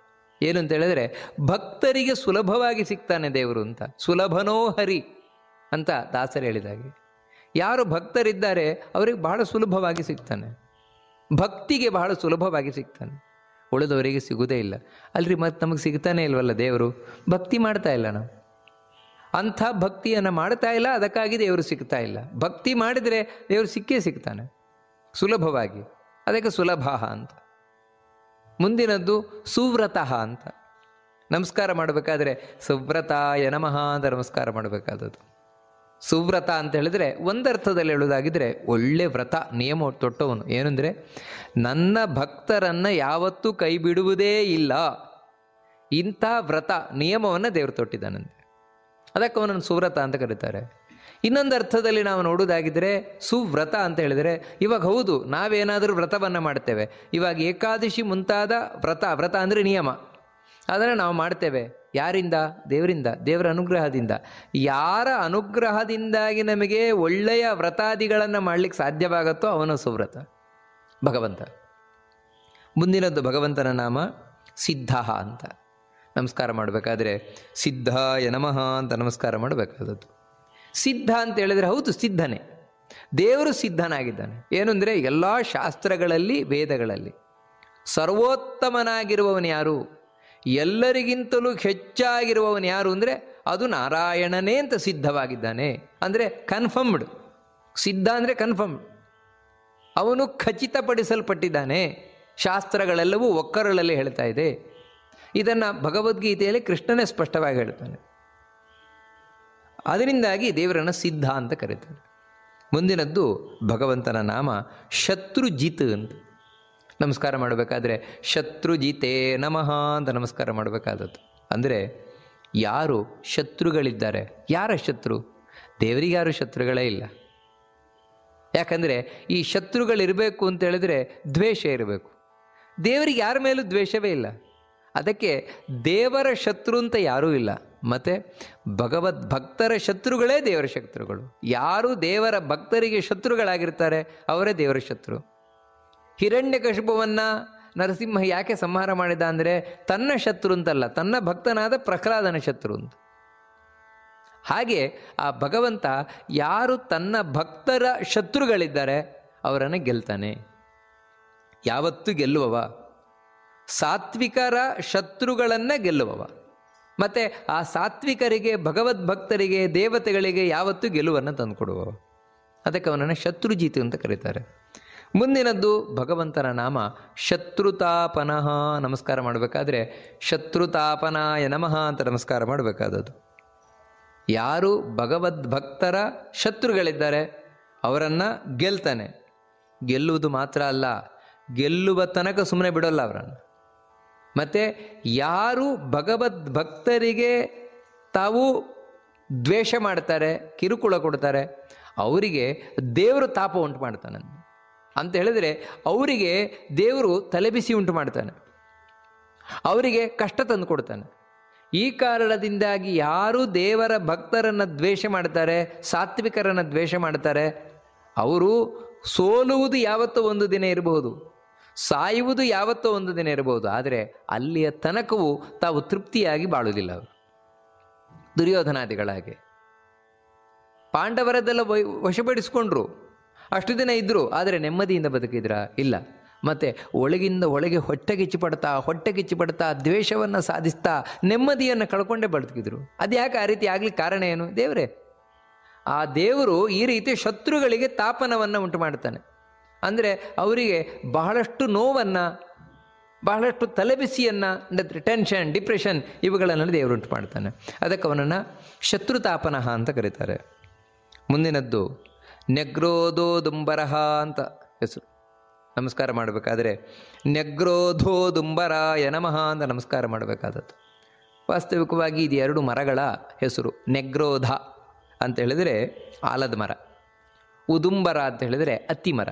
ಏನು ಅಂತ ಹೇಳಿದ್ರೆ, ಭಕ್ತರಿಗೆ ಸುಲಭವಾಗಿ ಸಿಗ್ತಾನೆ ದೇವರು ಅಂತ. ಸುಲಭನೋ ಹರಿ ಅಂತ ದಾಸರು ಹೇಳಿದಾಗೆ, ಯಾರು ಭಕ್ತರಿದ್ದಾರೆ ಅವರಿಗೆ ಬಹಳ ಸುಲಭವಾಗಿ ಸಿಗ್ತಾನೆ. ಭಕ್ತಿಗೆ ಬಹಳ ಸುಲಭವಾಗಿ ಸಿಗ್ತಾನೆ, ಉಳಿದವರಿಗೆ ಸಿಗುವುದೇ ಇಲ್ಲ. ಅಲ್ರಿ ಮತ್ತೆ ನಮಗೆ ಸಿಗ್ತಾನೆ ಇಲ್ವಲ್ಲ ದೇವರು? ಭಕ್ತಿ ಮಾಡ್ತಾ ಇಲ್ಲ ನಾವು, ಅಂಥ ಭಕ್ತಿಯನ್ನು ಮಾಡ್ತಾ ಇಲ್ಲ, ಅದಕ್ಕಾಗಿ ದೇವರು ಸಿಗ್ತಾ ಇಲ್ಲ. ಭಕ್ತಿ ಮಾಡಿದರೆ ದೇವರು ಸಿಕ್ಕೇ ಸಿಗ್ತಾನೆ ಸುಲಭವಾಗಿ. ಅದಕ್ಕೆ ಸುಲಭ ಅಂತ. ಮುಂದಿನದ್ದು ಸುವ್ರತಃ ಅಂತ. ನಮಸ್ಕಾರ ಮಾಡಬೇಕಾದ್ರೆ ಸುವ್ರತಾಯ ನಮಃ ಅಂತ ನಮಸ್ಕಾರ ಮಾಡಬೇಕಾದದ್ದು. ಸುವ್ರತ ಅಂತ ಹೇಳಿದ್ರೆ ಒಂದರ್ಥದಲ್ಲಿ ಹೇಳೋದಾಗಿದ್ದರೆ ಒಳ್ಳೆ ವ್ರತ ನಿಯಮ ತೊಟ್ಟವನು. ಏನಂದರೆ, ನನ್ನ ಭಕ್ತರನ್ನು ಯಾವತ್ತೂ ಕೈ ಬಿಡುವುದೇ ಇಲ್ಲ, ಇಂಥ ವ್ರತ ನಿಯಮವನ್ನು ದೇವರು ತೊಟ್ಟಿದ್ದಾನಂತೆ. ಅದಕ್ಕೆ ಅವನನ್ನು ಸುವ್ರತ ಅಂತ ಕರೀತಾರೆ. ಇನ್ನೊಂದು ಅರ್ಥದಲ್ಲಿ ನಾವು ನೋಡೋದಾಗಿದ್ದರೆ ಸುವ್ರತ ಅಂತ ಹೇಳಿದರೆ, ಇವಾಗ ಹೌದು ನಾವೇನಾದರೂ ವ್ರತವನ್ನು ಮಾಡ್ತೇವೆ, ಇವಾಗ ಏಕಾದಶಿ ಮುಂತಾದ ವ್ರತ ಅಂದರೆ ನಿಯಮ, ಅದನ್ನು ನಾವು ಮಾಡ್ತೇವೆ. ಯಾರಿಂದ? ದೇವರಿಂದ, ದೇವರ ಅನುಗ್ರಹದಿಂದ. ಯಾರ ಅನುಗ್ರಹದಿಂದಾಗಿ ನಮಗೆ ಒಳ್ಳೆಯ ವ್ರತಾದಿಗಳನ್ನು ಮಾಡಲಿಕ್ಕೆ ಸಾಧ್ಯವಾಗುತ್ತೋ ಅವನು ಸುವ್ರತ, ಭಗವಂತ. ಮುಂದಿನದ್ದು ಭಗವಂತನ ನಾಮ ಸಿದ್ಧ ಅಂತ. ನಮಸ್ಕಾರ ಮಾಡಬೇಕಾದ್ರೆ ಸಿದ್ಧಾಯ ನಮಃ ಅಂತ ನಮಸ್ಕಾರ ಮಾಡಬೇಕಾದದ್ದು. ಸಿದ್ಧ ಅಂತ ಹೇಳಿದರೆ ಹೌದು ಸಿದ್ಧನೇ, ದೇವರು ಸಿದ್ಧನಾಗಿದ್ದಾನೆ. ಏನು ಅಂದರೆ, ಎಲ್ಲ ಶಾಸ್ತ್ರಗಳಲ್ಲಿ ವೇದಗಳಲ್ಲಿ ಸರ್ವೋತ್ತಮನಾಗಿರುವವನು ಯಾರು, ಎಲ್ಲರಿಗಿಂತಲೂ ಹೆಚ್ಚಾಗಿರುವವನು ಯಾರು ಅಂದರೆ ಅದು ನಾರಾಯಣನೇ ಅಂತ ಸಿದ್ಧವಾಗಿದ್ದಾನೆ. ಅಂದರೆ ಕನ್ಫರ್ಮ್ಡ್. ಸಿದ್ಧ ಅಂದರೆ ಕನ್ಫರ್ಮ್ಡ್, ಅವನು ಖಚಿತಪಡಿಸಲ್ಪಟ್ಟಿದ್ದಾನೆ. ಶಾಸ್ತ್ರಗಳೆಲ್ಲವೂ ಒಕ್ಕರಳಲ್ಲಿ ಹೇಳ್ತಾ ಇದೆ. ಇದನ್ನು ಭಗವದ್ಗೀತೆಯಲ್ಲಿ ಕೃಷ್ಣನೇ ಸ್ಪಷ್ಟವಾಗಿ ಹೇಳ್ತಾನೆ. ಅದರಿಂದಾಗಿ ದೇವರನ್ನು ಸಿದ್ಧ ಅಂತ ಕರೀತಾರೆ. ಮುಂದಿನದ್ದು ಭಗವಂತನ ನಾಮ ಶತ್ರುಜಿತ್ ಅಂತ. ನಮಸ್ಕಾರ ಮಾಡಬೇಕಾದ್ರೆ ಶತ್ರುಜಿತೇ ನಮಃ ಅಂತ ನಮಸ್ಕಾರ ಮಾಡಬೇಕಾದದ್ದು. ಅಂದರೆ ಯಾರು ಶತ್ರುಗಳಿದ್ದಾರೆ, ಯಾರ ಶತ್ರು? ದೇವರಿಗೆ ಯಾರು ಶತ್ರುಗಳೇ ಇಲ್ಲ. ಯಾಕಂದರೆ ಈ ಶತ್ರುಗಳಿರಬೇಕು ಅಂತ ಹೇಳಿದ್ರೆ ದ್ವೇಷ ಇರಬೇಕು. ದೇವರಿಗೆ ಯಾರ ಮೇಲೂ ದ್ವೇಷವೇ ಇಲ್ಲ. ಅದಕ್ಕೆ ದೇವರ ಶತ್ರು ಅಂತ ಯಾರೂ ಇಲ್ಲ. ಮತ್ತು ಭಗವದ್ ಭಕ್ತರ ಶತ್ರುಗಳೇ ದೇವರ ಶತ್ರುಗಳು. ಯಾರು ದೇವರ ಭಕ್ತರಿಗೆ ಶತ್ರುಗಳಾಗಿರ್ತಾರೆ ಅವರೇ ದೇವರ ಶತ್ರು. ಹಿರಣ್ಯಕಶಿಪುವನ್ನು ನರಸಿಂಹ ಯಾಕೆ ಸಂಹಾರ ಮಾಡಿದ ಅಂದರೆ ತನ್ನ ಶತ್ರು ಅಂತಲ್ಲ, ತನ್ನ ಭಕ್ತನಾದ ಪ್ರಹ್ಲಾದನ ಶತ್ರು ಅಂತ. ಹಾಗೆ ಆ ಭಗವಂತ ಯಾರು ತನ್ನ ಭಕ್ತರ ಶತ್ರುಗಳಿದ್ದಾರೆ ಅವರನ್ನು ಗೆಲ್ತಾನೆ, ಯಾವತ್ತೂ ಗೆಲ್ಲುವವ. ಸಾತ್ವಿಕರ ಶತ್ರುಗಳನ್ನು ಗೆಲ್ಲುವವ. ಮತ್ತು ಆ ಸಾತ್ವಿಕರಿಗೆ, ಭಗವದ್ಭಕ್ತರಿಗೆ, ದೇವತೆಗಳಿಗೆ ಯಾವತ್ತೂ ಗೆಲುವನ್ನು ತಂದುಕೊಡುವವ. ಅದಕ್ಕೆ ಅವನನ್ನು ಶತ್ರುಜಿತ್ ಅಂತ ಕರೀತಾರೆ. ಮುಂದಿನದ್ದು ಭಗವಂತನ ನಾಮ ಶತ್ರುತಾಪನಃ. ನಮಸ್ಕಾರ ಮಾಡಬೇಕಾದ್ರೆ ಶತ್ರುತಾಪನಾಯ ನಮಃ ಅಂತ ನಮಸ್ಕಾರ ಮಾಡಬೇಕಾದದ್ದು. ಯಾರು ಭಗವದ್ಭಕ್ತರ ಶತ್ರುಗಳಿದ್ದಾರೆ ಅವರನ್ನು ಗೆಲ್ತಾನೆ. ಗೆಲ್ಲುವುದು ಮಾತ್ರ ಅಲ್ಲ, ಗೆಲ್ಲುವ ತನಕ ಸುಮ್ಮನೆ ಬಿಡೋಲ್ಲ ಅವರನ್ನು. ಮತ್ತು ಯಾರು ಭಗವದ್ಭಕ್ತರಿಗೆ ತಾವು ದ್ವೇಷ ಮಾಡ್ತಾರೆ, ಕಿರುಕುಳ ಕೊಡ್ತಾರೆ, ಅವರಿಗೆ ದೇವರು ತಾಪ ಉಂಟು ಮಾಡ್ತಾನೆ ಅಂತ ಹೇಳಿದರೆ ಅವರಿಗೆ ದೇವರು ತಲೆಬಿಸಿ ಉಂಟು ಮಾಡ್ತಾನೆ, ಅವರಿಗೆ ಕಷ್ಟ ತಂದು ಕೊಡ್ತಾನೆ. ಈ ಕಾರಣದಿಂದಾಗಿ ಯಾರು ದೇವರ ಭಕ್ತರನ್ನು ದ್ವೇಷ ಮಾಡ್ತಾರೆ, ಸಾತ್ವಿಕರನ್ನು ದ್ವೇಷ ಮಾಡ್ತಾರೆ, ಅವರು ಸೋಲುವುದು ಯಾವತ್ತೂ ಒಂದು ದಿನ ಇರಬಹುದು. ಸಾಯುವುದು ಯಾವತ್ತೋ ಒಂದು ದಿನ ಇರಬಹುದು, ಆದರೆ ಅಲ್ಲಿಯ ತನಕವೂ ತಾವು ತೃಪ್ತಿಯಾಗಿ ಬಾಳುವುದಿಲ್ಲ ಅವರು. ದುರ್ಯೋಧನಾದಿಗಳಾಗೆ ಪಾಂಡವರದ್ದೆಲ್ಲ ವಶಪಡಿಸ್ಕೊಂಡ್ರು, ಅಷ್ಟು ದಿನ ಇದ್ದರು, ಆದರೆ ನೆಮ್ಮದಿಯಿಂದ ಬದುಕಿದ್ರ ಇಲ್ಲ. ಮತ್ತು ಒಳಗಿಂದ ಒಳಗೆ ಹೊಟ್ಟೆಗಿಚ್ಚಿ ಪಡ್ತಾ ದ್ವೇಷವನ್ನು ಸಾಧಿಸ್ತಾ ನೆಮ್ಮದಿಯನ್ನು ಕಳ್ಕೊಂಡೇ ಬದುಕಿದ್ರು. ಅದು ಯಾಕೆ ಆ ರೀತಿ ಆಗ್ಲಿಕ್ಕೆ ಕಾರಣ ಏನು? ದೇವರೇ. ಆ ದೇವರು ಈ ರೀತಿ ಶತ್ರುಗಳಿಗೆ ತಾಪನವನ್ನು ಉಂಟು ಮಾಡ್ತಾನೆ. ಅಂದರೆ ಅವರಿಗೆ ಬಹಳಷ್ಟು ನೋವನ್ನು, ಬಹಳಷ್ಟು ತಲೆಬಿಸಿಯನ್ನು, ಟೆನ್ಷನ್, ಡಿಪ್ರೆಷನ್ ಇವುಗಳನ್ನು ದೇವರು ಉಂಟು ಮಾಡ್ತಾನೆ. ಅದಕ್ಕೆ ಅವನನ್ನು ಶತ್ರುತಾಪನಃ ಅಂತ ಕರೀತಾರೆ. ಮುಂದಿನದ್ದು ನೆಗ್ರೋಧೋದುಂಬರಹ ಅಂತ ಹೆಸರು. ನಮಸ್ಕಾರ ಮಾಡಬೇಕಾದ್ರೆ ನೆಗ್ರೋಧೋದುಂಬರಾಯ ನಮಃ ಅಂತ ನಮಸ್ಕಾರ ಮಾಡಬೇಕಾದದ್ದು. ವಾಸ್ತವಿಕವಾಗಿ ಇದು ಎರಡು ಮರಗಳ ಹೆಸರು. ನೆಗ್ರೋಧ ಅಂತ ಹೇಳಿದರೆ ಆಲದ ಮರ, ಉದುಂಬರ ಅಂತ ಹೇಳಿದರೆ ಅತ್ತಿ ಮರ.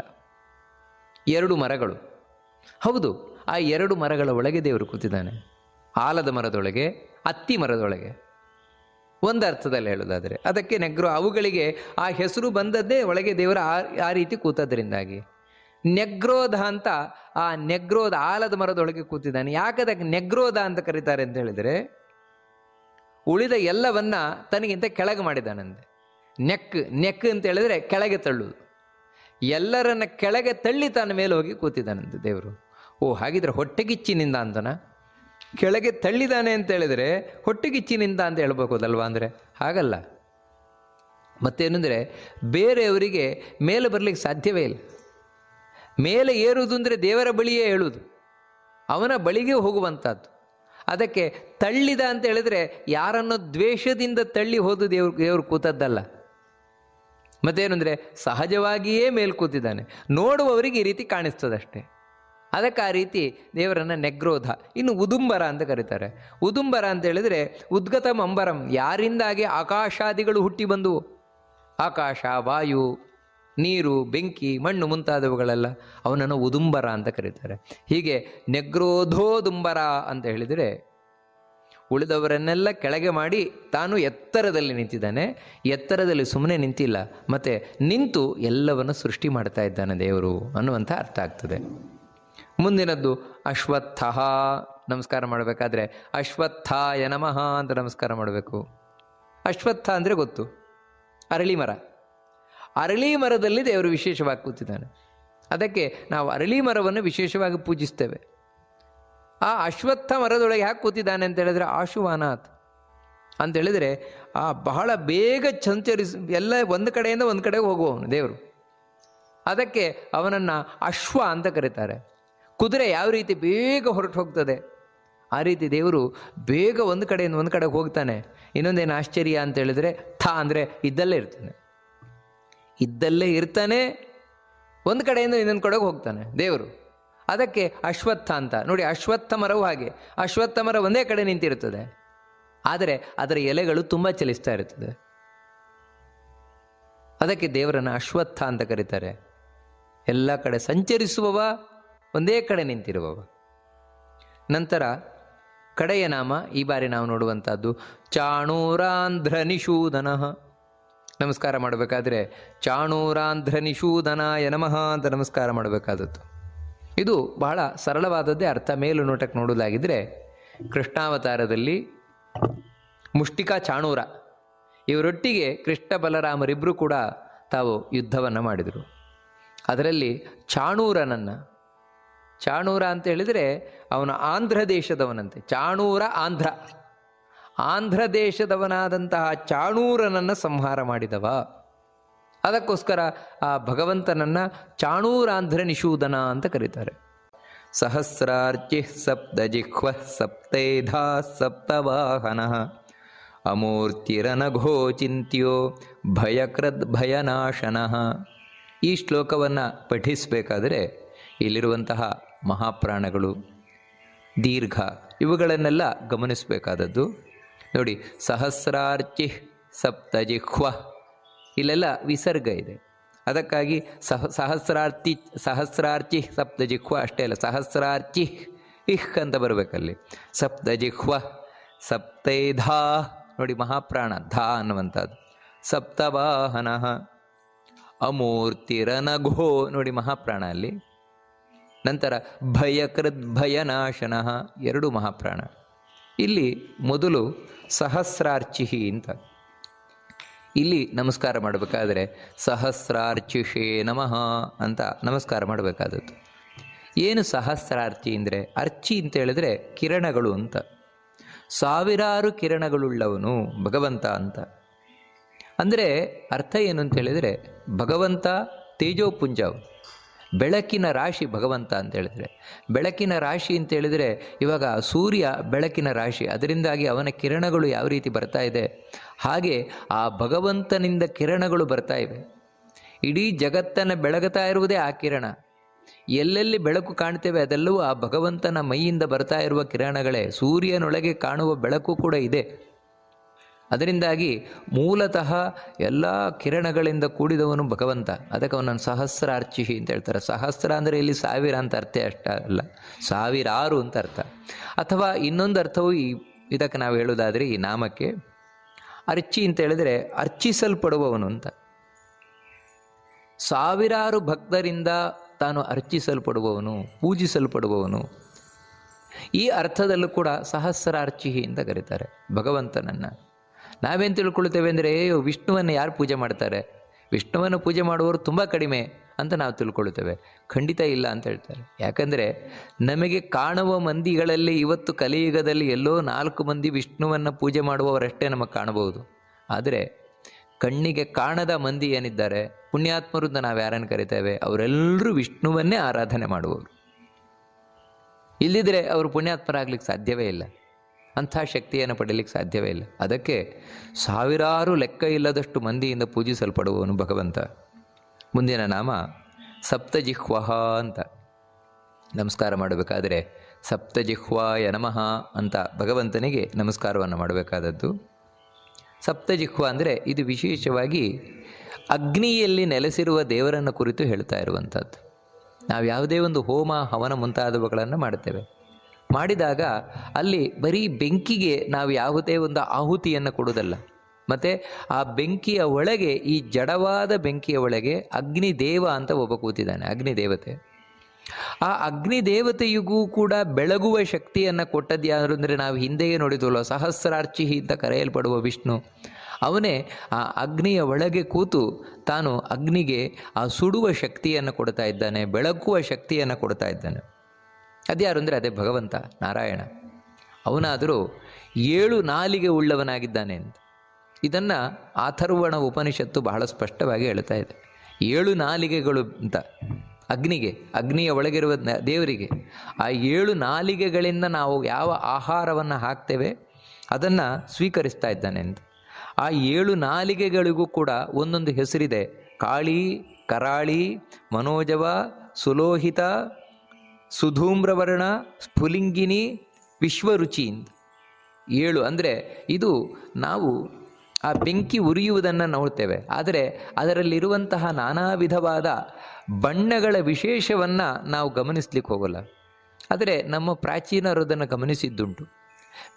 ಎರಡು ಮರಗಳು. ಹೌದು, ಆ ಎರಡು ಮರಗಳ ಒಳಗೆ ದೇವರು ಕೂತಿದ್ದಾನೆ. ಆಲದ ಮರದೊಳಗೆ, ಅತ್ತಿ ಮರದೊಳಗೆ, ಒಂದು ಅರ್ಥದಲ್ಲಿ ಹೇಳೋದಾದರೆ. ಅದಕ್ಕೆ ನೆಗ್ರೋ, ಅವುಗಳಿಗೆ ಆ ಹೆಸರು ಬಂದದ್ದೇ ಒಳಗೆ ದೇವರು ಆ ರೀತಿ ಕೂತದ್ರಿಂದಾಗಿ. ನೆಗ್ರೋಧ ಅಂತ, ಆ ನೆಗ್ರೋಧ ಆಲದ ಮರದೊಳಗೆ ಕೂತಿದ್ದಾನೆ. ಯಾಕೆ ಅದಕ್ಕೆ ನೆಗ್ರೋಧ ಅಂತ ಕರೀತಾರೆ ಅಂತ ಹೇಳಿದರೆ, ಉಳಿದ ಎಲ್ಲವನ್ನ ತನಗಿಂತ ಕೆಳಗೆ ಮಾಡಿದ್ದಾನಂತೆ. ನೆಕ್ ಅಂತ ಹೇಳಿದರೆ ಕೆಳಗೆ ತಳ್ಳುವುದು. ಎಲ್ಲರನ್ನ ಕೆಳಗೆ ತಳ್ಳಿ ತನ್ನ ಮೇಲೆ ಹೋಗಿ ಕೂತಿದ್ದಾನಂತೆ ದೇವರು. ಓ, ಹಾಗಿದ್ರೆ ಹೊಟ್ಟೆಗಿಚ್ಚಿನಿಂದ ಅಂತನ? ಕೆಳಗೆ ತಳ್ಳಿದಾನೆ ಅಂತ ಹೇಳಿದರೆ ಹೊಟ್ಟೆಗಿಚ್ಚಿನಿಂದ ಅಂತ ಹೇಳ್ಬೋದಲ್ವಾ? ಅಂದರೆ ಹಾಗಲ್ಲ. ಮತ್ತೇನೆಂದರೆ, ಬೇರೆಯವರಿಗೆ ಮೇಲೆ ಬರಲಿಕ್ಕೆ ಸಾಧ್ಯವೇ ಇಲ್ಲ. ಮೇಲೆ ಏರುವುದು ಅಂದರೆ ದೇವರ ಬಳಿಯೇ ಹೇಳುವುದು, ಅವನ ಬಳಿಗೆ ಹೋಗುವಂಥದ್ದು. ಅದಕ್ಕೆ ತಳ್ಳಿದ ಅಂತ ಹೇಳಿದರೆ ಯಾರನ್ನು ದ್ವೇಷದಿಂದ ತಳ್ಳಿ ಹೋದು ದೇವರು ಕೂತದ್ದಲ್ಲ. ಮತ್ತೇನೆಂದರೆ, ಸಹಜವಾಗಿಯೇ ಮೇಲೆ ಕೂತಿದ್ದಾನೆ, ನೋಡುವವರಿಗೆ ಈ ರೀತಿ ಕಾಣಿಸ್ತದಷ್ಟೇ. ಅದಕ್ಕೆ ಆ ರೀತಿ ದೇವರನ್ನು ನೆಗ್ರೋಧ. ಇನ್ನು ಉದುಂಬರ ಅಂತ ಕರೀತಾರೆ. ಉದುಂಬರ ಅಂತ ಹೇಳಿದರೆ ಉದ್ಗತಂ ಅಂಬರಂ, ಯಾರಿಂದಾಗಿ ಆಕಾಶಾದಿಗಳು ಹುಟ್ಟಿ ಬಂದುವು. ಆಕಾಶ, ವಾಯು, ನೀರು, ಬೆಂಕಿ, ಮಣ್ಣು ಮುಂತಾದವುಗಳೆಲ್ಲ ಅವನನ್ನು ಉದುಂಬರ ಅಂತ ಕರೀತಾರೆ. ಹೀಗೆ ನೆಗ್ರೋಧೋದುಂಬರ ಅಂತ ಹೇಳಿದರೆ ಉಳಿದವರನ್ನೆಲ್ಲ ಕೆಳಗೆ ಮಾಡಿ ತಾನು ಎತ್ತರದಲ್ಲಿ ನಿಂತಿದ್ದಾನೆ. ಎತ್ತರದಲ್ಲಿ ಸುಮ್ಮನೆ ನಿಂತಿಲ್ಲ, ಮತ್ತು ನಿಂತು ಎಲ್ಲವನ್ನು ಸೃಷ್ಟಿ ಮಾಡ್ತಾ ಇದ್ದಾನೆ ದೇವರು ಅನ್ನುವಂಥ ಅರ್ಥ ಆಗ್ತದೆ. ಮುಂದಿನದ್ದು ಅಶ್ವತ್ಥ. ನಮಸ್ಕಾರ ಮಾಡಬೇಕಾದ್ರೆ ಅಶ್ವತ್ಥಾಯ ನಮಃ ಅಂತ ನಮಸ್ಕಾರ ಮಾಡಬೇಕು. ಅಶ್ವತ್ಥ ಅಂದರೆ ಗೊತ್ತು, ಅರಳಿ ಮರ. ಅರಳಿ ಮರದಲ್ಲಿ ದೇವರು ವಿಶೇಷವಾಗಿ ಕೂತಿದ್ದಾನೆ. ಅದಕ್ಕೆ ನಾವು ಅರಳಿ ಮರವನ್ನು ವಿಶೇಷವಾಗಿ ಪೂಜಿಸ್ತೇವೆ. ಆ ಅಶ್ವತ್ಥ ಮರದೊಳಗೆ ಯಾಕೆ ಕೂತಿದ್ದಾನೆ ಅಂತ ಹೇಳಿದ್ರೆ ಆಶುವಾನಾಥ್ ಅಂತ ಹೇಳಿದರೆ ಆ ಬಹಳ ಬೇಗ ಎಲ್ಲ ಒಂದು ಕಡೆಯಿಂದ ಒಂದು ಕಡೆಗೆ ಹೋಗುವವನು ದೇವರು. ಅದಕ್ಕೆ ಅವನನ್ನು ಅಶ್ವ ಅಂತ ಕರೀತಾರೆ. ಕುದುರೆ ಯಾವ ರೀತಿ ಬೇಗ ಹೊರಟು ಹೋಗ್ತದೆ, ಆ ರೀತಿ ದೇವರು ಬೇಗ ಒಂದು ಕಡೆಯಿಂದ ಒಂದು ಕಡೆಗೆ ಹೋಗ್ತಾನೆ. ಇನ್ನೊಂದೇನು ಆಶ್ಚರ್ಯ ಅಂತ ಹೇಳಿದರೆ ಅಂದರೆ ಇದ್ದಲ್ಲೇ ಇರ್ತಾನೆ, ಒಂದು ಕಡೆಯಿಂದ ಇನ್ನೊಂದು ಕಡೆಗೆ ಹೋಗ್ತಾನೆ ದೇವರು. ಅದಕ್ಕೆ ಅಶ್ವತ್ಥ ಅಂತ. ನೋಡಿ, ಅಶ್ವತ್ಥ ಮರವು ಹಾಗೆ. ಅಶ್ವತ್ಥ ಮರ ಒಂದೇ ಕಡೆ ನಿಂತಿರುತ್ತದೆ, ಆದರೆ ಅದರ ಎಲೆಗಳು ತುಂಬ ಚಲಿಸ್ತಾ ಇರುತ್ತದೆ. ಅದಕ್ಕೆ ದೇವರನ್ನು ಅಶ್ವತ್ಥ ಅಂತ ಕರೀತಾರೆ. ಎಲ್ಲ ಕಡೆ ಸಂಚರಿಸುವವ, ಒಂದೇ ಕಡೆ ನಿಂತಿರುವವ. ನಂತರ ಕಡೆಯ ನಾಮ ಈ ಬಾರಿ ನಾವು ನೋಡುವಂಥದ್ದು ಚಾಣೂರಾಂಧ್ರ ನಿಷೂದನ. ನಮಸ್ಕಾರ ಮಾಡಬೇಕಾದ್ರೆ ಚಾಣೂರಾಂಧ್ರ ನಿಷೂದನಾಯ ನಮಃ ಅಂತ ನಮಸ್ಕಾರ ಮಾಡಬೇಕಾದದ್ದು. ಇದು ಬಹಳ ಸರಳವಾದದ್ದೇ ಅರ್ಥ. ಮೇಲು ನೋಟಕ್ಕೆ ನೋಡೋದಾಗಿದ್ದರೆ, ಕೃಷ್ಣಾವತಾರದಲ್ಲಿ ಮುಷ್ಟಿಕಾ ಚಾಣೂರ ಇವರೊಟ್ಟಿಗೆ ಕೃಷ್ಣ ಬಲರಾಮರಿಬ್ಬರು ಕೂಡ ತಾವು ಯುದ್ಧವನ್ನು ಮಾಡಿದರು. ಅದರಲ್ಲಿ ಚಾಣೂರ ಅಂತ ಹೇಳಿದರೆ ಅವನು ಆಂಧ್ರ ದೇಶದವನಂತೆ. ಚಾಣೂರ ಆಂಧ್ರ ದೇಶದವನಾದಂತಹ ಚಾಣೂರನನ್ನು ಸಂಹಾರ ಮಾಡಿದವ. ಅದಕ್ಕೋಸ್ಕರ ಆ ಭಗವಂತನನ್ನು ಚಾಣೂರಾಂಧ್ರ ನಿಷೂದನ ಅಂತ ಕರೀತಾರೆ. ಸಹಸ್ರಾರ್ಚಿ ಸಪ್ತಜಿಹ್ವ ಸಪ್ತೈಧಾ ಸಪ್ತವಾಹನ ಅಮೂರ್ತಿರನಘೋ ಚಿಂತ್ಯೋ ಭಯಕೃದ್ ಭಯನಾಶನಃ. ಈ ಶ್ಲೋಕವನ್ನು ಪಠಿಸಬೇಕಾದರೆ ಇಲ್ಲಿರುವಂತಹ ಮಹಾಪ್ರಾಣಗಳು, ದೀರ್ಘ, ಇವುಗಳನ್ನೆಲ್ಲ ಗಮನಿಸಬೇಕಾದದ್ದು. ನೋಡಿ, ಸಹಸ್ರಾರ್ಚಿ ಸಪ್ತಜಿಹ್ವ, ಇಲ್ಲೆಲ್ಲ ವಿಸರ್ಗ ಇದೆ. ಅದಕ್ಕಾಗಿ ಸಹಸ್ರಾರ್ಚಿ ಸಪ್ತಜಿಹ್ವ ಅಷ್ಟೇ ಅಲ್ಲ, ಸಹಸ್ರಾರ್ಚಿ ಅಂತ ಬರಬೇಕಲ್ಲಿ. ಸಪ್ತಜಿಹ್ವ ಸಪ್ತೈಧಾ, ನೋಡಿ ಮಹಾಪ್ರಾಣ ಧಾ ಅನ್ನುವಂಥದ್ದು. ಸಪ್ತವಾಹನ ಅಮೂರ್ತಿರನಘೋ, ನೋಡಿ ಮಹಾಪ್ರಾಣ ಅಲ್ಲಿ. ನಂತರ ಭಯಕೃದ್ ಭಯನಾಶನಃ, ಎರಡು ಮಹಾಪ್ರಾಣ. ಇಲ್ಲಿ ಮೊದಲು ಸಹಸ್ರಾರ್ಚಿಹಿ ಅಂತ, ಇಲ್ಲಿ ನಮಸ್ಕಾರ ಮಾಡಬೇಕಾದ್ರೆ ಸಹಸ್ರಾರ್ಚಿಷೇ ನಮಃ ಅಂತ ನಮಸ್ಕಾರ ಮಾಡಬೇಕಾದದ್ದು. ಏನು ಸಹಸ್ರಾರ್ಚಿ ಅಂದರೆ, ಅರ್ಚಿ ಅಂತ ಹೇಳಿದ್ರೆ ಕಿರಣಗಳು ಅಂತ, ಸಾವಿರಾರು ಕಿರಣಗಳುಳ್ಳವನು ಭಗವಂತ ಅಂತ. ಅಂದರೆ ಅರ್ಥ ಏನು ಅಂತ ಹೇಳಿದರೆ, ಭಗವಂತ ತೇಜೋಪುಂಜ, ಬೆಳಕಿನ ರಾಶಿ ಭಗವಂತ ಅಂತ ಹೇಳಿದರೆ. ಬೆಳಕಿನ ರಾಶಿ ಅಂತ ಹೇಳಿದರೆ ಇವಾಗ ಸೂರ್ಯ ಬೆಳಕಿನ ರಾಶಿ, ಅದರಿಂದಾಗಿ ಅವನ ಕಿರಣಗಳು ಯಾವ ರೀತಿ ಬರ್ತಾ ಇದೆ ಹಾಗೆ ಆ ಭಗವಂತನಿಂದ ಕಿರಣಗಳು ಬರ್ತಾ ಇವೆ. ಇಡೀ ಜಗತ್ತನ್ನು ಬೆಳಗುತ್ತಾ ಇರುವುದೇ ಆ ಕಿರಣ. ಎಲ್ಲೆಲ್ಲಿ ಬೆಳಕು ಕಾಣ್ತೇವೆ ಅದೆಲ್ಲವೂ ಆ ಭಗವಂತನ ಮೈಯಿಂದ ಬರ್ತಾ ಇರುವ ಕಿರಣಗಳೇ. ಸೂರ್ಯನೊಳಗೆ ಕಾಣುವ ಬೆಳಕು ಕೂಡ ಇದೆ. ಅದರಿಂದಾಗಿ ಮೂಲತಃ ಎಲ್ಲ ಕಿರಣಗಳಿಂದ ಕೂಡಿದವನು ಭಗವಂತ. ಅದಕ್ಕೆ ಅವನನ್ನು ಸಹಸ್ರಾರ್ಚಿಹಿ ಅಂತ ಹೇಳ್ತಾರೆ. ಸಹಸ್ರ ಅಂದರೆ ಇಲ್ಲಿ ಸಾವಿರ ಅಂತ ಅರ್ಥ ಅಷ್ಟ ಅಲ್ಲ, ಸಾವಿರಾರು ಅಂತ ಅರ್ಥ. ಅಥವಾ ಇನ್ನೊಂದು ಅರ್ಥವು ಇದಕ್ಕೆ ನಾವು ಹೇಳೋದಾದರೆ, ಈ ನಾಮಕ್ಕೆ ಅರ್ಚಿ ಅಂತ ಹೇಳಿದರೆ ಅರ್ಚಿಸಲ್ಪಡುವವನು ಅಂತ. ಸಾವಿರಾರು ಭಕ್ತರಿಂದ ತಾನು ಅರ್ಚಿಸಲ್ಪಡುವವನು, ಪೂಜಿಸಲ್ಪಡುವವನು. ಈ ಅರ್ಥದಲ್ಲೂ ಕೂಡ ಸಹಸ್ರಾರ್ಚಿಹಿ ಅಂತ ಕರೀತಾರೆ ಭಗವಂತನನ್ನು. ನಾವೇನು ತಿಳ್ಕೊಳ್ತೇವೆ ಅಂದರೆ, ವಿಷ್ಣುವನ್ನು ಯಾರು ಪೂಜೆ ಮಾಡ್ತಾರೆ, ವಿಷ್ಣುವನ್ನು ಪೂಜೆ ಮಾಡುವವರು ತುಂಬ ಕಡಿಮೆ ಅಂತ ನಾವು ತಿಳ್ಕೊಳ್ತೇವೆ. ಖಂಡಿತ ಇಲ್ಲ ಅಂತ ಹೇಳ್ತಾರೆ. ಯಾಕಂದರೆ ನಮಗೆ ಕಾಣುವ ಮಂದಿಗಳಲ್ಲಿ ಇವತ್ತು ಕಲಿಯುಗದಲ್ಲಿ ಎಲ್ಲೋ 4 ಮಂದಿ ವಿಷ್ಣುವನ್ನು ಪೂಜೆ ಮಾಡುವವರಷ್ಟೇ ನಮಗೆ ಕಾಣಬಹುದು. ಆದರೆ ಕಣ್ಣಿಗೆ ಕಾಣದ ಮಂದಿ ಏನಿದ್ದಾರೆ, ಪುಣ್ಯಾತ್ಮರು ಅಂತ ನಾವು ಯಾರನ್ನು ಕರಿತೇವೆ, ಅವರೆಲ್ಲರೂ ವಿಷ್ಣುವನ್ನೇ ಆರಾಧನೆ ಮಾಡುವವರು. ಇಲ್ಲಿದ್ದರೆ ಅವರು ಪುಣ್ಯಾತ್ಮರಾಗಲಿಕ್ಕೆ ಸಾಧ್ಯವೇ ಇಲ್ಲ, ಅಂಥ ಶಕ್ತಿಯನ್ನು ಪಡೀಲಿಕ್ಕೆ ಸಾಧ್ಯವೇ ಇಲ್ಲ. ಅದಕ್ಕೆ ಸಾವಿರಾರು ಲೆಕ್ಕ ಇಲ್ಲದಷ್ಟು ಮಂದಿಯಿಂದ ಪೂಜಿಸಲ್ಪಡುವವನು ಭಗವಂತ. ಮುಂದಿನ ನಾಮ ಸಪ್ತಜಿಹ್ವಃ ಅಂತ. ನಮಸ್ಕಾರ ಮಾಡಬೇಕಾದರೆ ಸಪ್ತಜಿಹ್ವಾಯ ನಮಃ ಅಂತ ಭಗವಂತನಿಗೆ ನಮಸ್ಕಾರವನ್ನು ಮಾಡಬೇಕಾದದ್ದು. ಸಪ್ತಜಿಹ್ವ ಅಂದರೆ ಇದು ವಿಶೇಷವಾಗಿ ಅಗ್ನಿಯಲ್ಲಿ ನೆಲೆಸಿರುವ ದೇವರನ್ನು ಕುರಿತು ಹೇಳ್ತಾ ಇರುವಂಥದ್ದು. ನಾವು ಯಾವುದೇ ಒಂದು ಹೋಮ ಹವನ ಮುಂತಾದವುಗಳನ್ನು ಮಾಡ್ತೇವೆ. ಮಾಡಿದಾಗ ಅಲ್ಲಿ ಬರೀ ಬೆಂಕಿಗೆ ನಾವು ಯಾವುದೇ ಒಂದು ಆಹುತಿಯನ್ನು ಕೊಡೋದಲ್ಲ. ಮತ್ತು ಆ ಬೆಂಕಿಯ ಒಳಗೆ, ಈ ಜಡವಾದ ಬೆಂಕಿಯ ಒಳಗೆ ಅಗ್ನಿದೇವ ಅಂತ ಒಬ್ಬ ಕೂತಿದ್ದಾನೆ, ಅಗ್ನಿದೇವತೆ. ಆ ಅಗ್ನಿದೇವತೆಯಿಗೂ ಕೂಡ ಬೆಳಗುವ ಶಕ್ತಿಯನ್ನು ಕೊಟ್ಟದ್ದು ಯಾರು ಅಂದರೆ, ನಾವು ಹಿಂದೆಯೇ ನೋಡಿದ್ವಲ್ಲ, ಸಹಸ್ರಾರ್ಚಿಹಿ ಅಂತ ಕರೆಯಲ್ಪಡುವ ವಿಷ್ಣು. ಅವನೇ ಆ ಅಗ್ನಿಯ ಒಳಗೆ ಕೂತು ತಾನು ಅಗ್ನಿಗೆ ಆ ಸುಡುವ ಶಕ್ತಿಯನ್ನು ಕೊಡ್ತಾ ಇದ್ದಾನೆ, ಬೆಳಗುವ ಶಕ್ತಿಯನ್ನು ಕೊಡ್ತಾ ಇದ್ದಾನೆ. ಅದ್ಯಾರು ಅಂದರೆ ಅದೇ ಭಗವಂತ ನಾರಾಯಣ. ಅವನಾದರೂ 7 ನಾಲಿಗೆ ಉಳ್ಳವನಾಗಿದ್ದಾನೆ ಅಂತ. ಇದನ್ನು ಅಥರ್ವಣ ಉಪನಿಷತ್ತು ಬಹಳ ಸ್ಪಷ್ಟವಾಗಿ ಹೇಳ್ತಾ ಇದೆ. 7 ನಾಲಿಗೆಗಳು ಅಂತ ಅಗ್ನಿಗೆ, ಅಗ್ನಿಯ ಒಳಗಿರುವ ದೇವರಿಗೆ. ಆ 7 ನಾಲಿಗೆಗಳಿಂದ ನಾವು ಯಾವ ಆಹಾರವನ್ನು ಹಾಕ್ತೇವೆ ಅದನ್ನು ಸ್ವೀಕರಿಸ್ತಾ ಇದ್ದಾನೆ ಅಂತ. ಆ 7 ನಾಲಿಗೆಗಳಿಗೂ ಕೂಡ ಒಂದೊಂದು ಹೆಸರಿದೆ. ಕಾಳಿ, ಕರಾಳಿ, ಮನೋಜವ, ಸುಲೋಹಿತ, ಸುಧೂಮ್ರವರ್ಣ, ಸ್ಫುಲಿಂಗಿನಿ, ವಿಶ್ವರುಚಿ ಅಂತ 7. ಅಂದರೆ ಇದು ನಾವು ಆ ಬೆಂಕಿ ಉರಿಯುವುದನ್ನು ನೋಡ್ತೇವೆ, ಆದರೆ ಅದರಲ್ಲಿರುವಂತಹ ನಾನಾ ವಿಧವಾದ ಬಣ್ಣಗಳ ವಿಶೇಷವನ್ನು ನಾವು ಗಮನಿಸ್ಲಿಕ್ಕೆ ಹೋಗೋಲ್ಲ. ಆದರೆ ನಮ್ಮ ಪ್ರಾಚೀನರು ಅದನ್ನು ಗಮನಿಸಿದ್ದುಂಟು.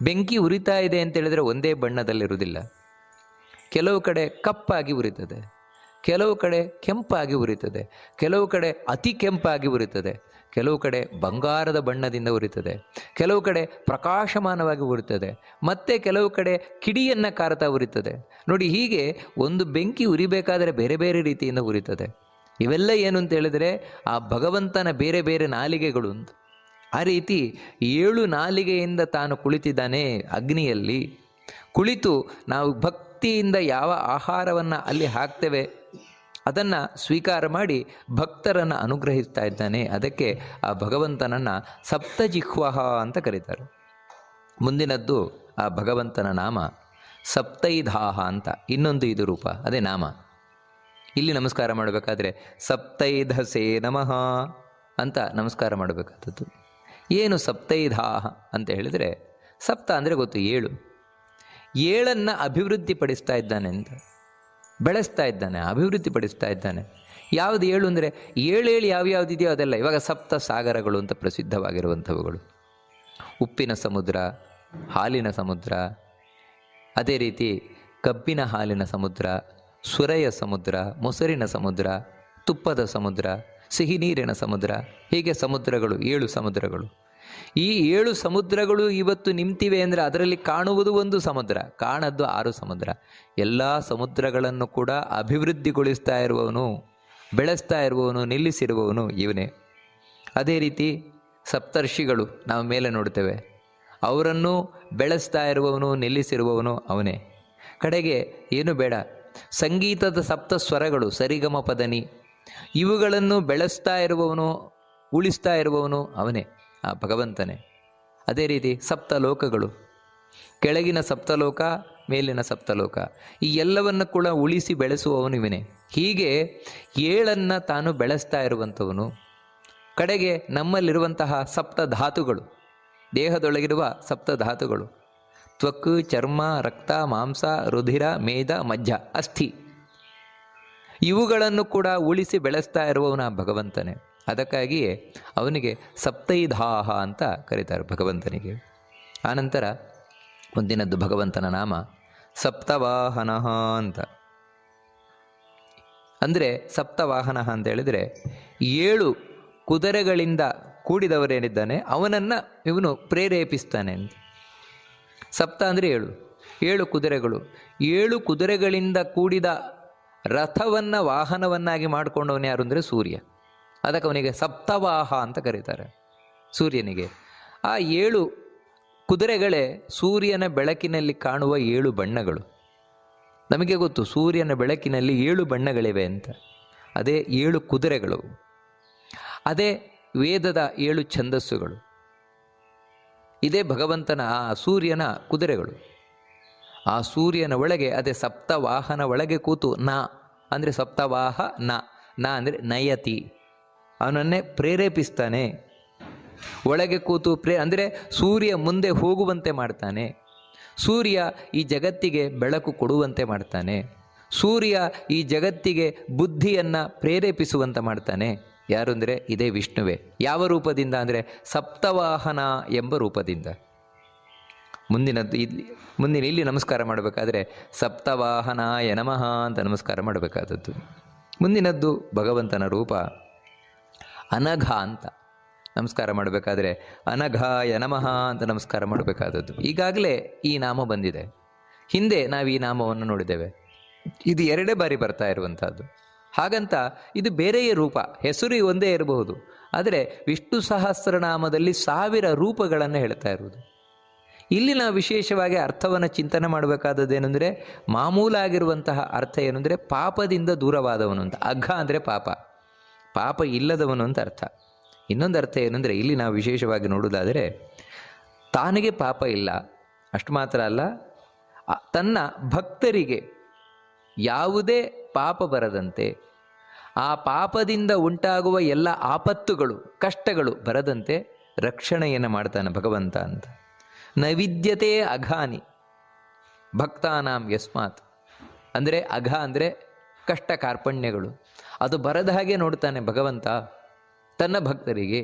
ಬೆಂಕಿ ಉರಿತಾ ಇದೆ ಅಂತೇಳಿದರೆ ಒಂದೇ ಬಣ್ಣದಲ್ಲಿರುವುದಿಲ್ಲ. ಕೆಲವು ಕಡೆ ಕಪ್ಪಾಗಿ ಉರಿತದೆ, ಕೆಲವು ಕಡೆ ಕೆಂಪಾಗಿ ಉರಿತದೆ, ಕೆಲವು ಕಡೆ ಅತಿ ಕೆಂಪಾಗಿ ಉರಿತದೆ, ಕೆಲವು ಕಡೆ ಬಂಗಾರದ ಬಣ್ಣದಿಂದ ಉರಿತದೆ, ಕೆಲವು ಕಡೆ ಪ್ರಕಾಶಮಾನವಾಗಿ ಉರಿತದೆ, ಮತ್ತು ಕೆಲವು ಕಡೆ ಕಿಡಿಯನ್ನು ಕಾರತಾ ಉರಿತದೆ. ನೋಡಿ, ಹೀಗೆ ಒಂದು ಬೆಂಕಿ ಉರಿಬೇಕಾದರೆ ಬೇರೆ ಬೇರೆ ರೀತಿಯಿಂದ ಉರಿತದೆ. ಇವೆಲ್ಲ ಏನು ಅಂತ ಹೇಳಿದರೆ ಆ ಭಗವಂತನ ಬೇರೆ ಬೇರೆ ನಾಲಿಗೆಗಳು ಅಂತ. ಆ ರೀತಿ 7 ನಾಲಿಗೆಯಿಂದ ತಾನು ಕುಳಿತಿದ್ದಾನೆ ಅಗ್ನಿಯಲ್ಲಿ. ಕುಳಿತು ನಾವು ಭಕ್ತಿಯಿಂದ ಯಾವ ಆಹಾರವನ್ನು ಅಲ್ಲಿ ಹಾಕ್ತೇವೆ ಅದನ್ನು ಸ್ವೀಕಾರ ಮಾಡಿ ಭಕ್ತರನ್ನು ಅನುಗ್ರಹಿಸ್ತಾ ಇದ್ದಾನೆ. ಅದಕ್ಕೆ ಆ ಭಗವಂತನನ್ನು ಸಪ್ತಜಿಹ್ವಃ ಅಂತ ಕರೀತಾರೆ. ಮುಂದಿನದ್ದು ಆ ಭಗವಂತನ ನಾಮ ಸಪ್ತೈಧಾಹ ಅಂತ. ಇನ್ನೊಂದು ಇದು ರೂಪ, ಅದೇ ನಾಮ. ಇಲ್ಲಿ ನಮಸ್ಕಾರ ಮಾಡಬೇಕಾದ್ರೆ ಸಪ್ತೈಧಸೇ ನಮಃ ಅಂತ ನಮಸ್ಕಾರ ಮಾಡಬೇಕಾದದ್ದು. ಏನು ಸಪ್ತೈಧಾಹ ಅಂತ ಹೇಳಿದರೆ, ಸಪ್ತ ಅಂದರೆ ಗೊತ್ತು 7. 7 ಅಭಿವೃದ್ಧಿಪಡಿಸ್ತಾ ಇದ್ದಾನೆ ಅಂತ, ಬೆಳೆಸ್ತಾ ಇದ್ದಾನೆ, ಅಭಿವೃದ್ಧಿಪಡಿಸ್ತಾ ಇದ್ದಾನೆ. ಯಾವುದು 7 ಅಂದರೆ 7 ಯಾವ್ಯಾವುದಿದೆಯೋ ಅದೆಲ್ಲ. ಇವಾಗ ಸಪ್ತ ಸಾಗರಗಳು ಅಂತ ಪ್ರಸಿದ್ಧವಾಗಿರುವಂಥವುಗಳು. ಉಪ್ಪಿನ ಸಮುದ್ರ, ಹಾಲಿನ ಸಮುದ್ರ, ಅದೇ ರೀತಿ ಕಬ್ಬಿನ ಹಾಲಿನ ಸಮುದ್ರ, ಸುರೆಯ ಸಮುದ್ರ, ಮೊಸರಿನ ಸಮುದ್ರ, ತುಪ್ಪದ ಸಮುದ್ರ, ಸಿಹಿ ನೀರಿನ ಸಮುದ್ರ. ಹೀಗೆ ಸಮುದ್ರಗಳು, 7 ಸಮುದ್ರಗಳು. ಈ 7 ಸಮುದ್ರಗಳು ಇವತ್ತು ನಿಂತಿವೆ ಅಂದರೆ ಅದರಲ್ಲಿ ಕಾಣುವುದು ಒಂದು ಸಮುದ್ರ, ಕಾಣದ್ದು 6 ಸಮುದ್ರ. ಎಲ್ಲ ಸಮುದ್ರಗಳನ್ನು ಕೂಡ ಅಭಿವೃದ್ಧಿಗೊಳಿಸ್ತಾ ಇರುವವನು, ಬೆಳೆಸ್ತಾ ಇರುವವನು, ನಿಲ್ಲಿಸಿರುವವನು ಇವನೇ. ಅದೇ ರೀತಿ ಸಪ್ತರ್ಷಿಗಳು ನಾವು ಮೇಲೆ ನೋಡ್ತೇವೆ, ಅವರನ್ನು ಬೆಳೆಸ್ತಾ ಇರುವವನು, ನಿಲ್ಲಿಸಿರುವವನು ಅವನೇ. ಕಡೆಗೆ ಏನು ಬೇಡ, ಸಂಗೀತದ ಸಪ್ತ ಸ್ವರಗಳು ಸರಿಗಮ ಪದನಿ, ಇವುಗಳನ್ನು ಬೆಳೆಸ್ತಾ ಇರುವವನು, ಉಳಿಸ್ತಾ ಇರುವವನು ಅವನೇ, ಆ ಭಗವಂತನೇ. ಅದೇ ರೀತಿ ಸಪ್ತಲೋಕಗಳು, ಕೆಳಗಿನ ಸಪ್ತಲೋಕ, ಮೇಲಿನ ಸಪ್ತಲೋಕ, ಈ ಎಲ್ಲವನ್ನು ಕೂಡ ಉಳಿಸಿ ಬೆಳೆಸುವವನು ಇವನೇ. ಹೀಗೆ 7 ತಾನು ಬೆಳೆಸ್ತಾ ಇರುವಂಥವನು. ಕಡೆಗೆ ನಮ್ಮಲ್ಲಿರುವಂತಹ ಸಪ್ತಧಾತುಗಳು, ದೇಹದೊಳಗಿರುವ ಸಪ್ತಧಾತುಗಳು, ತ್ವಕ್, ಚರ್ಮ, ರಕ್ತ, ಮಾಂಸ, ರುಧಿರ, ಮೇದ, ಮಜ್ಜ, ಅಸ್ಥಿ, ಇವುಗಳನ್ನು ಕೂಡ ಉಳಿಸಿ ಬೆಳೆಸ್ತಾ ಇರುವವನ ಭಗವಂತನೇ. ಅದಕ್ಕಾಗಿಯೇ ಅವನಿಗೆ ಸಪ್ತೈಧಾಹ ಅಂತ ಕರೀತಾರೆ ಭಗವಂತನಿಗೆ. ಆನಂತರ ಮುಂದಿನದ್ದು ಭಗವಂತನ ನಾಮ ಸಪ್ತವಾಹನ ಅಂತ. ಅಂದರೆ ಸಪ್ತವಾಹನ ಅಂತ ಹೇಳಿದರೆ 7 ಕುದುರೆಗಳಿಂದ ಕೂಡಿದವರೇನಿದ್ದಾನೆ ಅವನನ್ನು ಇವನು ಪ್ರೇರೇಪಿಸ್ತಾನೆ ಅಂತ. ಸಪ್ತ ಅಂದರೆ 7 ಕುದುರೆಗಳು, 7 ಕುದುರೆಗಳಿಂದ ಕೂಡಿದ ರಥವನ್ನು ವಾಹನವನ್ನಾಗಿ ಮಾಡಿಕೊಂಡವನು ಯಾರು ಅಂದರೆ ಸೂರ್ಯ. ಅದಕ್ಕೆ ಅವನಿಗೆ ಸಪ್ತವಾಹ ಅಂತ ಕರೀತಾರೆ ಸೂರ್ಯನಿಗೆ. ಆ 7 ಕುದುರೆಗಳೇ ಸೂರ್ಯನ ಬೆಳಕಿನಲ್ಲಿ ಕಾಣುವ 7 ಬಣ್ಣಗಳು. ನಮಗೆ ಗೊತ್ತು ಸೂರ್ಯನ ಬೆಳಕಿನಲ್ಲಿ 7 ಬಣ್ಣಗಳಿವೆ ಅಂತ. ಅದೇ 7 ಕುದುರೆಗಳು, ಅದೇ ವೇದದ 7 ಛಂದಸ್ಸುಗಳು, ಇದೇ ಭಗವಂತನ ಆ ಸೂರ್ಯನ ಕುದುರೆಗಳು. ಆ ಸೂರ್ಯನ ಒಳಗೆ ಅದೇ ಸಪ್ತವಾಹನ ಒಳಗೆ ಕೂತು ನ ಅಂದರೆ ಸಪ್ತವಾಹ ನ ಅಂದರೆ ನಯತಿ, ಅವನನ್ನೇ ಪ್ರೇರೇಪಿಸ್ತಾನೆ. ಒಳಗೆ ಕೂತು ಅಂದರೆ ಸೂರ್ಯ ಮುಂದೆ ಹೋಗುವಂತೆ ಮಾಡ್ತಾನೆ. ಸೂರ್ಯ ಈ ಜಗತ್ತಿಗೆ ಬೆಳಕು ಕೊಡುವಂತೆ ಮಾಡ್ತಾನೆ. ಸೂರ್ಯ ಈ ಜಗತ್ತಿಗೆ ಬುದ್ಧಿಯನ್ನು ಪ್ರೇರೇಪಿಸುವಂತೆ ಮಾಡ್ತಾನೆ. ಯಾರು ಅಂದರೆ ಇದೇ ವಿಷ್ಣುವೇ. ಯಾವ ರೂಪದಿಂದ ಅಂದರೆ ಸಪ್ತವಾಹನ ಎಂಬ ರೂಪದಿಂದ. ಮುಂದಿನ ಇಲ್ಲಿ ನಮಸ್ಕಾರ ಮಾಡಬೇಕಾದ್ರೆ ಸಪ್ತವಾಹನಾಯ ನಮಃ ಅಂತ ನಮಸ್ಕಾರ ಮಾಡಬೇಕಾದದ್ದು. ಮುಂದಿನದ್ದು ಭಗವಂತನ ರೂಪ ಅನಘ ಅಂತ ನಮಸ್ಕಾರ ಮಾಡಬೇಕಾದ್ರೆ ಅನಘಾಯ ನಮಃ ಅಂತ ನಮಸ್ಕಾರ ಮಾಡಬೇಕಾದದ್ದು. ಈಗಾಗಲೇ ಈ ನಾಮ ಬಂದಿದೆ, ಹಿಂದೆ ನಾವು ಈ ನಾಮವನ್ನು ನೋಡಿದ್ದೇವೆ. ಇದು 2 ಬಾರಿ ಬರ್ತಾ ಇರುವಂಥದ್ದು. ಹಾಗಂತ ಇದು ಬೇರೆಯೇ ರೂಪ, ಹೆಸರು ಒಂದೇ ಇರಬಹುದು, ಆದರೆ ವಿಷ್ಣು ಸಹಸ್ರನಾಮದಲ್ಲಿ 1000 ರೂಪಗಳನ್ನು ಹೇಳ್ತಾ ಇರುವುದು. ಇಲ್ಲಿ ನಾವು ವಿಶೇಷವಾಗಿ ಅರ್ಥವನ್ನು ಚಿಂತನೆ ಮಾಡಬೇಕಾದದ್ದೇನೆಂದರೆ, ಮಾಮೂಲಾಗಿರುವಂತಹ ಅರ್ಥ ಏನೆಂದರೆ ಪಾಪದಿಂದ ದೂರವಾದವನು ಅಂತ. ಅಘ ಅಂದರೆ ಪಾಪ ಇಲ್ಲದವನು ಅಂತ ಅರ್ಥ. ಇನ್ನೊಂದು ಅರ್ಥ ಏನೆಂದರೆ, ಇಲ್ಲಿ ನಾವು ವಿಶೇಷವಾಗಿ ನೋಡುವುದಾದರೆ ತಾನಿಗೆ ಪಾಪ ಇಲ್ಲ, ಅಷ್ಟು ಮಾತ್ರ ಅಲ್ಲ, ತನ್ನ ಭಕ್ತರಿಗೆ ಯಾವುದೇ ಪಾಪ ಬರದಂತೆ, ಆ ಪಾಪದಿಂದ ಉಂಟಾಗುವ ಎಲ್ಲ ಆಪತ್ತುಗಳು, ಕಷ್ಟಗಳು ಬರದಂತೆ ರಕ್ಷಣೆಯನ್ನು ಮಾಡ್ತಾನೆ ಭಗವಂತ ಅಂತ. ನೈವಿದ್ಯತೆ ಅಘಾನಿ ಭಕ್ತಾನಾಂ ಯಸ್ಮಾತ್ ಅಂದರೆ ಅಘ ಅಂದರೆ ಕಷ್ಟ ಕಾರ್ಪಣ್ಯಗಳು, ಅದು ಬರದ ಹಾಗೆ ನೋಡ್ತಾನೆ ಭಗವಂತ ತನ್ನ ಭಕ್ತರಿಗೆ.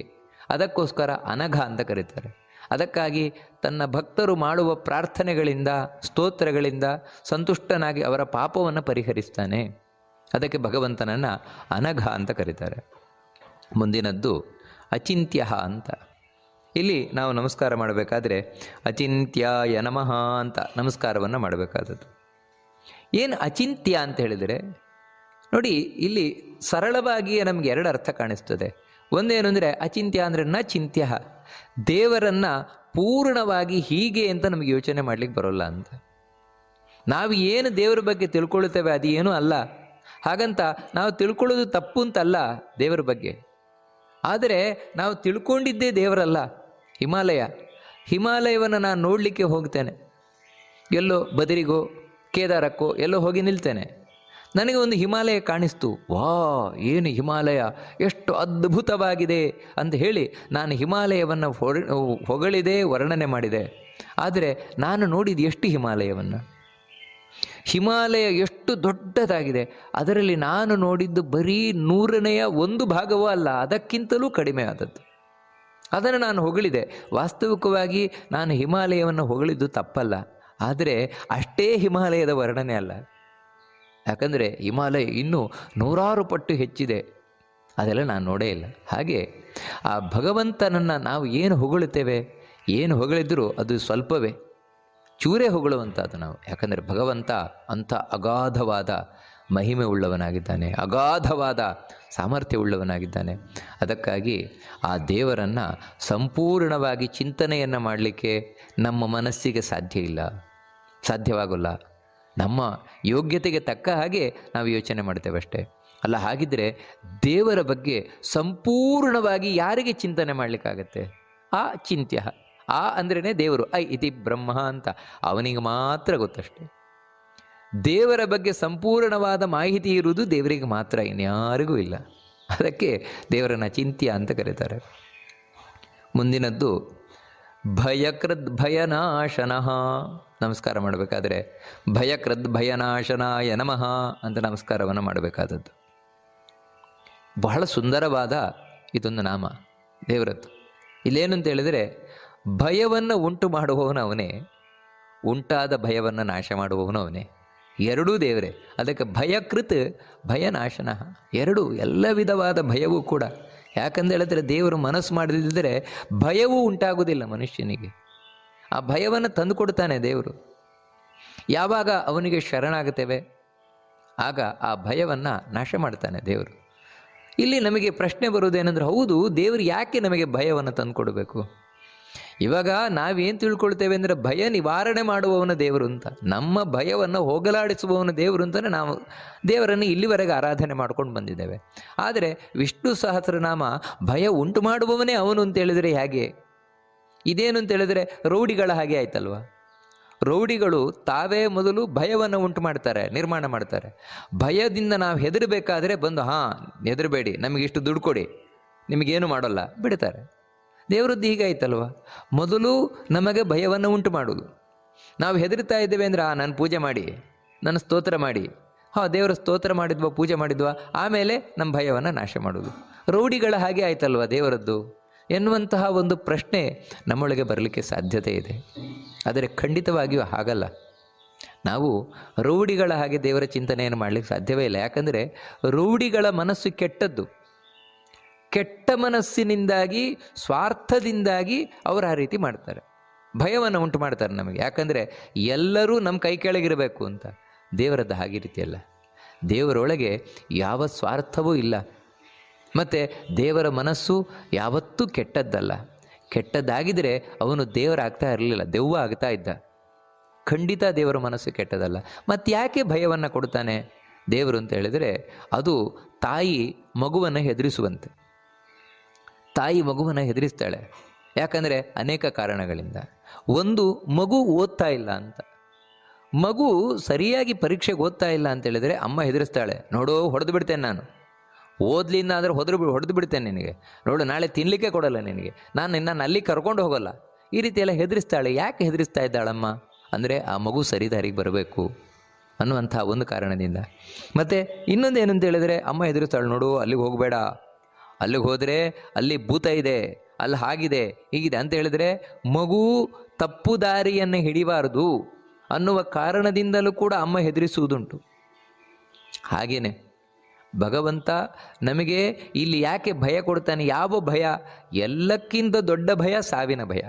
ಅದಕ್ಕೋಸ್ಕರ ಅನಘ ಅಂತ ಕರೀತಾರೆ. ಅದಕ್ಕಾಗಿ ತನ್ನ ಭಕ್ತರು ಮಾಡುವ ಪ್ರಾರ್ಥನೆಗಳಿಂದ, ಸ್ತೋತ್ರಗಳಿಂದ ಸಂತುಷ್ಟನಾಗಿ ಅವರ ಪಾಪವನ್ನು ಪರಿಹರಿಸ್ತಾನೆ. ಅದಕ್ಕೆ ಭಗವಂತನನ್ನು ಅನಘ ಅಂತ ಕರೀತಾರೆ. ಮುಂದಿನದ್ದು ಅಚಿಂತ್ಯ ಅಂತ. ಇಲ್ಲಿ ನಾವು ನಮಸ್ಕಾರ ಮಾಡಬೇಕಾದ್ರೆ ಅಚಿಂತ್ಯಾಯ ನಮಃ ಅಂತ ನಮಸ್ಕಾರವನ್ನು ಮಾಡಬೇಕಾದದ್ದು. ಏನು ಅಚಿಂತ್ಯ ಅಂತ ಹೇಳಿದರೆ ನೋಡಿ, ಇಲ್ಲಿ ಸರಳವಾಗಿಯೇ ನಮಗೆ 2 ಅರ್ಥ ಕಾಣಿಸ್ತದೆ. ಒಂದೇನು ಅಂದರೆ ಅಚಿಂತ್ಯ ಅಂದರೆ ನ ಚಿಂತ್ಯ, ದೇವರನ್ನು ಪೂರ್ಣವಾಗಿ ಹೀಗೆ ಅಂತ ನಮಗೆ ಯೋಚನೆ ಮಾಡಲಿಕ್ಕೆ ಬರೋಲ್ಲ ಅಂತ. ನಾವು ಏನು ದೇವರ ಬಗ್ಗೆ ತಿಳ್ಕೊಳ್ತೇವೆ ಅದು ಏನೂ ಅಲ್ಲ. ಹಾಗಂತ ನಾವು ತಿಳ್ಕೊಳ್ಳೋದು ತಪ್ಪು ಅಂತಲ್ಲ ದೇವರ ಬಗ್ಗೆ. ಆದರೆ ನಾವು ತಿಳ್ಕೊಂಡಿದ್ದೇ ದೇವರಲ್ಲ. ಹಿಮಾಲಯವನ್ನು ನಾನು ನೋಡಲಿಕ್ಕೆ ಹೋಗ್ತೇನೆ, ಎಲ್ಲೋ ಬದರಿಗೋ ಕೇದಾರಕ್ಕೋ ಎಲ್ಲೋ ಹೋಗಿ ನಿಲ್ತೇನೆ. ನನಗೆ ಒಂದು ಹಿಮಾಲಯ ಕಾಣಿಸ್ತು, ವಾ ಏನು ಹಿಮಾಲಯ, ಎಷ್ಟು ಅದ್ಭುತವಾಗಿದೆ ಅಂತ ಹೇಳಿ ನಾನು ಹಿಮಾಲಯವನ್ನು ಹೊಗಳಿದೆ, ವರ್ಣನೆ ಮಾಡಿದೆ. ಆದರೆ ನಾನು ನೋಡಿದ ಎಷ್ಟು ಹಿಮಾಲಯವನ್ನು, ಹಿಮಾಲಯ ಎಷ್ಟು ದೊಡ್ಡದಾಗಿದೆ, ಅದರಲ್ಲಿ ನಾನು ನೋಡಿದ್ದು ಬರೀ 100ನೇ 1 ಭಾಗವೂ ಅಲ್ಲ, ಅದಕ್ಕಿಂತಲೂ ಕಡಿಮೆ ಆದದ್ದು. ಅದನ್ನು ನಾನು ಹೊಗಳಿದೆ. ವಾಸ್ತವಿಕವಾಗಿ ನಾನು ಹಿಮಾಲಯವನ್ನು ಹೊಗಳಿದ್ದು ತಪ್ಪಲ್ಲ, ಆದರೆ ಅಷ್ಟೇ ಹಿಮಾಲಯದ ವರ್ಣನೆ ಅಲ್ಲ. ಯಾಕಂದರೆ ಹಿಮಾಲಯ ಇನ್ನೂ 100 ಪಟ್ಟು ಹೆಚ್ಚಿದೆ. ಅದೆಲ್ಲ ನಾನು ನೋಡೇ ಇಲ್ಲ. ಹಾಗೆ ಆ ಭಗವಂತನನ್ನು ನಾವು ಏನು ಹೊಗಳುತ್ತೇವೆ, ಏನು ಹೊಗಳಿದ್ರೂ ಅದು ಸ್ವಲ್ಪವೇ, ಚೂರೇ ಹೊಗಳುವಂಥದ್ದು ನಾವು. ಯಾಕಂದರೆ ಭಗವಂತ ಅಂಥ ಅಗಾಧವಾದ ಮಹಿಮೆ ಉಳ್ಳವನಾಗಿದ್ದಾನೆ, ಅಗಾಧವಾದ ಸಾಮರ್ಥ್ಯ ಉಳ್ಳವನಾಗಿದ್ದಾನೆ. ಅದಕ್ಕಾಗಿ ಆ ದೇವರನ್ನು ಸಂಪೂರ್ಣವಾಗಿ ಚಿಂತನೆಯನ್ನು ಮಾಡಲಿಕ್ಕೆ ನಮ್ಮ ಮನಸ್ಸಿಗೆ ಸಾಧ್ಯ ಇಲ್ಲ, ಸಾಧ್ಯವಾಗಲ್ಲ. ನಮ್ಮ ಯೋಗ್ಯತೆಗೆ ತಕ್ಕ ಹಾಗೆ ನಾವು ಯೋಚನೆ ಮಾಡ್ತೇವೆ ಅಷ್ಟೇ. ಅಲ್ಲ, ಹಾಗಿದ್ದರೆ ದೇವರ ಬಗ್ಗೆ ಸಂಪೂರ್ಣವಾಗಿ ಯಾರಿಗೆ ಚಿಂತನೆ ಮಾಡಲಿಕ್ಕಾಗತ್ತೆ? ಆ ಚಿಂತ್ಯ, ಆ ಅಂದ್ರೇ ದೇವರು, ಐ ಇತಿ ಬ್ರಹ್ಮ ಅಂತ ಅವನಿಗೆ ಮಾತ್ರ ಗೊತ್ತಷ್ಟೆ. ದೇವರ ಬಗ್ಗೆ ಸಂಪೂರ್ಣವಾದ ಮಾಹಿತಿ ಇರುವುದು ದೇವರಿಗೆ ಮಾತ್ರ, ಇನ್ಯಾರಿಗೂ ಇಲ್ಲ. ಅದಕ್ಕೆ ದೇವರನ್ನ ಚಿಂತ್ಯ ಅಂತ ಕರೀತಾರೆ. ಮುಂದಿನದ್ದು ಭಯಕೃದ್ ಭಯನಾಶನಃ. ನಮಸ್ಕಾರ ಮಾಡಬೇಕಾದ್ರೆ ಭಯಕೃದ್ ಭಯನಾಶನಾಯ ನಮಃ ಅಂತ ನಮಸ್ಕಾರವನ್ನು ಮಾಡಬೇಕಾದದ್ದು. ಬಹಳ ಸುಂದರವಾದ ಇದೊಂದು ನಾಮ ದೇವರದ್ದು. ಇಲ್ಲೇನು ಅಂತ ಹೇಳಿದರೆ, ಭಯವನ್ನು ಉಂಟು ಮಾಡುವವನು ಅವನೇ, ಉಂಟಾದ ಭಯವನ್ನು ನಾಶ ಮಾಡುವವನು ಅವನೇ. ಎರಡೂ ದೇವರೇ. ಅದಕ್ಕೆ ಭಯಕೃತ್ ಭಯನಾಶನ, ಎರಡೂ, ಎಲ್ಲ ವಿಧವಾದ ಭಯವೂ ಕೂಡ. ಯಾಕಂತ ಹೇಳಿದ್ರೆ ದೇವರು ಮನಸ್ಸು ಮಾಡದಿದ್ದರೆ ಭಯವೂ ಉಂಟಾಗುವುದಿಲ್ಲ ಮನುಷ್ಯನಿಗೆ. ಆ ಭಯವನ್ನು ತಂದುಕೊಡ್ತಾನೆ ದೇವರು. ಯಾವಾಗ ಅವನಿಗೆ ಶರಣಾಗುತ್ತೇವೆ ಆಗ ಆ ಭಯವನ್ನು ನಾಶ ಮಾಡ್ತಾನೆ ದೇವರು. ಇಲ್ಲಿ ನಮಗೆ ಪ್ರಶ್ನೆ ಬರುವುದೇನೆಂದ್ರೆ, ಹೌದು, ದೇವರು ಯಾಕೆ ನಮಗೆ ಭಯವನ್ನು ತಂದುಕೊಡಬೇಕು? ಇವಾಗ ನಾವೇನು ತಿಳ್ಕೊಳ್ತೇವೆ ಅಂದರೆ, ಭಯ ನಿವಾರಣೆ ಮಾಡುವವನ ದೇವರು ಅಂತ, ನಮ್ಮ ಭಯವನ್ನು ಹೋಗಲಾಡಿಸುವವನ ದೇವರು ಅಂತಲೇ ನಾವು ದೇವರನ್ನು ಇಲ್ಲಿವರೆಗೆ ಆರಾಧನೆ ಮಾಡ್ಕೊಂಡು ಬಂದಿದ್ದೇವೆ. ಆದರೆ ವಿಷ್ಣು ಸಹಸ್ರನಾಮ ಭಯ ಉಂಟು ಮಾಡುವವನೇ ಅವನು ಅಂತೇಳಿದರೆ ಹೇಗೆ? ಇದೇನು ಅಂತೇಳಿದರೆ ರೌಡಿಗಳ ಹಾಗೆ ಆಯ್ತಲ್ವ. ರೌಡಿಗಳು ತಾವೇ ಮೊದಲು ಭಯವನ್ನು ಉಂಟು ಮಾಡ್ತಾರೆ, ನಿರ್ಮಾಣ ಮಾಡ್ತಾರೆ. ಭಯದಿಂದ ನಾವು ಹೆದರಬೇಕಾದ್ರೆ ಬಂದು, ಹೆದರಬೇಡಿ, ನಮಗಿಷ್ಟು ದುಡ್ಡು ಕೊಡಿ, ನಿಮಗೇನು ಮಾಡೋಲ್ಲ, ಬಿಡ್ತಾರೆ. ದೇವರದ್ದು ಹೀಗಾಯ್ತಲ್ವ. ಮೊದಲು ನಮಗೆ ಭಯವನ್ನು ಉಂಟು ಮಾಡೋದು. ನಾವು ಹೆದರ್ತಾ ಇದ್ದೇವೆ ಅಂದರೆ, ನಾನು ಪೂಜೆ ಮಾಡಿ, ನನ್ನ ಸ್ತೋತ್ರ ಮಾಡಿ, ದೇವರ ಸ್ತೋತ್ರ ಮಾಡಿದ್ವಾ, ಪೂಜೆ ಮಾಡಿದ್ವಾ, ಆಮೇಲೆ ನಮ್ಮ ಭಯವನ್ನು ನಾಶ ಮಾಡೋದು. ರೌಡಿಗಳ ಹಾಗೆ ಆಯ್ತಲ್ವ ದೇವರದ್ದು ಎನ್ನುವಂತಹ ಒಂದು ಪ್ರಶ್ನೆ ನಮ್ಮೊಳಗೆ ಬರಲಿಕ್ಕೆ ಸಾಧ್ಯತೆ ಇದೆ. ಆದರೆ ಖಂಡಿತವಾಗಿಯೂ ಹಾಗಲ್ಲ. ನಾವು ರೌಡಿಗಳ ಹಾಗೆ ದೇವರ ಚಿಂತನೆಯನ್ನು ಮಾಡಲಿಕ್ಕೆ ಸಾಧ್ಯವೇ ಇಲ್ಲ. ಯಾಕಂದರೆ ರೌಡಿಗಳ ಮನಸ್ಸು ಕೆಟ್ಟದ್ದು. ಕೆಟ್ಟ ಮನಸ್ಸಿನಿಂದಾಗಿ, ಸ್ವಾರ್ಥದಿಂದಾಗಿ ಅವರು ಆ ರೀತಿ ಮಾಡ್ತಾರೆ, ಭಯವನ್ನು ಉಂಟು ಮಾಡ್ತಾರೆ ನಮಗೆ. ಯಾಕಂದರೆ ಎಲ್ಲರೂ ನಮ್ಮ ಕೈ ಕೆಳಗಿರಬೇಕು ಅಂತ. ದೇವರದ್ದು ಹಾಗೆ ರೀತಿಯಲ್ಲ. ದೇವರೊಳಗೆ ಯಾವ ಸ್ವಾರ್ಥವೂ ಇಲ್ಲ. ಮತ್ತು ದೇವರ ಮನಸ್ಸು ಯಾವತ್ತೂ ಕೆಟ್ಟದ್ದಲ್ಲ. ಕೆಟ್ಟದ್ದಾಗಿದ್ದರೆ ಅವನು ದೇವರಾಗ್ತಾ ಇರಲಿಲ್ಲ, ದೆವ್ವ ಆಗ್ತಾ ಇದ್ದ. ಖಂಡಿತ ದೇವರ ಮನಸ್ಸು ಕೆಟ್ಟದಲ್ಲ. ಮತ್ತು ಯಾಕೆ ಭಯವನ್ನು ಕೊಡ್ತಾನೆ ದೇವರು ಅಂತ ಹೇಳಿದರೆ, ಅದು ತಾಯಿ ಮಗುವನ್ನು ಹೆದರಿಸುವಂತೆ. ತಾಯಿ ಮಗುವನ್ನು ಹೆದರಿಸ್ತಾಳೆ. ಯಾಕಂದರೆ ಅನೇಕ ಕಾರಣಗಳಿಂದ. ಒಂದು, ಮಗು ಓದ್ತಾ ಇಲ್ಲ ಅಂತ. ಮಗು ಸರಿಯಾಗಿ ಪರೀಕ್ಷೆಗೆ ಓದ್ತಾ ಇಲ್ಲ ಅಂತ ಹೇಳಿದರೆ ಅಮ್ಮ ಹೆದರಿಸ್ತಾಳೆ. ನೋಡು, ಹೊಡೆದು ಬಿಡ್ತೇನೆ ನಾನು, ಓದ್ಲಿಲ್ಲ ಅಂದರೆ ಹೊಡೆದು ಬಿಡ್ತೇನೆ ನಿನಗೆ, ನೋಡು ನಾಳೆ ತಿನ್ನಲಿಕ್ಕೆ ಕೊಡಲ್ಲ ನಿನಗೆ, ನಾನು ನಿನ್ನನ್ನು ಅಲ್ಲಿ ಕರ್ಕೊಂಡು ಹೋಗಲ್ಲ, ಈ ರೀತಿ ಎಲ್ಲ ಹೆದರಿಸ್ತಾಳೆ. ಯಾಕೆ ಹೆದರಿಸ್ತಾ ಇದ್ದಾಳಮ್ಮ ಅಂದರೆ, ಆ ಮಗು ಸರಿ ದಾರಿಗೆ ಬರಬೇಕು ಅನ್ನುವಂಥ ಒಂದು ಕಾರಣದಿಂದ. ಮತ್ತು ಇನ್ನೊಂದು ಏನಂತ ಹೇಳಿದರೆ, ಅಮ್ಮ ಹೆದರಿಸ್ತಾಳೆ, ನೋಡು ಅಲ್ಲಿಗೆ ಹೋಗಬೇಡ, ಅಲ್ಲಿಗೆ ಹೋದರೆ ಅಲ್ಲಿ ಭೂತ ಇದೆ, ಅಲ್ಲಿ ಹಾಗಿದೆ ಹೀಗಿದೆ ಅಂತ ಹೇಳಿದರೆ ಮಗು ತಪ್ಪು ದಾರಿಯನ್ನು ಹಿಡಿಬಾರದು ಅನ್ನುವ ಕಾರಣದಿಂದಲೂ ಕೂಡ ಅಮ್ಮ ಹೆದರಿಸುವುದುಂಟು. ಹಾಗೇನೆ ಭಗವಂತ ನಮಗೆ ಇಲ್ಲಿ ಯಾಕೆ ಭಯ ಕೊಡ್ತಾನೆ? ಯಾವ ಭಯ? ಎಲ್ಲಕ್ಕಿಂತ ದೊಡ್ಡ ಭಯ ಸಾವಿನ ಭಯ.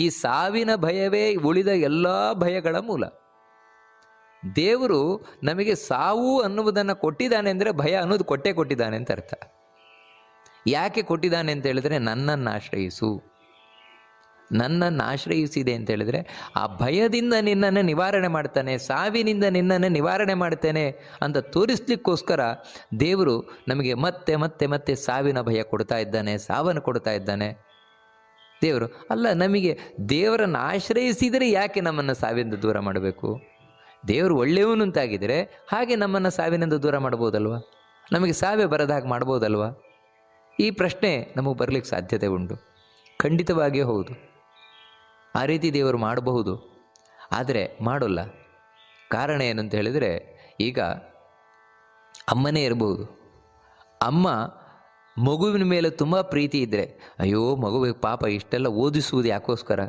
ಈ ಸಾವಿನ ಭಯವೇ ಉಳಿದ ಎಲ್ಲ ಭಯಗಳ ಮೂಲ. ದೇವರು ನಮಗೆ ಸಾವು ಅನ್ನುವುದನ್ನು ಕೊಟ್ಟಿದ್ದಾನೆ ಅಂದರೆ ಭಯ ಅನ್ನೋದು ಕೊಟ್ಟಿದ್ದಾನೆ ಅಂತ ಅರ್ಥ. ಯಾಕೆ ಕೊಟ್ಟಿದ್ದಾನೆ ಅಂತ ಹೇಳಿದರೆ, ನನ್ನನ್ನು ಆಶ್ರಯಿಸು, ನನ್ನನ್ನು ಆಶ್ರಯಿಸಿದೆ ಅಂತ ಹೇಳಿದರೆ ಆ ಭಯದಿಂದ ನಿನ್ನನ್ನು ನಿವಾರಣೆ ಮಾಡ್ತಾನೆ, ಸಾವಿನಿಂದ ನಿನ್ನನ್ನು ನಿವಾರಣೆ ಮಾಡ್ತೇನೆ ಅಂತ ತೋರಿಸ್ಲಿಕ್ಕೋಸ್ಕರ ದೇವರು ನಮಗೆ ಮತ್ತೆ ಮತ್ತೆ ಮತ್ತೆ ಸಾವಿನ ಭಯ ಕೊಡ್ತಾ ಇದ್ದಾನೆ, ಸಾವನ್ನು ಕೊಡ್ತಾ ಇದ್ದಾನೆ ದೇವರು. ಅಲ್ಲ, ನಮಗೆ ದೇವರನ್ನು ಆಶ್ರಯಿಸಿದರೆ ಯಾಕೆ ನಮ್ಮನ್ನು ಸಾವಿನಿಂದ ದೂರ ಮಾಡಬೇಕು? ದೇವರು ಒಳ್ಳೆಯವನು ಅಂತಾಗಿದ್ದರೆ ಹಾಗೆ ನಮ್ಮನ್ನು ಸಾವಿನಿಂದ ದೂರ ಮಾಡ್ಬೋದಲ್ವ, ನಮಗೆ ಸಾವೇ ಬರದಾಗ ಮಾಡ್ಬೋದಲ್ವ? ಈ ಪ್ರಶ್ನೆ ನಮಗೆ ಬರಲಿಕ್ಕೆ ಸಾಧ್ಯತೆ ಉಂಟು. ಖಂಡಿತವಾಗಿಯೂ ಹೌದು, ಆ ರೀತಿ ದೇವರು ಮಾಡಬಹುದು, ಆದರೆ ಮಾಡೋಲ್ಲ. ಕಾರಣ ಏನಂತ ಹೇಳಿದರೆ, ಈಗ ಅಮ್ಮನೇ ಇರಬಹುದು, ಅಮ್ಮ ಮಗುವಿನ ಮೇಲೆ ತುಂಬ ಪ್ರೀತಿ ಇದ್ದರೆ, ಅಯ್ಯೋ ಮಗುವಿಗೆ ಪಾಪ ಇಷ್ಟೆಲ್ಲ ಓದಿಸುವುದು ಯಾಕೋಸ್ಕರ,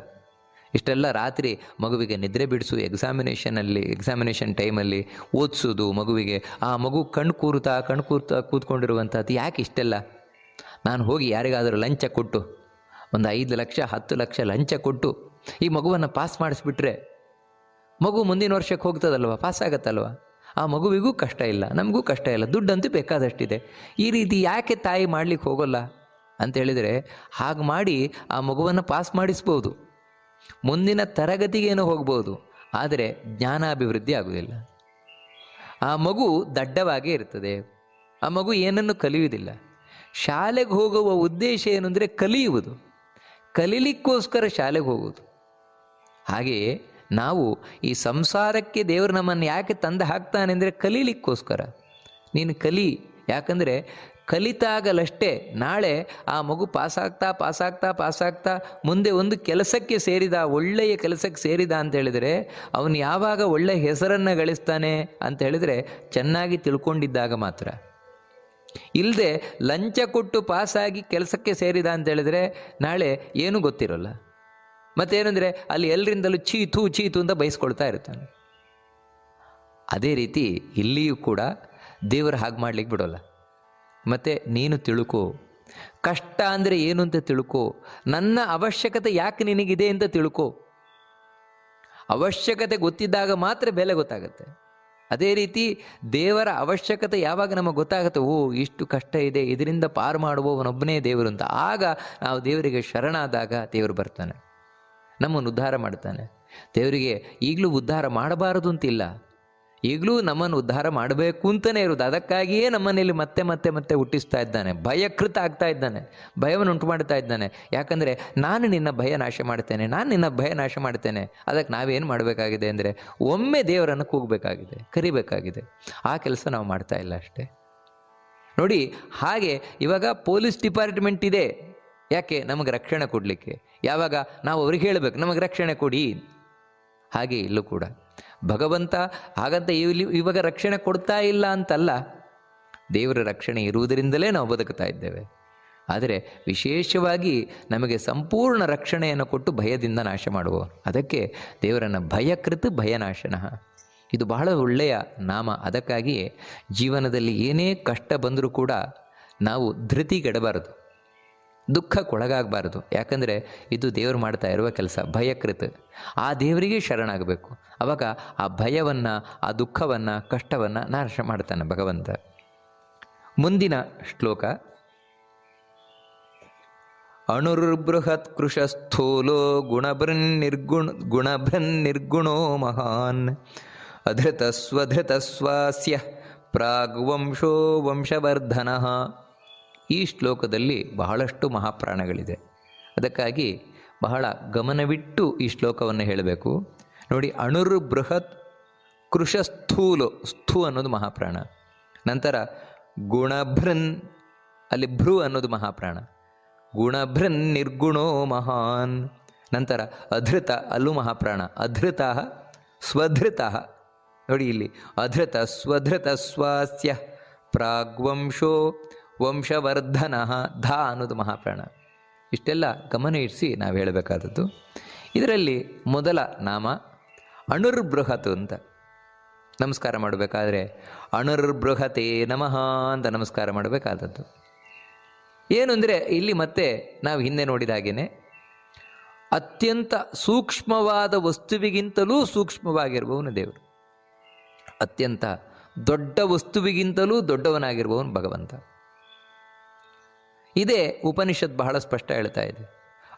ಇಷ್ಟೆಲ್ಲ ರಾತ್ರಿ ಮಗುವಿಗೆ ನಿದ್ರೆ ಬಿಡಿಸು, ಎಕ್ಸಾಮಿನೇಷನ್ ಟೈಮಲ್ಲಿ ಓದಿಸೋದು ಮಗುವಿಗೆ, ಆ ಮಗು ಕಣ್ಣು ಕೂರ್ತಾ ಕೂತ್ಕೊಂಡಿರುವಂಥದ್ದು ಯಾಕೆ ಇಷ್ಟೆಲ್ಲ? ನಾನು ಹೋಗಿ ಯಾರಿಗಾದರೂ ಲಂಚ ಕೊಟ್ಟು ಒಂದು 5 ಲಕ್ಷ 10 ಲಕ್ಷ ಲಂಚ ಕೊಟ್ಟು ಈ ಮಗುವನ್ನು ಪಾಸ್ ಮಾಡಿಸ್ಬಿಟ್ರೆ ಮಗು ಮುಂದಿನ ವರ್ಷಕ್ಕೆ ಹೋಗ್ತದಲ್ವ, ಪಾಸ್ ಆಗತ್ತಲ್ವ? ಆ ಮಗುವಿಗೂ ಕಷ್ಟ ಇಲ್ಲ, ನಮಗೂ ಕಷ್ಟ ಇಲ್ಲ, ದುಡ್ಡಂತೂ ಬೇಕಾದಷ್ಟಿದೆ. ಈ ರೀತಿ ಯಾಕೆ ತಾಯಿ ಮಾಡಲಿಕ್ಕೆ ಹೋಗೋಲ್ಲ ಅಂತ ಹೇಳಿದರೆ, ಹಾಗೆ ಮಾಡಿ ಆ ಮಗುವನ್ನು ಪಾಸ್ ಮಾಡಿಸ್ಬೋದು, ಮುಂದಿನ ತರಗತಿಗೇನೋ ಹೋಗ್ಬೋದು, ಆದರೆ ಜ್ಞಾನಾಭಿವೃದ್ಧಿ ಆಗುವುದಿಲ್ಲ. ಆ ಮಗು ದಡ್ಡವಾಗೇ ಇರ್ತದೆ, ಆ ಮಗು ಏನನ್ನು ಕಲಿಯುವುದಿಲ್ಲ. ಶಾಲೆಗೆ ಹೋಗುವ ಉದ್ದೇಶ ಏನು ಅಂದರೆ ಕಲಿಯುವುದು, ಕಲೀಲಿಕ್ಕೋಸ್ಕರ ಶಾಲೆಗೆ ಹೋಗುವುದು. ಹಾಗೆಯೇ ನಾವು ಈ ಸಂಸಾರಕ್ಕೆ ದೇವರು ನಮ್ಮನ್ನು ಯಾಕೆ ತಂದು ಹಾಕ್ತಾನೆ ಅಂದರೆ ಕಲೀಲಿಕ್ಕೋಸ್ಕರ. ನೀನು ಕಲಿ, ಯಾಕಂದರೆ ಕಲಿತಾಗಲಷ್ಟೇ ನಾಳೆ ಆ ಮಗು ಪಾಸಾಗ್ತಾ ಮುಂದೆ ಒಂದು ಕೆಲಸಕ್ಕೆ ಸೇರಿದ, ಒಳ್ಳೆಯ ಕೆಲಸಕ್ಕೆ ಸೇರಿದ ಅಂತ ಹೇಳಿದರೆ ಅವನು ಯಾವಾಗ ಒಳ್ಳೆಯ ಹೆಸರನ್ನು ಗಳಿಸ್ತಾನೆ ಅಂತ ಹೇಳಿದರೆ ಚೆನ್ನಾಗಿ ತಿಳ್ಕೊಂಡಿದ್ದಾಗ ಮಾತ್ರ. ಇಲ್ಲದೆ ಲಂಚ ಕೊಟ್ಟು ಪಾಸಾಗಿ ಕೆಲಸಕ್ಕೆ ಸೇರಿದ ಅಂತ ಹೇಳಿದರೆ ನಾಳೆ ಏನೂ ಗೊತ್ತಿರೋಲ್ಲ. ಮತ್ತೇನೆಂದರೆ ಅಲ್ಲಿ ಎಲ್ಲರಿಂದಲೂ ಚೀತು ಅಂತ ಬಯಸ್ಕೊಳ್ತಾ ಇರ್ತಾನೆ. ಅದೇ ರೀತಿ ಇಲ್ಲಿಯೂ ಕೂಡ ದೇವರು ಹಾಗೆ ಮಾಡ್ಲಿಕ್ಕೆ ಬಿಡೋಲ್ಲ. ಮತ್ತು ನೀನು ತಿಳ್ಕೋ, ಕಷ್ಟ ಅಂದರೆ ಏನು ಅಂತ ತಿಳ್ಕೋ, ನನ್ನ ಅವಶ್ಯಕತೆ ಯಾಕೆ ನಿನಗಿದೆ ಅಂತ ತಿಳ್ಕೋ. ಅವಶ್ಯಕತೆ ಗೊತ್ತಿದ್ದಾಗ ಮಾತ್ರ ಬೆಲೆ ಗೊತ್ತಾಗುತ್ತೆ. ಅದೇ ರೀತಿ ದೇವರ ಅವಶ್ಯಕತೆ ಯಾವಾಗ ನಮಗೆ ಗೊತ್ತಾಗುತ್ತೆ, ಓ ಇಷ್ಟು ಕಷ್ಟ ಇದೆ, ಇದರಿಂದ ಪಾರು ಮಾಡುವವನೊಬ್ಬನೇ ದೇವರು ಅಂತ, ಆಗ ನಾವು ದೇವರಿಗೆ ಶರಣಾದಾಗ ದೇವರು ಬರ್ತಾನೆ, ನಮ್ಮನ್ನು ಉದ್ಧಾರ ಮಾಡ್ತಾನೆ. ದೇವರಿಗೆ ಈಗಲೂ ಉದ್ಧಾರ ಮಾಡಬಾರದು ಅಂತಿಲ್ಲ, ಈಗಲೂ ನಮ್ಮನ್ನು ಉದ್ಧಾರ ಮಾಡಬೇಕು ಅಂತಲೇ ಇರೋದು. ಅದಕ್ಕಾಗಿಯೇ ನಮ್ಮನೇಲಿ ಮತ್ತೆ ಮತ್ತೆ ಮತ್ತೆ ಹುಟ್ಟಿಸ್ತಾ ಇದ್ದಾನೆ, ಭಯಕೃತ ಆಗ್ತಾ ಇದ್ದಾನೆ, ಭಯವನ್ನು ಉಂಟು ಮಾಡ್ತಾ ಇದ್ದಾನೆ. ಯಾಕಂದರೆ ನಾನು ನಿನ್ನ ಭಯ ನಾಶ ಮಾಡ್ತೇನೆ. ಅದಕ್ಕೆ ನಾವೇನು ಮಾಡಬೇಕಾಗಿದೆ ಅಂದರೆ ಒಮ್ಮೆ ದೇವರನ್ನು ಕೂಗಬೇಕಾಗಿದೆ, ಕರಿಬೇಕಾಗಿದೆ. ಆ ಕೆಲಸ ನಾವು ಮಾಡ್ತಾ ಇಲ್ಲ ಅಷ್ಟೇ. ನೋಡಿ, ಹಾಗೆ ಇವಾಗ ಪೊಲೀಸ್ ಡಿಪಾರ್ಟ್ಮೆಂಟ್ ಇದೆ, ಯಾಕೆ? ನಮಗೆ ರಕ್ಷಣೆ ಕೊಡಲಿಕ್ಕೆ. ಯಾವಾಗ ನಾವು ಅವ್ರಿಗೆ ಹೇಳಬೇಕು ನಮಗೆ ರಕ್ಷಣೆ ಕೊಡಿ. ಹಾಗೆ ಇಲ್ಲೂ ಕೂಡ ಭಗವಂತ ಹಾಗಂತ ಇವಾಗ ರಕ್ಷಣೆ ಕೊಡ್ತಾ ಇಲ್ಲ ಅಂತಲ್ಲ, ದೇವರ ರಕ್ಷಣೆ ಇರುವುದರಿಂದಲೇ ನಾವು ಬದುಕ್ತಾ ಇದ್ದೇವೆ. ಆದರೆ ವಿಶೇಷವಾಗಿ ನಮಗೆ ಸಂಪೂರ್ಣ ರಕ್ಷಣೆಯನ್ನು ಕೊಟ್ಟು ಭಯದಿಂದ ನಾಶ ಮಾಡುವ, ಅದಕ್ಕೆ ದೇವರನ್ನು ಭಯಕೃತ್ ಭಯನಾಶನಃ, ಇದು ಬಹಳ ಒಳ್ಳೆಯ ನಾಮ. ಅದಕ್ಕಾಗಿಯೇ ಜೀವನದಲ್ಲಿ ಏನೇ ಕಷ್ಟ ಬಂದರೂ ಕೂಡ ನಾವು ಧೃತಿಗೆಡಬಾರದು, ದುಃಖಕ್ಕೊಳಗಾಗಬಾರದು. ಯಾಕಂದರೆ ಇದು ದೇವರು ಮಾಡ್ತಾ ಇರುವ ಕೆಲಸ, ಭಯಕೃತ್. ಆ ದೇವರಿಗೆ ಶರಣಾಗಬೇಕು. ಆವಾಗ ಆ ಭಯವನ್ನು, ಆ ದುಃಖವನ್ನು, ಕಷ್ಟವನ್ನು ನಾಶ ಮಾಡ್ತಾನೆ ಭಗವಂತ. ಮುಂದಿನ ಶ್ಲೋಕ, ಅಣುರ್ಬೃಹತ್ ಕೃಶಸ್ಥೂಲೋ ಗುಣಭೃನ್ನಿರ್ಗುಣೋ ಮಹಾನ್ ಅಧೃತಸ್ವಧೃತಸ್ವಾಸ್ಯ ಪ್ರಾಗ್ವಂಶೋ ವಂಶವರ್ಧನಃ. ಈ ಶ್ಲೋಕದಲ್ಲಿ ಬಹಳಷ್ಟು ಮಹಾಪ್ರಾಣಗಳಿದೆ. ಅದಕ್ಕಾಗಿ ಬಹಳ ಗಮನವಿಟ್ಟು ಈ ಶ್ಲೋಕವನ್ನು ಹೇಳಬೇಕು. ನೋಡಿ, ಅಣುರ್ ಬೃಹತ್ ಕೃಶಸ್ಥೂಲು, ಸ್ಥೂ ಅನ್ನೋದು ಮಹಾಪ್ರಾಣ. ನಂತರ ಗುಣಭೃನ್, ಅಲ್ಲಿ ಭೃ ಅನ್ನೋದು ಮಹಾಪ್ರಾಣ. ಗುಣಭೃನ್ ನಿರ್ಗುಣೋ ಮಹಾನ್. ನಂತರ ಅಧೃತ, ಅಲ್ಲೂ ಮಹಾಪ್ರಾಣ. ಅಧೃತ ಸ್ವಧೃತ. ನೋಡಿ ಇಲ್ಲಿ ಅಧೃತ ಸ್ವಧೃತ ಸ್ವಾಸ್ಯ ಪ್ರಾಗ್ವಂಶೋ ವಂಶವರ್ಧನ. ಧ ಅನ್ನೋದು ಮಹಾಪ್ರಾಣ. ಇಷ್ಟೆಲ್ಲ ಗಮನ ಇರಿಸಿ ನಾವು ಹೇಳಬೇಕಾದದ್ದು. ಇದರಲ್ಲಿ ಮೊದಲ ನಾಮ ಅಣುರ್ಬೃಹತ್ ಅಂತ. ನಮಸ್ಕಾರ ಮಾಡಬೇಕಾದ್ರೆ ಅಣುರ್ಬೃಹತೇ ನಮಃ ಅಂತ ನಮಸ್ಕಾರ ಮಾಡಬೇಕಾದದ್ದು. ಏನು ಅಂದರೆ ಇಲ್ಲಿ ಮತ್ತೆ ನಾವು ಹಿಂದೆ ನೋಡಿದ ಹಾಗೇನೆ ಅತ್ಯಂತ ಸೂಕ್ಷ್ಮವಾದ ವಸ್ತುವಿಗಿಂತಲೂ ಸೂಕ್ಷ್ಮವಾಗಿರುವವನು ದೇವರು, ಅತ್ಯಂತ ದೊಡ್ಡ ವಸ್ತುವಿಗಿಂತಲೂ ದೊಡ್ಡವನಾಗಿರುವವನು ಭಗವಂತ. ಇದೇ ಉಪನಿಷತ್ ಬಹಳ ಸ್ಪಷ್ಟ ಹೇಳ್ತಾ ಇದೆ.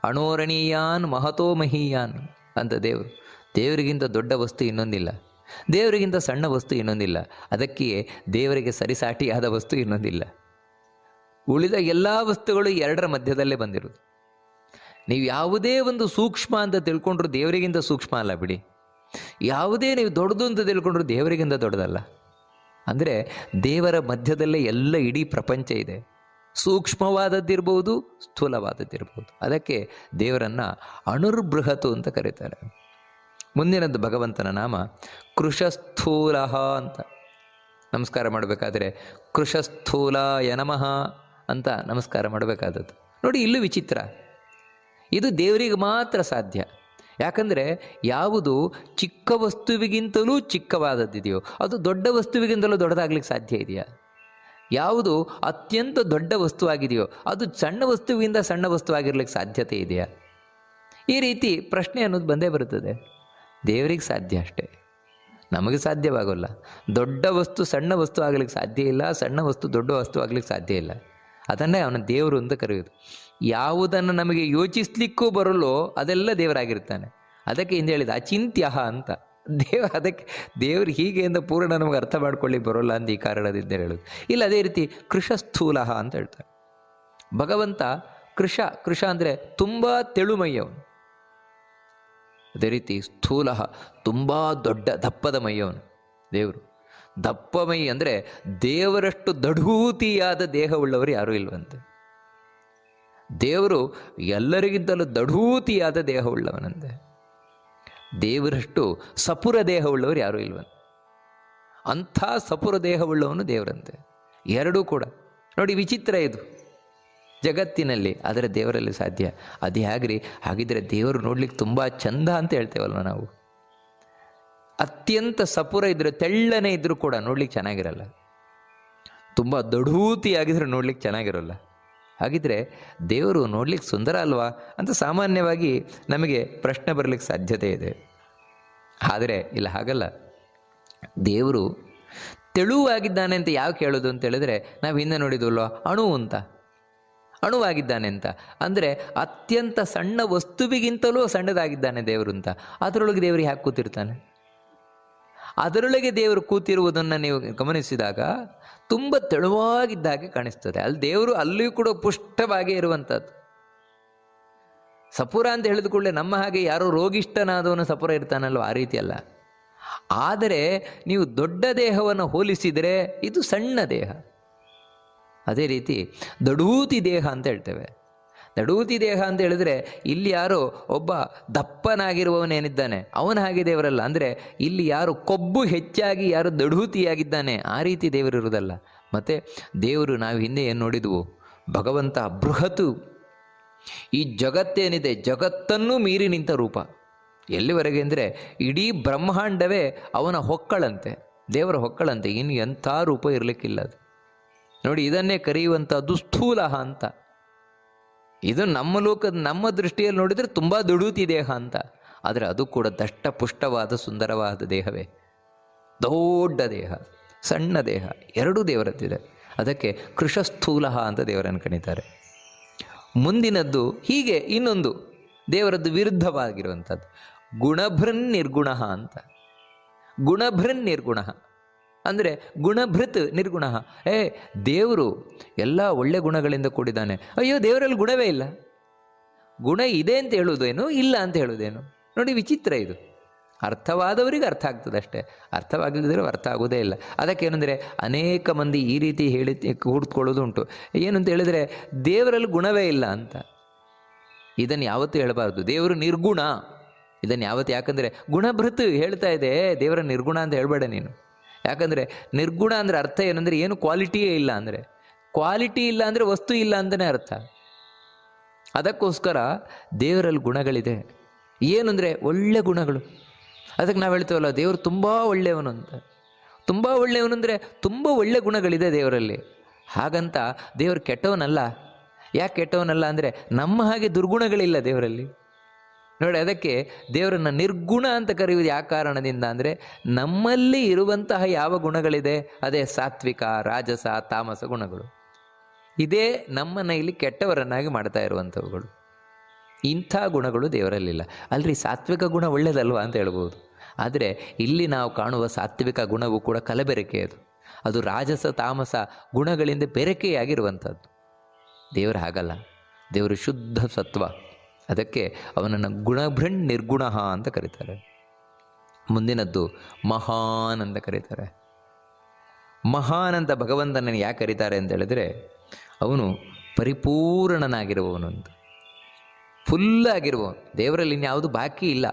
ಅಣೋರಣೀಯಾನ್ ಮಹತೋ ಮಹೀಯಾನ್ ಅಂತ ದೇವರು. ದೇವರಿಗಿಂತ ದೊಡ್ಡ ವಸ್ತು ಇನ್ನೊಂದಿಲ್ಲ, ದೇವರಿಗಿಂತ ಸಣ್ಣ ವಸ್ತು ಇನ್ನೊಂದಿಲ್ಲ, ಅದಕ್ಕೆ ದೇವರಿಗೆ ಸರಿಸಾಟಿಯಾದ ವಸ್ತು ಇನ್ನೊಂದಿಲ್ಲ. ಉಳಿದ ಎಲ್ಲ ವಸ್ತುಗಳು ಎರಡರ ಮಧ್ಯದಲ್ಲೇ ಬಂದಿರೋದು. ನೀವು ಯಾವುದೇ ಒಂದು ಸೂಕ್ಷ್ಮ ಅಂತ ತಿಳ್ಕೊಂಡ್ರು ದೇವರಿಗಿಂತ ಸೂಕ್ಷ್ಮ ಅಲ್ಲ ಬಿಡಿ. ಯಾವುದೇ ನೀವು ದೊಡ್ಡದು ಅಂತ ತಿಳ್ಕೊಂಡ್ರು ದೇವರಿಗಿಂತ ದೊಡ್ಡದಲ್ಲ. ಅಂದರೆ ದೇವರ ಮಧ್ಯದಲ್ಲೇ ಎಲ್ಲ ಇಡೀ ಪ್ರಪಂಚ ಇದೆ. ಸೂಕ್ಷ್ಮವಾದದ್ದಿರ್ಬೋದು, ಸ್ಥೂಲವಾದದ್ದಿರ್ಬೋದು. ಅದಕ್ಕೆ ದೇವರನ್ನು ಅಣುರ್ಬೃಹತು ಅಂತ ಕರೀತಾರೆ. ಮುಂದಿನದ್ದು ಭಗವಂತನ ನಾಮ ಕೃಶಸ್ಥೂಲ ಅಂತ. ನಮಸ್ಕಾರ ಮಾಡಬೇಕಾದ್ರೆ ಕೃಶಸ್ಥೂಲಾಯ ನಮಃ ಅಂತ ನಮಸ್ಕಾರ ಮಾಡಬೇಕಾದದ್ದು. ನೋಡಿ, ಇಲ್ಲೂ ವಿಚಿತ್ರ. ಇದು ದೇವರಿಗೆ ಮಾತ್ರ ಸಾಧ್ಯ. ಯಾಕಂದರೆ ಯಾವುದು ಚಿಕ್ಕ ವಸ್ತುವಿಗಿಂತಲೂ ಚಿಕ್ಕವಾದದ್ದಿದೆಯೋ ಅದು ದೊಡ್ಡ ವಸ್ತುವಿಗಿಂತಲೂ ದೊಡ್ಡದಾಗ್ಲಿಕ್ಕೆ ಸಾಧ್ಯ ಇದೆಯಾ? ಯಾವುದು ಅತ್ಯಂತ ದೊಡ್ಡ ವಸ್ತುವಾಗಿದೆಯೋ ಅದು ಸಣ್ಣ ವಸ್ತುವಿಂದ ಸಣ್ಣ ವಸ್ತುವಾಗಿರ್ಲಿಕ್ಕೆ ಸಾಧ್ಯತೆ ಇದೆಯಾ? ಈ ರೀತಿ ಪ್ರಶ್ನೆ ಅನ್ನೋದು ಬಂದೇ ಬರುತ್ತದೆ. ದೇವರಿಗೆ ಸಾಧ್ಯ ಅಷ್ಟೇ, ನಮಗೆ ಸಾಧ್ಯವಾಗೋಲ್ಲ. ದೊಡ್ಡ ವಸ್ತು ಸಣ್ಣ ವಸ್ತು ಆಗಲಿಕ್ಕೆ ಸಾಧ್ಯ ಇಲ್ಲ, ಸಣ್ಣ ವಸ್ತು ದೊಡ್ಡ ವಸ್ತು ಆಗಲಿಕ್ಕೆ ಸಾಧ್ಯ ಇಲ್ಲ. ಅದನ್ನೇ ಅವನ ದೇವರು ಅಂತ ಕರೆಯೋದು. ಯಾವುದನ್ನು ನಮಗೆ ಯೋಚಿಸ್ಲಿಕ್ಕೂ ಬರಲ್ಲೋ ಅದೆಲ್ಲ ದೇವರಾಗಿರ್ತಾನೆ. ಅದಕ್ಕೆ ಹಿಂದೆ ಹೇಳಿದ ಅಚಿಂತ್ಯ ಅಂತ. ಅದಕ್ಕೆ ದೇವರು ಹೀಗೆ ಅಂತ ಪೂರ್ಣ ನಮಗೆ ಅರ್ಥ ಮಾಡ್ಕೊಳ್ಳಿಕ್ಕೆ ಬರೋಲ್ಲ ಅಂತ ಈ ಕಾರಣದಿಂದ ಹೇಳೋದು. ಇಲ್ಲ ಅದೇ ರೀತಿ ಕೃಷಸ್ಥೂಲ ಅಂತ ಹೇಳ್ತಾರೆ. ಭಗವಂತ ಕೃಷ ಅಂದರೆ ತುಂಬ ತೆಳುಮೈಯವನು. ಅದೇ ರೀತಿ ಸ್ಥೂಲ ತುಂಬ ದೊಡ್ಡ ದಪ್ಪದ ಮೈಯವನು ದೇವರು. ದಪ್ಪ ಮೈ ಅಂದರೆ ದೇವರಷ್ಟು ದಢೂತಿಯಾದ ದೇಹವುಳ್ಳವರು ಯಾರೂ ಇಲ್ವಂತೆ. ದೇವರು ಎಲ್ಲರಿಗಿಂತಲೂ ದಢೂತಿಯಾದ ದೇಹವುಳ್ಳವನಂತೆ. ದೇವರಷ್ಟು ಸಪುರ ದೇಹವುಳ್ಳವರು ಯಾರೂ ಇಲ್ವಂತೆ. ಅಂಥ ಸಪುರ ದೇಹವುಳ್ಳವನು ದೇವರಂತೆ. ಎರಡೂ ಕೂಡ ನೋಡಿ, ವಿಚಿತ್ರ ಇದು ಜಗತ್ತಿನಲ್ಲಿ, ಆದರೆ ದೇವರಲ್ಲಿ ಸಾಧ್ಯ. ಅದು ಹೇಗ್ರಿ? ಹಾಗಿದ್ರೆ ದೇವರು ನೋಡ್ಲಿಕ್ಕೆ ತುಂಬ ಚಂದ ಅಂತ ಹೇಳ್ತೇವಲ್ವ ನಾವು. ಅತ್ಯಂತ ಸಪುರ ಇದ್ದರೆ, ತೆಳ್ಳನೆ ಇದ್ದರೂ ಕೂಡ ನೋಡ್ಲಿಕ್ಕೆ ಚೆನ್ನಾಗಿರಲ್ಲ. ತುಂಬ ದಢೂತಿಯಾಗಿದ್ರೆ ನೋಡ್ಲಿಕ್ಕೆ ಚೆನ್ನಾಗಿರೋಲ್ಲ. ಹಾಗಿದ್ರೆ ದೇವರು ನೋಡ್ಲಿಕ್ಕೆ ಸುಂದರ ಅಲ್ವಾ ಅಂತ ಸಾಮಾನ್ಯವಾಗಿ ನಮಗೆ ಪ್ರಶ್ನೆ ಬರಲಿಕ್ಕೆ ಸಾಧ್ಯತೆ ಇದೆ. ಆದರೆ ಇಲ್ಲ, ಹಾಗಲ್ಲ. ದೇವರು ತೆಳುವಾಗಿದ್ದಾನೆ ಅಂತ ಯಾವ ಕೇಳೋದು ಅಂತ ಹೇಳಿದ್ರೆ, ನಾವು ಹಿಂದೆ ನೋಡಿದ್ವಲ್ವ ಅಣು ಅಂತ, ಅಣುವಾಗಿದ್ದಾನೆ ಅಂತ. ಅಂದರೆ ಅತ್ಯಂತ ಸಣ್ಣ ವಸ್ತುವಿಗಿಂತಲೂ ಸಣ್ಣದಾಗಿದ್ದಾನೆ ದೇವರು ಅಂತ. ಅದರೊಳಗೆ ದೇವರು ಯಾಕೆ ಕೂತಿರ್ತಾನೆ? ಅದರೊಳಗೆ ದೇವರು ಕೂತಿರುವುದನ್ನು ನೀವು ಗಮನಿಸಿದಾಗ ತುಂಬ ತೆಳುವಾಗಿದ್ದಾಗೆ ಕಾಣಿಸ್ತದೆ. ಅಲ್ಲಿ ದೇವರು ಅಲ್ಲಿಯೂ ಕೂಡ ಪುಷ್ಟವಾಗಿ ಇರುವಂಥದ್ದು. ಸಪುರ ಅಂತ ಹೇಳಿದ ಕೂಡಲೇ ನಮ್ಮ ಹಾಗೆ ಯಾರೋ ರೋಗಿಷ್ಠನಾದವನು ಸಪುರ ಇರ್ತಾನಲ್ವ, ಆ ರೀತಿ ಅಲ್ಲ. ಆದರೆ ನೀವು ದೊಡ್ಡ ದೇಹವನ್ನು ಹೋಲಿಸಿದರೆ ಇದು ಸಣ್ಣ ದೇಹ. ಅದೇ ರೀತಿ ದಡೂತಿ ದೇಹ ಅಂತ ಹೇಳ್ತೇವೆ. ದಡೂತಿ ದೇಹ ಅಂತ ಹೇಳಿದ್ರೆ ಇಲ್ಲಿ ಯಾರೋ ಒಬ್ಬ ದಪ್ಪನಾಗಿರುವವನೇನಿದ್ದಾನೆ ಅವನ ಹಾಗೆ ದೇವರಲ್ಲ. ಅಂದರೆ ಇಲ್ಲಿ ಯಾರು ಕೊಬ್ಬು ಹೆಚ್ಚಾಗಿ ಯಾರು ದಡೂತಿಯಾಗಿದ್ದಾನೆ ಆ ರೀತಿ ದೇವರಿರುವುದಲ್ಲ. ಮತ್ತು ದೇವರು ನಾವು ಹಿಂದೆ ಏನು ನೋಡಿದ್ವು, ಭಗವಂತ ಬೃಹತ್ತು. ಈ ಜಗತ್ತೇನಿದೆ ಜಗತ್ತನ್ನು ಮೀರಿ ನಿಂತ ರೂಪ. ಎಲ್ಲಿವರೆಗೆ ಅಂದರೆ ಇಡೀ ಬ್ರಹ್ಮಾಂಡವೇ ಅವನ ಹೊಕ್ಕಳಂತೆ, ದೇವರ ಹೊಕ್ಕಳಂತೆ. ಇನ್ನು ಎಂಥ ರೂಪ ಇರಲಿಕ್ಕಿಲ್ಲ ಅದು. ನೋಡಿ, ಇದನ್ನೇ ಕರೆಯುವಂಥದ್ದು ಸ್ಥೂಲ ಅಂತ. ಇದು ನಮ್ಮ ಲೋಕದ ನಮ್ಮ ದೃಷ್ಟಿಯಲ್ಲಿ ನೋಡಿದರೆ ತುಂಬ ದುಡುತಿ ದೇಹ ಅಂತ. ಆದರೆ ಅದು ಕೂಡ ದಷ್ಟಪುಷ್ಟವಾದ ಸುಂದರವಾದ ದೇಹವೇ. ದೊಡ್ಡ ದೇಹ, ಸಣ್ಣ ದೇಹ, ಎರಡೂ ದೇವರದ್ದಿದೆ. ಅದಕ್ಕೆ ಕೃಷಸ್ಥೂಲ ಅಂತ ದೇವರನ್ನು ಕರೀತಾರೆ. ಮುಂದಿನದ್ದು ಹೀಗೆ ಇನ್ನೊಂದು ದೇವರದ್ದು ವಿರುದ್ಧವಾಗಿರುವಂಥದ್ದು ಗುಣಭೃನ್ ನಿರ್ಗುಣ ಅಂತ. ಗುಣಭೃನ್ ನಿರ್ಗುಣ ಅಂದರೆ ಗುಣಭೃತ್ ನಿರ್ಗುಣ. ದೇವರು ಎಲ್ಲ ಒಳ್ಳೆ ಗುಣಗಳಿಂದ ಕೂಡಿದ್ದಾನೆ. ಅಯ್ಯೋ, ದೇವರಲ್ಲಿ ಗುಣವೇ ಇಲ್ಲ. ಗುಣ ಇದೆ ಅಂತ ಹೇಳುವುದೇನು, ಇಲ್ಲ ಅಂತ ಹೇಳುವುದೇನು? ನೋಡಿ, ವಿಚಿತ್ರ ಇದು. ಅರ್ಥವಾದವರಿಗೆ ಅರ್ಥ ಆಗ್ತದೆ ಅಷ್ಟೇ, ಅರ್ಥವಾಗದಿದ್ದರೆ ಅರ್ಥ ಆಗೋದೇ ಇಲ್ಲ. ಅದಕ್ಕೇನೆಂದರೆ ಅನೇಕ ಮಂದಿ ಈ ರೀತಿ ಹೇಳಿ ಕೂಡ್ಕೊಳ್ಳೋದು ಉಂಟು. ಏನಂತ ಹೇಳಿದರೆ ದೇವರಲ್ಲಿ ಗುಣವೇ ಇಲ್ಲ ಅಂತ. ಇದನ್ನು ಯಾವತ್ತೂ ಹೇಳಬಾರ್ದು. ದೇವರು ನಿರ್ಗುಣ, ಇದನ್ನು ಯಾವತ್ತು. ಯಾಕಂದರೆ ಗುಣಭೃತ್ ಹೇಳ್ತಾ ಇದೆ, ದೇವರ ನಿರ್ಗುಣ ಅಂತ ಹೇಳಬೇಡ ನೀನು. ಯಾಕಂದರೆ ನಿರ್ಗುಣ ಅಂದರೆ ಅರ್ಥ ಏನಂದರೆ ಏನು ಕ್ವಾಲಿಟಿಯೇ ಇಲ್ಲ. ಅಂದರೆ ಕ್ವಾಲಿಟಿ ಇಲ್ಲ ಅಂದರೆ ವಸ್ತು ಇಲ್ಲ ಅಂತಲೇ ಅರ್ಥ. ಅದಕ್ಕೋಸ್ಕರ ದೇವರಲ್ಲಿ ಗುಣಗಳಿದೆ. ಏನಂದರೆ ಒಳ್ಳೆ ಗುಣಗಳು. ಅದಕ್ಕೆ ನಾವು ಹೇಳ್ತೇವಲ್ಲ, ದೇವರು ತುಂಬ ಒಳ್ಳೆಯವನು ಅಂತ. ತುಂಬ ಒಳ್ಳೆಯವನು ಅಂದರೆ ತುಂಬ ಒಳ್ಳೆ ಗುಣಗಳಿದೆ ದೇವರಲ್ಲಿ. ಹಾಗಂತ ದೇವರು ಕೆಟ್ಟವನಲ್ಲ. ಯಾಕೆ ಕೆಟ್ಟವನಲ್ಲ ಅಂದರೆ ನಮ್ಮ ಹಾಗೆ ದುರ್ಗುಣಗಳಿಲ್ಲ ದೇವರಲ್ಲಿ. ನೋಡಿ, ಅದಕ್ಕೆ ದೇವರನ್ನು ನಿರ್ಗುಣ ಅಂತ ಕರೆಯುವುದು ಯಾವ ಕಾರಣದಿಂದ ಅಂದರೆ ನಮ್ಮಲ್ಲಿ ಇರುವಂತಹ ಯಾವ ಗುಣಗಳಿದೆ ಅದೇ ಸಾತ್ವಿಕ, ರಾಜಸ, ತಾಮಸ ಗುಣಗಳು. ಇದೇ ನಮ್ಮನ್ನು ಇಲ್ಲಿ ಕೆಟ್ಟವರನ್ನಾಗಿ ಮಾಡ್ತಾ ಇರುವಂಥವುಗಳು. ಇಂಥ ಗುಣಗಳು ದೇವರಲ್ಲಿಲ್ಲ. ಅಲ್ರಿ, ಸಾತ್ವಿಕ ಗುಣ ಒಳ್ಳೆಯದಲ್ವಾ ಅಂತ ಹೇಳ್ಬೋದು. ಆದರೆ ಇಲ್ಲಿ ನಾವು ಕಾಣುವ ಸಾತ್ವಿಕ ಗುಣವೂ ಕೂಡ ಕಲಬೆರಕೆ. ಅದು ರಾಜಸ ತಾಮಸ ಗುಣಗಳಿಂದ ಬೆರಕೆಯಾಗಿರುವಂಥದ್ದು. ದೇವರು ಹಾಗಲ್ಲ. ದೇವರು ಶುದ್ಧ ಸತ್ವ. ಅದಕ್ಕೆ ಅವನನ್ನು ಗುಣಭೃನ್ ನಿರ್ಗುಣ ಅಂತ ಕರೀತಾರೆ. ಮುಂದಿನದ್ದು ಮಹಾನ್ ಅಂತ ಕರೀತಾರೆ. ಮಹಾನ್ ಅಂತ ಭಗವಂತನನ್ನು ಯಾಕೆ ಕರೀತಾರೆ ಅಂತ ಹೇಳಿದರೆ ಅವನು ಪರಿಪೂರ್ಣನಾಗಿರುವವನು ಅಂತ. ಫುಲ್ಲಾಗಿರುವವನು, ದೇವರಲ್ಲಿ ಇನ್ಯಾವುದು ಬಾಕಿ ಇಲ್ಲ.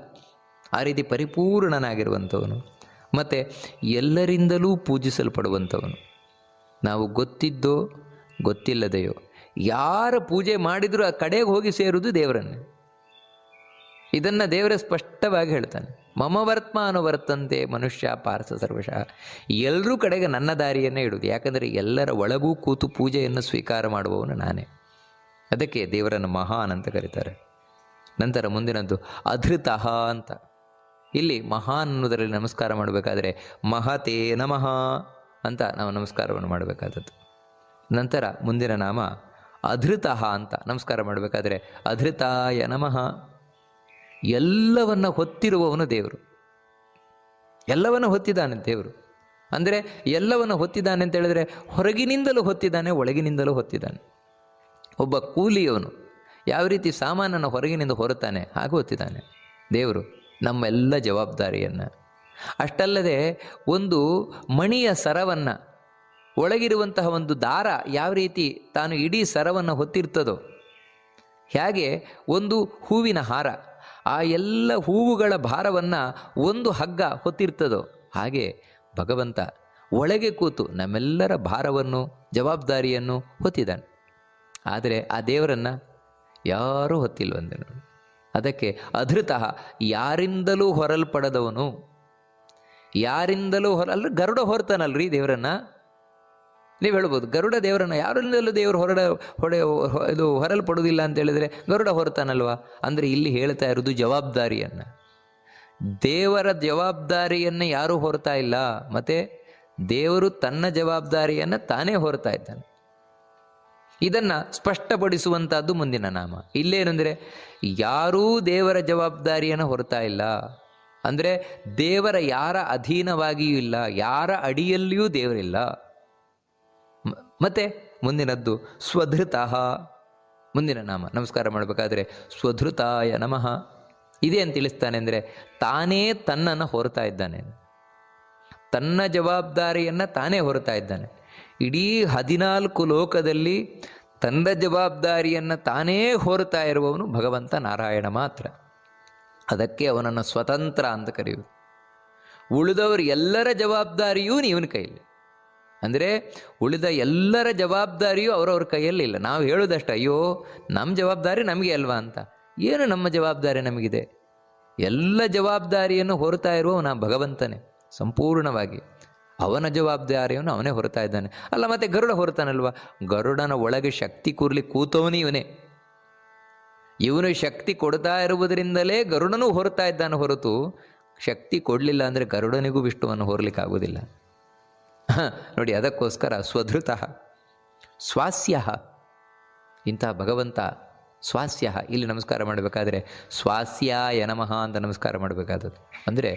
ಆ ರೀತಿ ಪರಿಪೂರ್ಣನಾಗಿರುವಂಥವನು. ಮತ್ತು ಎಲ್ಲರಿಂದಲೂ ಪೂಜಿಸಲ್ಪಡುವಂಥವನು. ನಾವು ಗೊತ್ತಿದ್ದೋ ಗೊತ್ತಿಲ್ಲದೆಯೋ ಯಾರ ಪೂಜೆ ಮಾಡಿದರೂ ಆ ಕಡೆಗೆ ಹೋಗಿ ಸೇರುವುದು ದೇವರನ್ನೇ. ಇದನ್ನು ದೇವರೇ ಸ್ಪಷ್ಟವಾಗಿ ಹೇಳ್ತಾನೆ. ಮಮ ವರ್ತ್ಮ ಅನುವರ್ತಂತೆ ಮನುಷ್ಯ ಪಾರ್ಥ ಸರ್ವಶಃ. ಎಲ್ಲರೂ ಕಡೆಗೆ ನನ್ನ ದಾರಿಯನ್ನೇ ಇಡುವುದು. ಯಾಕಂದರೆ ಎಲ್ಲರ ಒಳಗೂ ಕೂತು ಪೂಜೆಯನ್ನು ಸ್ವೀಕಾರ ಮಾಡುವವನು ನಾನೇ. ಅದಕ್ಕೆ ದೇವರನ್ನು ಮಹಾನ್ ಅಂತ ಕರೀತಾರೆ. ನಂತರ ಮುಂದಿನದ್ದು ಅಧೃತಃ ಅಂತ. ಇಲ್ಲಿ ಮಹಾನ್ ಅನ್ನೋದರಲ್ಲಿ ನಮಸ್ಕಾರ ಮಾಡಬೇಕಾದ್ರೆ ಮಹತೇ ನಮಃ ಅಂತ ನಾವು ನಮಸ್ಕಾರವನ್ನು ಮಾಡಬೇಕಾದದ್ದು. ನಂತರ ಮುಂದಿನ ನಾಮ ಅಧೃತಃ ಅಂತ. ನಮಸ್ಕಾರ ಮಾಡಬೇಕಾದ್ರೆ ಅಧೃತಾಯ ನಮಃ. ಎಲ್ಲವನ್ನು ಹೊತ್ತಿರುವವನು ದೇವರು. ಎಲ್ಲವನ್ನು ಹೊತ್ತಿದ್ದಾನೆ ದೇವರು. ಅಂದರೆ ಎಲ್ಲವನ್ನು ಹೊತ್ತಿದ್ದಾನೆ ಅಂತ ಹೇಳಿದ್ರೆ ಹೊರಗಿನಿಂದಲೂ ಹೊತ್ತಿದ್ದಾನೆ, ಒಳಗಿನಿಂದಲೂ ಹೊತ್ತಿದ್ದಾನೆ. ಒಬ್ಬ ಕೂಲಿಯವನು ಯಾವ ರೀತಿ ಸಾಮಾನನ್ನು ಹೊರಗಿನಿಂದ ಹೊರುತ್ತಾನೆ ಹಾಗೆ ಹೊತ್ತಿದ್ದಾನೆ ದೇವರು ನಮ್ಮೆಲ್ಲ ಜವಾಬ್ದಾರಿಯನ್ನು. ಅಷ್ಟಲ್ಲದೆ ಒಂದು ಮಣಿಯ ಸರವನ್ನು, ಒಳಗಿರುವಂತಹ ಒಂದು ದಾರ ಯಾವ ರೀತಿ ತಾನು ಇಡೀ ಸರವನ್ನು ಹೊತ್ತಿರ್ತದೋ, ಹೇಗೆ ಒಂದು ಹೂವಿನ ಹಾರ ಆ ಎಲ್ಲ ಹೂವುಗಳ ಭಾರವನ್ನು ಒಂದು ಹಗ್ಗ ಹೊತ್ತಿರ್ತದೋ, ಹಾಗೆ ಭಗವಂತ ಒಳಗೆ ಕೂತು ನಮ್ಮೆಲ್ಲರ ಭಾರವನ್ನು, ಜವಾಬ್ದಾರಿಯನ್ನು ಹೊತ್ತಿದ್ದಾನೆ. ಆದರೆ ಆ ದೇವರನ್ನು ಯಾರೂ ಹೊತ್ತಿಲ್ವಂದೆ ನೋಡಿ. ಅದಕ್ಕೆ ಅಧೃತಃ, ಯಾರಿಂದಲೂ ಹೊರಲ್ಪಡದವನು. ಯಾರಿಂದಲೂ ಅಲ್ಲ, ಗರುಡ ಹೊರ್ತಾನಲ್ರಿ ದೇವರನ್ನು. ನೀವು ಹೇಳ್ಬೋದು ಗರುಡ ದೇವರನ್ನು ಯಾರಿಂದಲೂ ದೇವರು ಇದು ಹೊರಲ್ಪಡೋದಿಲ್ಲ ಅಂತ ಹೇಳಿದರೆ ಗರುಡ ಹೊರತಾನಲ್ವ ಅಂದರೆ ಇಲ್ಲಿ ಹೇಳ್ತಾ ಇರೋದು ಜವಾಬ್ದಾರಿಯನ್ನು. ದೇವರ ಜವಾಬ್ದಾರಿಯನ್ನು ಯಾರೂ ಹೊರತಾ ಇಲ್ಲ. ಮತ್ತು ದೇವರು ತನ್ನ ಜವಾಬ್ದಾರಿಯನ್ನು ತಾನೇ ಹೊರತಾ ಇದ್ದಾನೆ. ಇದನ್ನು ಸ್ಪಷ್ಟಪಡಿಸುವಂಥದ್ದು ಮುಂದಿನ ನಾಮ. ಇಲ್ಲೇನೆಂದರೆ ಯಾರೂ ದೇವರ ಜವಾಬ್ದಾರಿಯನ್ನು ಹೊರತಾ ಇಲ್ಲ. ಅಂದರೆ ದೇವರ ಯಾರ ಅಧೀನವಾಗಿಯೂ ಇಲ್ಲ, ಯಾರ ಅಡಿಯಲ್ಲಿಯೂ ದೇವರಿಲ್ಲ. ಮತ್ತು ಮುಂದಿನದ್ದು ಸ್ವಧೃತಃ. ಮುಂದಿನ ನಾಮ ನಮಸ್ಕಾರ ಮಾಡಬೇಕಾದ್ರೆ ಸ್ವಧೃತಾಯ ನಮಃ. ಇದೇನು ತಿಳಿಸ್ತಾನೆ ಅಂದರೆ ತಾನೇ ತನ್ನನ್ನು ಹೊರತಾ ಇದ್ದಾನೆ, ತನ್ನ ಜವಾಬ್ದಾರಿಯನ್ನು ತಾನೇ ಹೊರತಾ ಇದ್ದಾನೆ. ಇಡೀ 14 ಲೋಕದಲ್ಲಿ ತನ್ನ ಜವಾಬ್ದಾರಿಯನ್ನು ತಾನೇ ಹೊರತಾ ಇರುವವನು ಭಗವಂತ ನಾರಾಯಣ ಮಾತ್ರ. ಅದಕ್ಕೆ ಅವನನ್ನು ಸ್ವತಂತ್ರ ಅಂತ ಕರೆಯುವುದು. ಉಳಿದವರು ಎಲ್ಲರ ಜವಾಬ್ದಾರಿಯೂ ಇವನ ಕೈಯಲ್ಲಿ. ಅಂದರೆ ಉಳಿದ ಎಲ್ಲರ ಜವಾಬ್ದಾರಿಯೂ ಅವರವ್ರ ಕೈಯಲ್ಲಿ ಇಲ್ಲ. ನಾವು ಹೇಳೋದಷ್ಟು, ಅಯ್ಯೋ ನಮ್ಮ ಜವಾಬ್ದಾರಿ ನಮಗೆ ಅಲ್ವಾ ಅಂತ. ಏನು ನಮ್ಮ ಜವಾಬ್ದಾರಿ ನಮಗಿದೆ? ಎಲ್ಲ ಜವಾಬ್ದಾರಿಯನ್ನು ಹೊರತಾ ಇರುವವನ ಭಗವಂತನೇ ಸಂಪೂರ್ಣವಾಗಿ. ಅವನ ಜವಾಬ್ದಾರಿಯನ್ನು ಅವನೇ ಹೊರತಾ ಇದ್ದಾನೆ. ಅಲ್ಲ ಮತ್ತೆ ಗರುಡ ಹೊರತಾನಲ್ವ, ಗರುಡನ ಒಳಗೆ ಶಕ್ತಿ ಕೂತವನೇ ಇವನೇ. ಇವನು ಶಕ್ತಿ ಕೊಡ್ತಾ ಇರುವುದರಿಂದಲೇ ಗರುಡನೂ ಹೊರತಾ ಇದ್ದಾನೆ ಹೊರತು ಶಕ್ತಿ ಕೊಡಲಿಲ್ಲ ಅಂದರೆ ಗರುಡನಿಗೂ ವಿಷ್ಣುವನ್ನು ಹೊರಲಿಕ್ಕಾಗೋದಿಲ್ಲ. ನೋಡಿ, ಅದಕ್ಕೋಸ್ಕರ ಸ್ವಧೃತಃ ಸ್ವಾಸ್ಯ. ಇಂತಹ ಭಗವಂತ ಸ್ವಾಸ್ಯ. ಇಲ್ಲಿ ನಮಸ್ಕಾರ ಮಾಡಬೇಕಾದ್ರೆ ಸ್ವಾಸ್ಯಾಯ ನಮಃ ಅಂತ ನಮಸ್ಕಾರ ಮಾಡಬೇಕಾದದ್ದು. ಅಂದರೆ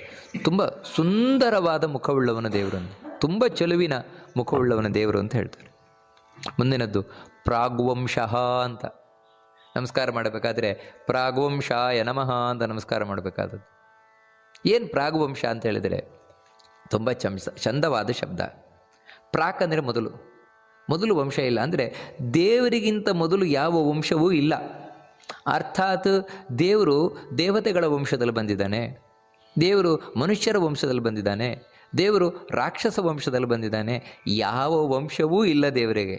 ತುಂಬ ಸುಂದರವಾದ ಮುಖವುಳ್ಳವನ ದೇವರನ್ನು, ತುಂಬ ಚೆಲುವಿನ ಮುಖವುಳ್ಳವನ ದೇವರು ಅಂತ ಹೇಳ್ತಾರೆ. ಮುಂದಿನದ್ದು ಪ್ರಾಗ್ವಂಶಃ ಅಂತ ನಮಸ್ಕಾರ ಮಾಡಬೇಕಾದ್ರೆ ಪ್ರಾಗ್ವಂಶಾಯ ನಮಃ ಅಂತ ನಮಸ್ಕಾರ ಮಾಡಬೇಕಾದದ್ದು. ಏನು ಪ್ರಾಗ್ವಂಶ ಅಂತ ಹೇಳಿದರೆ ತುಂಬ ಚಂದವಾದ ಶಬ್ದ. ಪ್ರಾಕ್ ಅಂದರೆ ಮೊದಲು ವಂಶ ಇಲ್ಲ. ಅಂದರೆ ದೇವರಿಗಿಂತ ಮೊದಲು ಯಾವ ವಂಶವೂ ಇಲ್ಲ. ಅರ್ಥಾತ್ ದೇವರು ದೇವತೆಗಳ ವಂಶದಲ್ಲಿ ಬಂದಿದ್ದಾನೆ, ದೇವರು ಮನುಷ್ಯರ ವಂಶದಲ್ಲಿ ಬಂದಿದ್ದಾನೆ, ದೇವರು ರಾಕ್ಷಸ ವಂಶದಲ್ಲಿ ಬಂದಿದ್ದಾನೆ. ಯಾವ ವಂಶವೂ ಇಲ್ಲ ದೇವರಿಗೆ,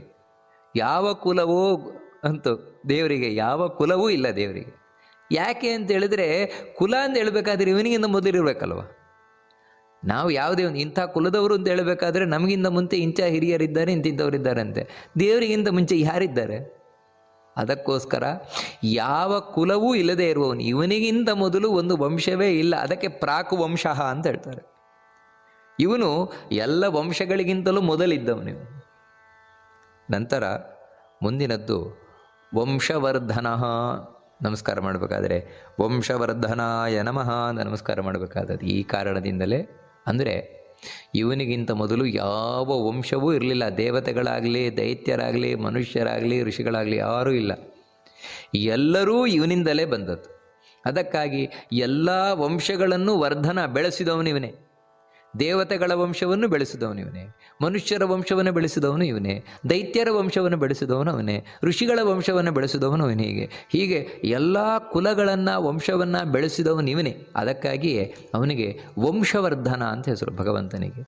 ಯಾವ ಕುಲವೋ ಅಂತೂ ದೇವರಿಗೆ ಯಾವ ಕುಲವೂ ಇಲ್ಲ ದೇವರಿಗೆ. ಯಾಕೆ ಅಂತ ಹೇಳಿದ್ರೆ ಕುಲ ಅಂತ ಹೇಳಬೇಕಾದ್ರೆ ಇವನಿಗಿಂತ ಮೊದಲಿರಬೇಕಲ್ವ. ನಾವು ಯಾವುದೇ ಒಂದು ಇಂಥ ಕುಲದವರು ಅಂತ ಹೇಳಬೇಕಾದ್ರೆ ನಮಗಿಂತ ಮುಂಚೆ ಇಂಥ ಹಿರಿಯರಿದ್ದಾರೆ, ಇಂತಿಂಥವರಿದ್ದಾರೆ ಅಂತೆ. ದೇವರಿಗಿಂತ ಮುಂಚೆ ಯಾರಿದ್ದಾರೆ? ಅದಕ್ಕೋಸ್ಕರ ಯಾವ ಕುಲವೂ ಇಲ್ಲದೆ ಇರುವವನು, ಇವನಿಗಿಂತ ಮೊದಲು ಒಂದು ವಂಶವೇ ಇಲ್ಲ. ಅದಕ್ಕೆ ಪ್ರಾಕ್ ವಂಶಃ ಅಂತ ಹೇಳ್ತಾರೆ. ಇವನು ಎಲ್ಲ ವಂಶಗಳಿಗಿಂತಲೂ ಮೊದಲಿದ್ದವನು. ನಂತರ ಮುಂದಿನದ್ದು ವಂಶವರ್ಧನ. ನಮಸ್ಕಾರ ಮಾಡಬೇಕಾದ್ರೆ ವಂಶವರ್ಧನಾಯ ನಮಃ ಅಂತ ನಮಸ್ಕಾರ ಮಾಡಬೇಕಾದದ್ದು ಈ ಕಾರಣದಿಂದಲೇ. ಅಂದರೆ ಇವನಿಗಿಂತ ಮೊದಲು ಯಾವ ವಂಶವೂ ಇರಲಿಲ್ಲ. ದೇವತೆಗಳಾಗಲಿ, ದೈತ್ಯರಾಗಲಿ, ಮನುಷ್ಯರಾಗಲಿ, ಋಷಿಗಳಾಗಲಿ ಯಾರೂ ಇಲ್ಲ. ಎಲ್ಲರೂ ಇವನಿಂದಲೇ ಬಂದದ್ದು. ಅದಕ್ಕಾಗಿ ಎಲ್ಲ ವಂಶಗಳನ್ನು ಬೆಳೆಸಿದವನು ಇವನೇ. ದೇವತೆಗಳ ವಂಶವನ್ನು ಬೆಳೆಸಿದವನು ಇವನೇ, ಮನುಷ್ಯರ ವಂಶವನ್ನು ಬೆಳೆಸಿದವನು ಇವನೇ, ದೈತ್ಯರ ವಂಶವನ್ನು ಬೆಳೆಸಿದವನು ಅವನೇ, ಋಷಿಗಳ ವಂಶವನ್ನು ಬೆಳೆಸಿದವನು ಅವನೇ. ಹೀಗೆ ಎಲ್ಲ ಕುಲಗಳನ್ನು, ವಂಶವನ್ನು ಬೆಳೆಸಿದವನು ಇವನೇ. ಅದಕ್ಕಾಗಿಯೇ ಅವನಿಗೆ ವಂಶವರ್ಧನ ಅಂತ ಹೆಸರು ಭಗವಂತನಿಗೆ.